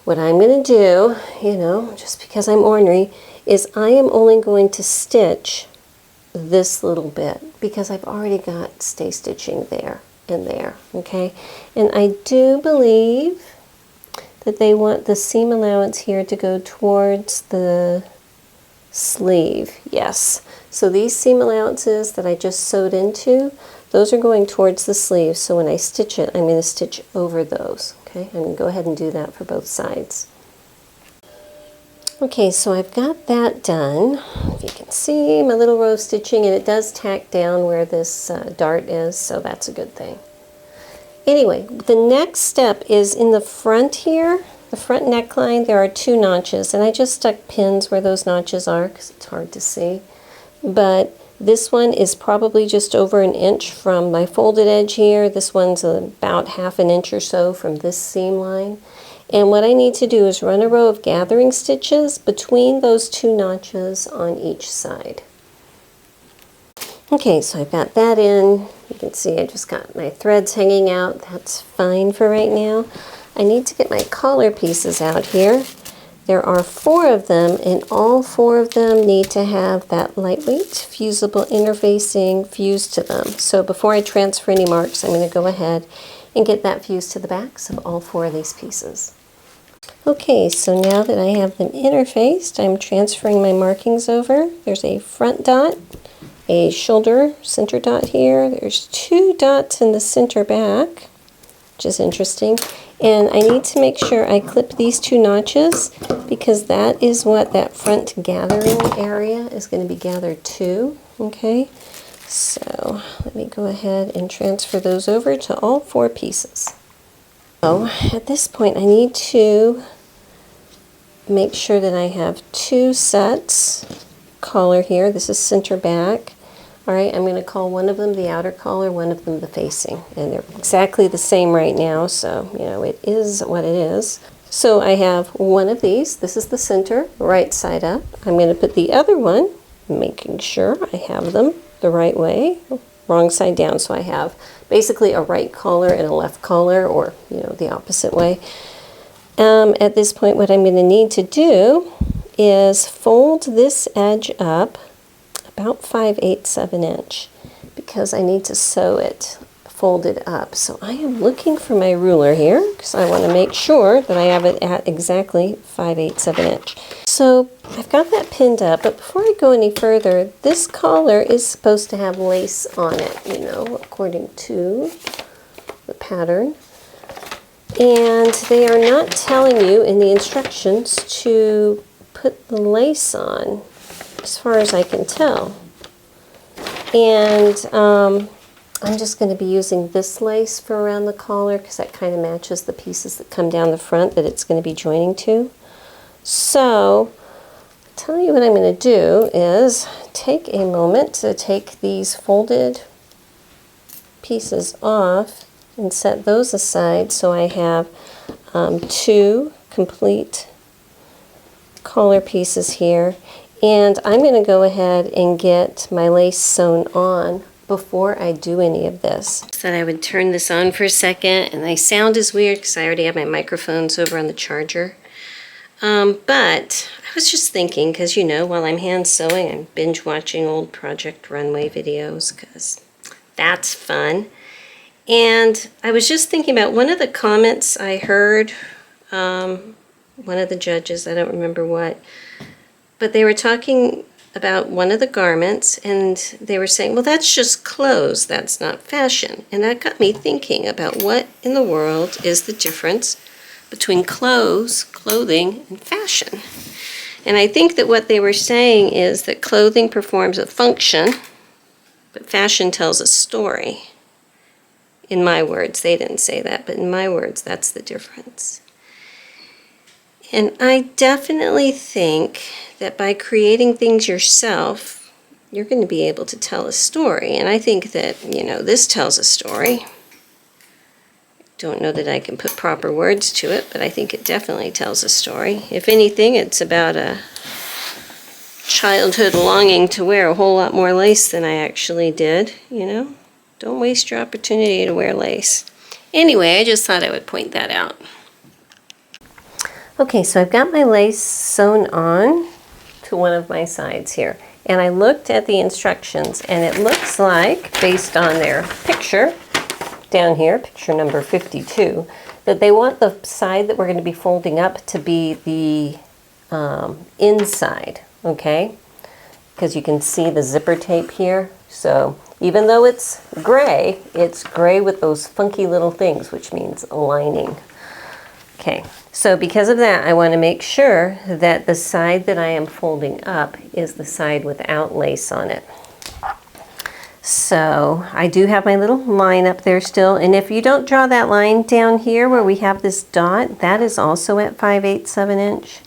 What I'm going to do, you know, just because I'm ornery, is I am only going to stitch this little bit because I've already got stay stitching there and there, okay? And I do believe that they want the seam allowance here to go towards the sleeve. Yes. So these seam allowances that I just sewed into, those are going towards the sleeve. So when I stitch it, I'm going to stitch over those. Okay, I'm going to go ahead and do that for both sides. Okay, so I've got that done. If you can see my little row of stitching, and it does tack down where this dart is, so that's a good thing. Anyway, the next step is in the front here, the front neckline, there are 2 notches, and I just stuck pins where those notches are because it's hard to see. But this one is probably just over 1 inch from my folded edge here. This one's about 1/2 inch or so from this seam line. And what I need to do is run a row of gathering stitches between those 2 notches on each side. Okay, so I've got that in. You can see I just got my threads hanging out. That's fine for right now. I need to get my collar pieces out here. There are 4 of them, and all 4 of them need to have that lightweight fusible interfacing fused to them. So before I transfer any marks, I'm going to go ahead and get that fused to the backs of all 4 of these pieces. Okay, so now that I have them interfaced, I'm transferring my markings over. There's a front dot, a shoulder center dot here. There's 2 dots in the center back, which is interesting. And I need to make sure I clip these 2 notches because that is what that front gathering area is going to be gathered to. Okay, So let me go ahead and transfer those over to all 4 pieces. So at this point I need to make sure that I have 2 sets collar here. This is center back. All right, I'm going to call one of them the outer collar, one of them the facing. And they're exactly the same right now, so, you know, it is what it is. So I have one of these. This is the center, right side up. I'm going to put the other one, making sure I have them the right way, wrong side down. So I have basically a right collar and a left collar, or, you know, the opposite way. At this point, what I'm going to need to do is fold this edge up about 5/8 of an inch because I need to sew it folded up. So I am looking for my ruler here because I want to make sure that I have it at exactly 5/8 of an inch. So I've got that pinned up, but before I go any further, this collar is supposed to have lace on it, you know, according to the pattern. And they are not telling you in the instructions to put the lace on, as far as I can tell. And I'm just going to be using this lace for around the collar because that kind of matches the pieces that come down the front that it's going to be joining to. So, I'll tell you what I'm going to do is take a moment to take these folded pieces off and set those aside so I have 2 complete collar pieces here. And I'm going to go ahead and get my lace sewn on before I do any of this. I thought I would turn this on for a second, and my sound is weird because I already have my microphones over on the charger. But I was just thinking, because you know, while I'm hand sewing, I'm binge watching old Project Runway videos because that's fun. And I was just thinking about one of the comments I heard, one of the judges, I don't remember what, but they were talking about one of the garments and they were saying, well, that's just clothes, that's not fashion. And that got me thinking about what in the world is the difference between clothing, and fashion. And I think that what they were saying is that clothing performs a function, but fashion tells a story. In my words, they didn't say that, but in my words, that's the difference. And I definitely think that by creating things yourself, you're going to be able to tell a story. And I think that, you know, this tells a story. Don't know that I can put proper words to it, but I think it definitely tells a story. If anything, it's about a childhood longing to wear a whole lot more lace than I actually did, you know. Don't waste your opportunity to wear lace. Anyway, I just thought I would point that out. Okay, so I've got my lace sewn on to one of my sides here. And I looked at the instructions, and it looks like, based on their picture down here, picture number 52, that they want the side that we're going to be folding up to be the inside, okay? Because you can see the zipper tape here. So even though it's gray with those funky little things, which means lining. Okay, so because of that, I want to make sure that the side that I am folding up is the side without lace on it. So I do have my little line up there still, and if you don't draw that line down here where we have this dot, that is also at 5/8 of an inch.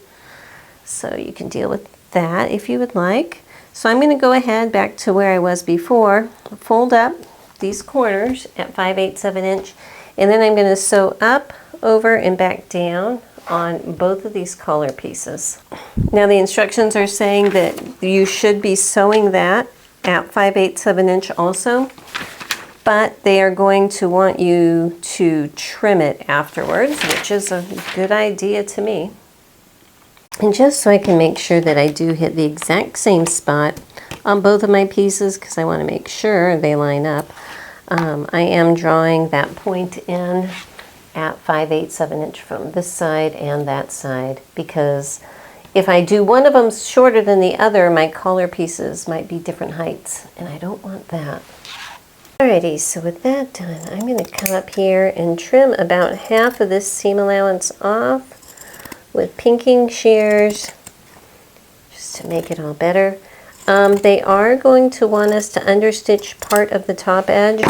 So you can deal with that if you would like. So I'm going to go ahead back to where I was before, fold up these corners at 5/8 of an inch, and then I'm going to sew up, over, and back down on both of these collar pieces. Now the instructions are saying that you should be sewing that at 5/8 of an inch also, but they are going to want you to trim it afterwards, which is a good idea to me. And just so I can make sure that I do hit the exact same spot on both of my pieces, because I want to make sure they line up, I am drawing that point in at 5/8 of an inch from this side and that side, because if I do one of them shorter than the other, my collar pieces might be different heights, and I don't want that. Alrighty, so with that done, I'm going to come up here and trim about half of this seam allowance off with pinking shears, just to make it all better. They are going to want us to understitch part of the top edge.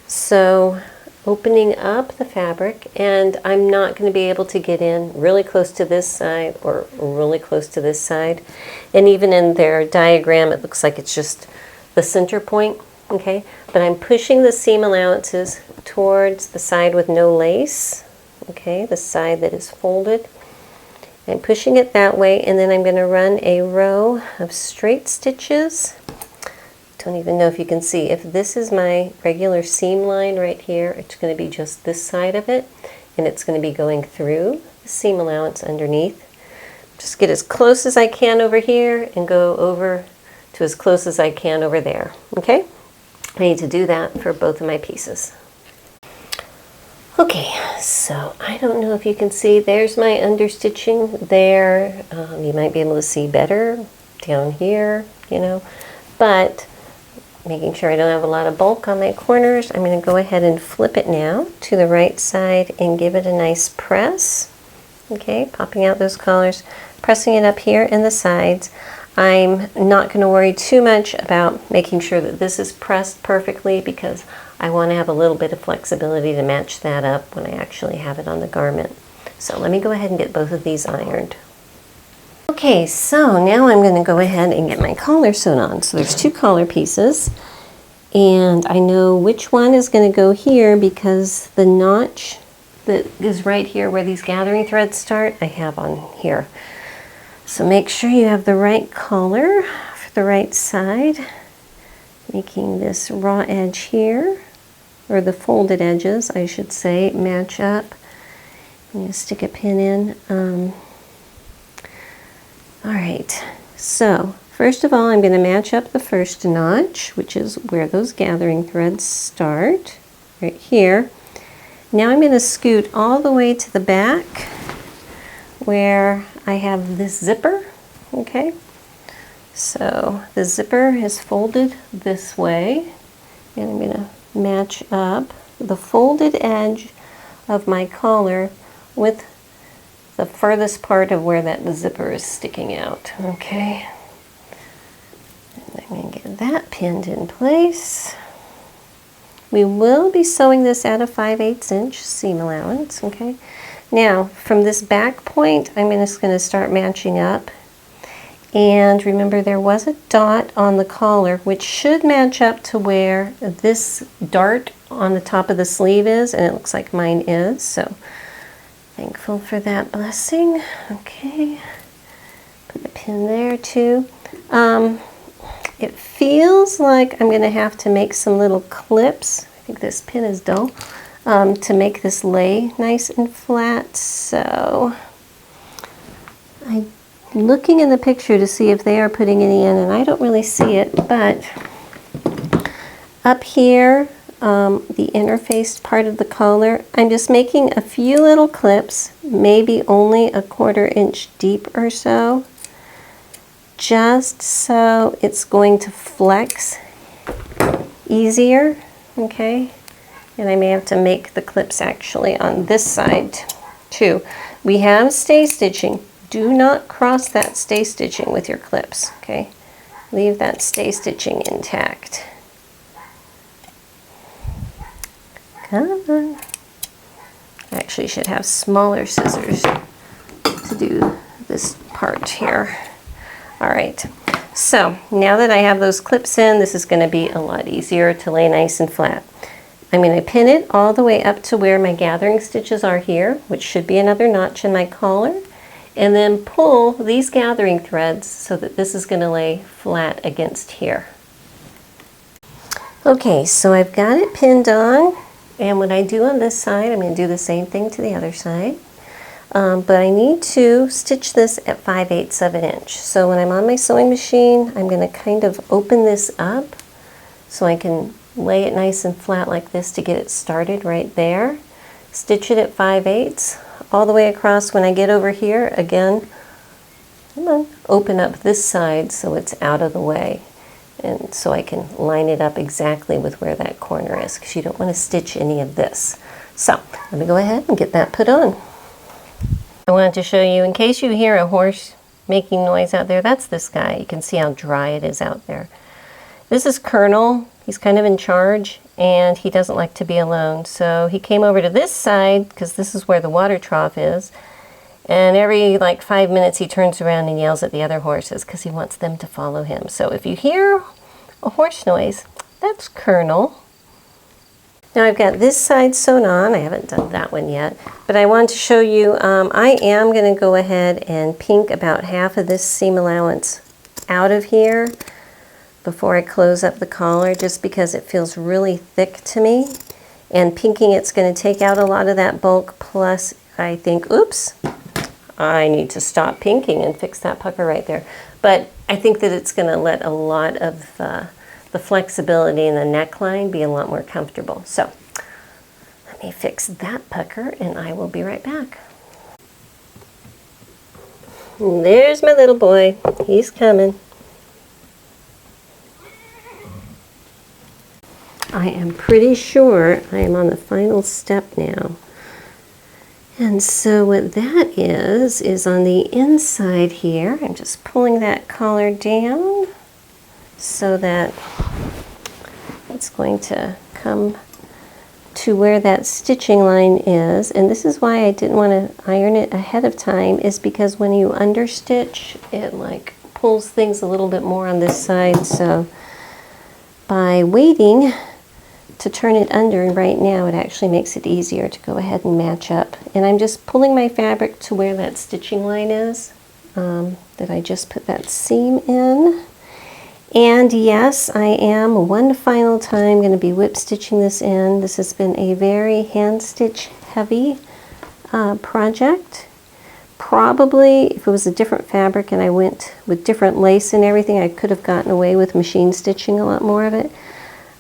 So opening up the fabric, and I'm not going to be able to get in really close to this side or really close to this side. And even in their diagram, it looks like it's just the center point, okay? But I'm pushing the seam allowances towards the side with no lace, okay? The side that is folded. I'm pushing it that way, and then I'm going to run a row of straight stitches. Don't even know if you can see. If this is my regular seam line right here, it's going to be just this side of it, and it's going to be going through the seam allowance underneath. Just get as close as I can over here and go over to as close as I can over there, okay? I need to do that for both of my pieces. Okay, so I don't know if you can see, there's my understitching there. You might be able to see better down here, you know, but making sure I don't have a lot of bulk on my corners, I'm going to go ahead and flip it now to the right side and give it a nice press. Okay, popping out those collars, pressing it up here in the sides. I'm not going to worry too much about making sure that this is pressed perfectly because I want to have a little bit of flexibility to match that up when I actually have it on the garment. So let me go ahead and get both of these ironed. Okay, so now I'm going to go ahead and get my collar sewn on. So there's two collar pieces, and I know which one is going to go here because the notch that is right here where these gathering threads start, I have on here. So make sure you have the right collar for the right side, making this raw edge here, or the folded edges, I should say, match up. I'm going to stick a pin in. All right, so first of all, I'm going to match up the first notch, which is where those gathering threads start, right here. Now I'm going to scoot all the way to the back where I have this zipper, okay? So the zipper is folded this way, and I'm going to match up the folded edge of my collar with the furthest part of where that zipper is sticking out, okay? And I'm going to get that pinned in place. We will be sewing this at a 5/8 inch seam allowance, okay? Now, from this back point, I'm just going to start matching up. And remember, there was a dot on the collar, which should match up to where this dart on the top of the sleeve is, and it looks like mine is, so thankful for that blessing. Okay, put a pin there too. It feels like I'm going to have to make some little clips. I think this pin is dull, to make this lay nice and flat. So I'm looking in the picture to see if they are putting any in, and I don't really see it, but up here, the interfaced part of the collar, I'm just making a few little clips, maybe only a 1/4 inch deep or so, just so it's going to flex easier, okay? And I may have to make the clips actually on this side too. We have stay stitching. Do not cross that stay stitching with your clips, okay? Leave that stay stitching intact. Come on. I actually should have smaller scissors to do this part here. All right, so now that I have those clips in, this is going to be a lot easier to lay nice and flat. I'm going to pin it all the way up to where my gathering stitches are here, which should be another notch in my collar, and then pull these gathering threads so that this is going to lay flat against here. Okay, so I've got it pinned on, and what I do on this side, I'm going to do the same thing to the other side. But I need to stitch this at 5/8 of an inch. So when I'm on my sewing machine, I'm going to kind of open this up so I can lay it nice and flat like this to get it started right there. Stitch it at 5/8 all the way across. When I get over here, again, come on, open up this side so it's out of the way. And so I can line it up exactly with where that corner is, because you don't want to stitch any of this. So let me go ahead and get that put on. I wanted to show you, in case you hear a horse making noise out there. That's this guy. You can see how dry it is out there. This is Colonel. He's kind of in charge, and he doesn't like to be alone. So he came over to this side, because this is where the water trough is. And every like 5 minutes he turns around and yells at the other horses because he wants them to follow him. So if you hear a horse noise, that's Colonel. Now I've got this side sewn on. I haven't done that one yet, but I wanted to show you, I am going to go ahead and pink about half of this seam allowance out of here before I close up the collar, just because it feels really thick to me. And pinking it's going to take out a lot of that bulk, plus I think, oops, I need to stop pinking and fix that pucker right there. But I think that it's going to let a lot of the flexibility in the neckline be a lot more comfortable. So let me fix that pucker and I will be right back. And there's my little boy. He's coming. I am pretty sure I am on the final step now. And so what that is on the inside here, I'm just pulling that collar down so that it's going to come to where that stitching line is. And this is why I didn't want to iron it ahead of time, is because when you understitch, it like pulls things a little bit more on this side. So by waiting to turn it under right now, it actually makes it easier to go ahead and match up. And I'm just pulling my fabric to where that stitching line is that I just put that seam in. And yes, I am one final time going to be whip stitching this in. This has been a very hand stitch heavy project. Probably if it was a different fabric and I went with different lace and everything, I could have gotten away with machine stitching a lot more of it.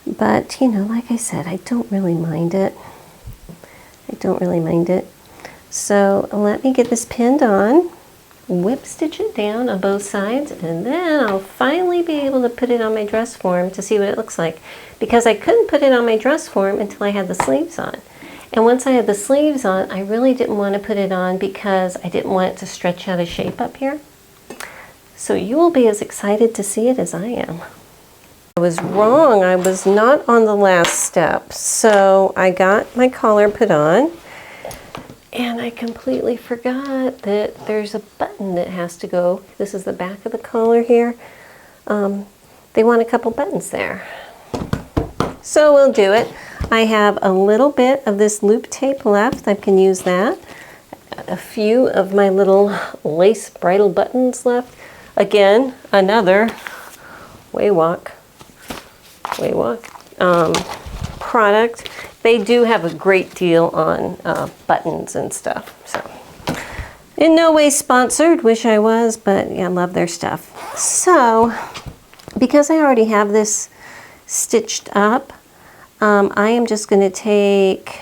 But, you know, like I said, I don't really mind it. I don't really mind it. So let me get this pinned on, whip stitch it down on both sides, and then I'll finally be able to put it on my dress form to see what it looks like. Because I couldn't put it on my dress form until I had the sleeves on. And once I had the sleeves on, I really didn't want to put it on because I didn't want it to stretch out of shape up here. So you will be as excited to see it as I am. I was wrong. I was not on the last step. So I got my collar put on and I completely forgot that there's a button that has to go. This is the back of the collar here. They want a couple buttons there. So we'll do it. I have a little bit of this loop tape left. I can use that. A few of my little lace bridle buttons left. Again, another Waywalk product. They do have a great deal on buttons and stuff. So, in no way sponsored, wish I was, but yeah, I love their stuff. So, because I already have this stitched up, I am just going to take,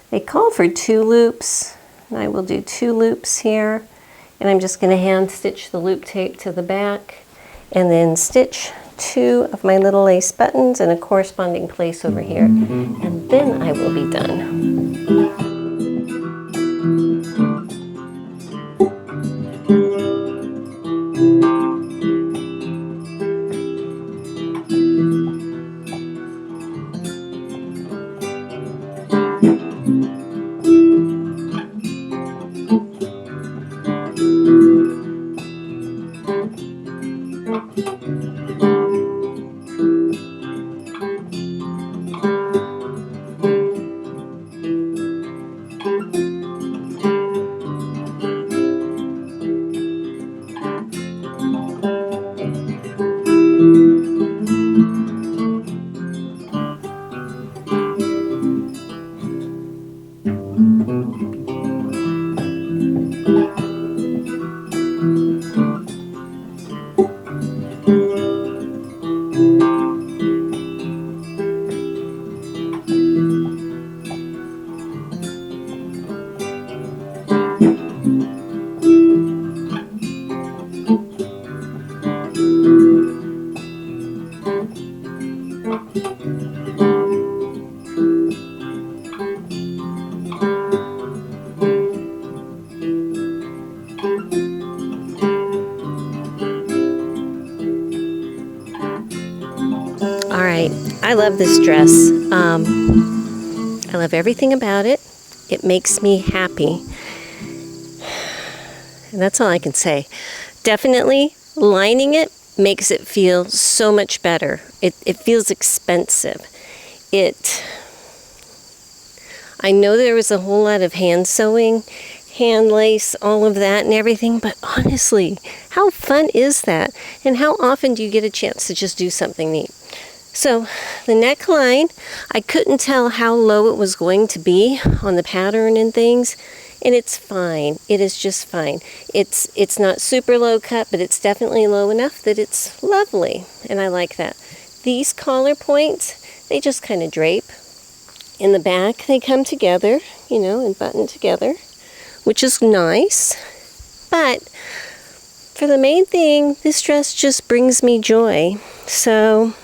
they call for 2 loops, and I will do 2 loops here, and I'm just going to hand stitch the loop tape to the back, and then stitch 2 of my little lace buttons in a corresponding place over here, and then I will be done. right, I love this dress. I love everything about it. It makes me happy. And that's all I can say. Definitely, lining it makes it feel so much better. It feels expensive. I know there was a whole lot of hand sewing, hand lace, all of that and everything, but honestly, how fun is that? And how often do you get a chance to just do something neat? So the neckline, I couldn't tell how low it was going to be on the pattern and things, and it's fine. It is just fine. It's not super low cut, but it's definitely low enough that it's lovely, and I like that. These collar points, they just kind of drape. In the back, they come together, and button together, which is nice. But for the main thing, this dress just brings me joy. So,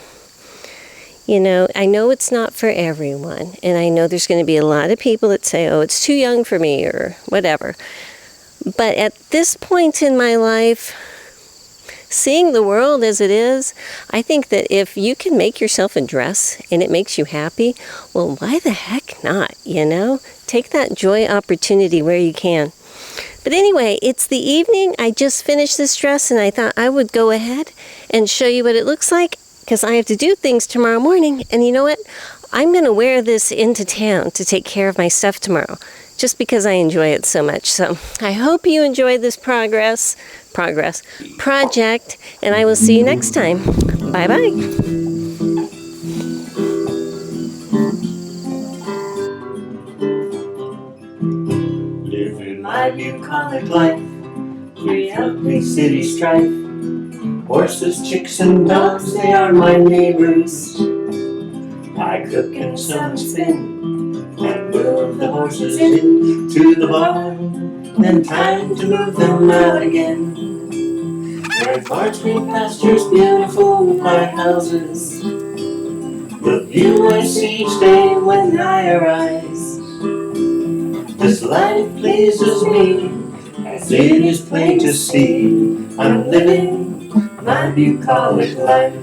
I know it's not for everyone, and I know there's going to be a lot of people that say, oh, it's too young for me or whatever. But at this point in my life, seeing the world as it is, I think that if you can make yourself a dress and it makes you happy, well, why the heck not, Take that joy opportunity where you can. But anyway, it's the evening. I just finished this dress, and I thought I would go ahead and show you what it looks like, because I have to do things tomorrow morning. And you know what? I'm going to wear this into town to take care of my stuff tomorrow, just because I enjoy it so much. So I hope you enjoyed this project, and I will see you next time. Bye-bye. Living my bucolic life, free of big city strife. Horses, chicks, and dogs, they are my neighbors. I cook and sew and spin, and move the horses into the barn. Then time to move them out again. Red parts, green pastures, beautiful lighthouses. The view I see each day when I arise. This life pleases me, as it is plain to see. I'm living my bucolic life.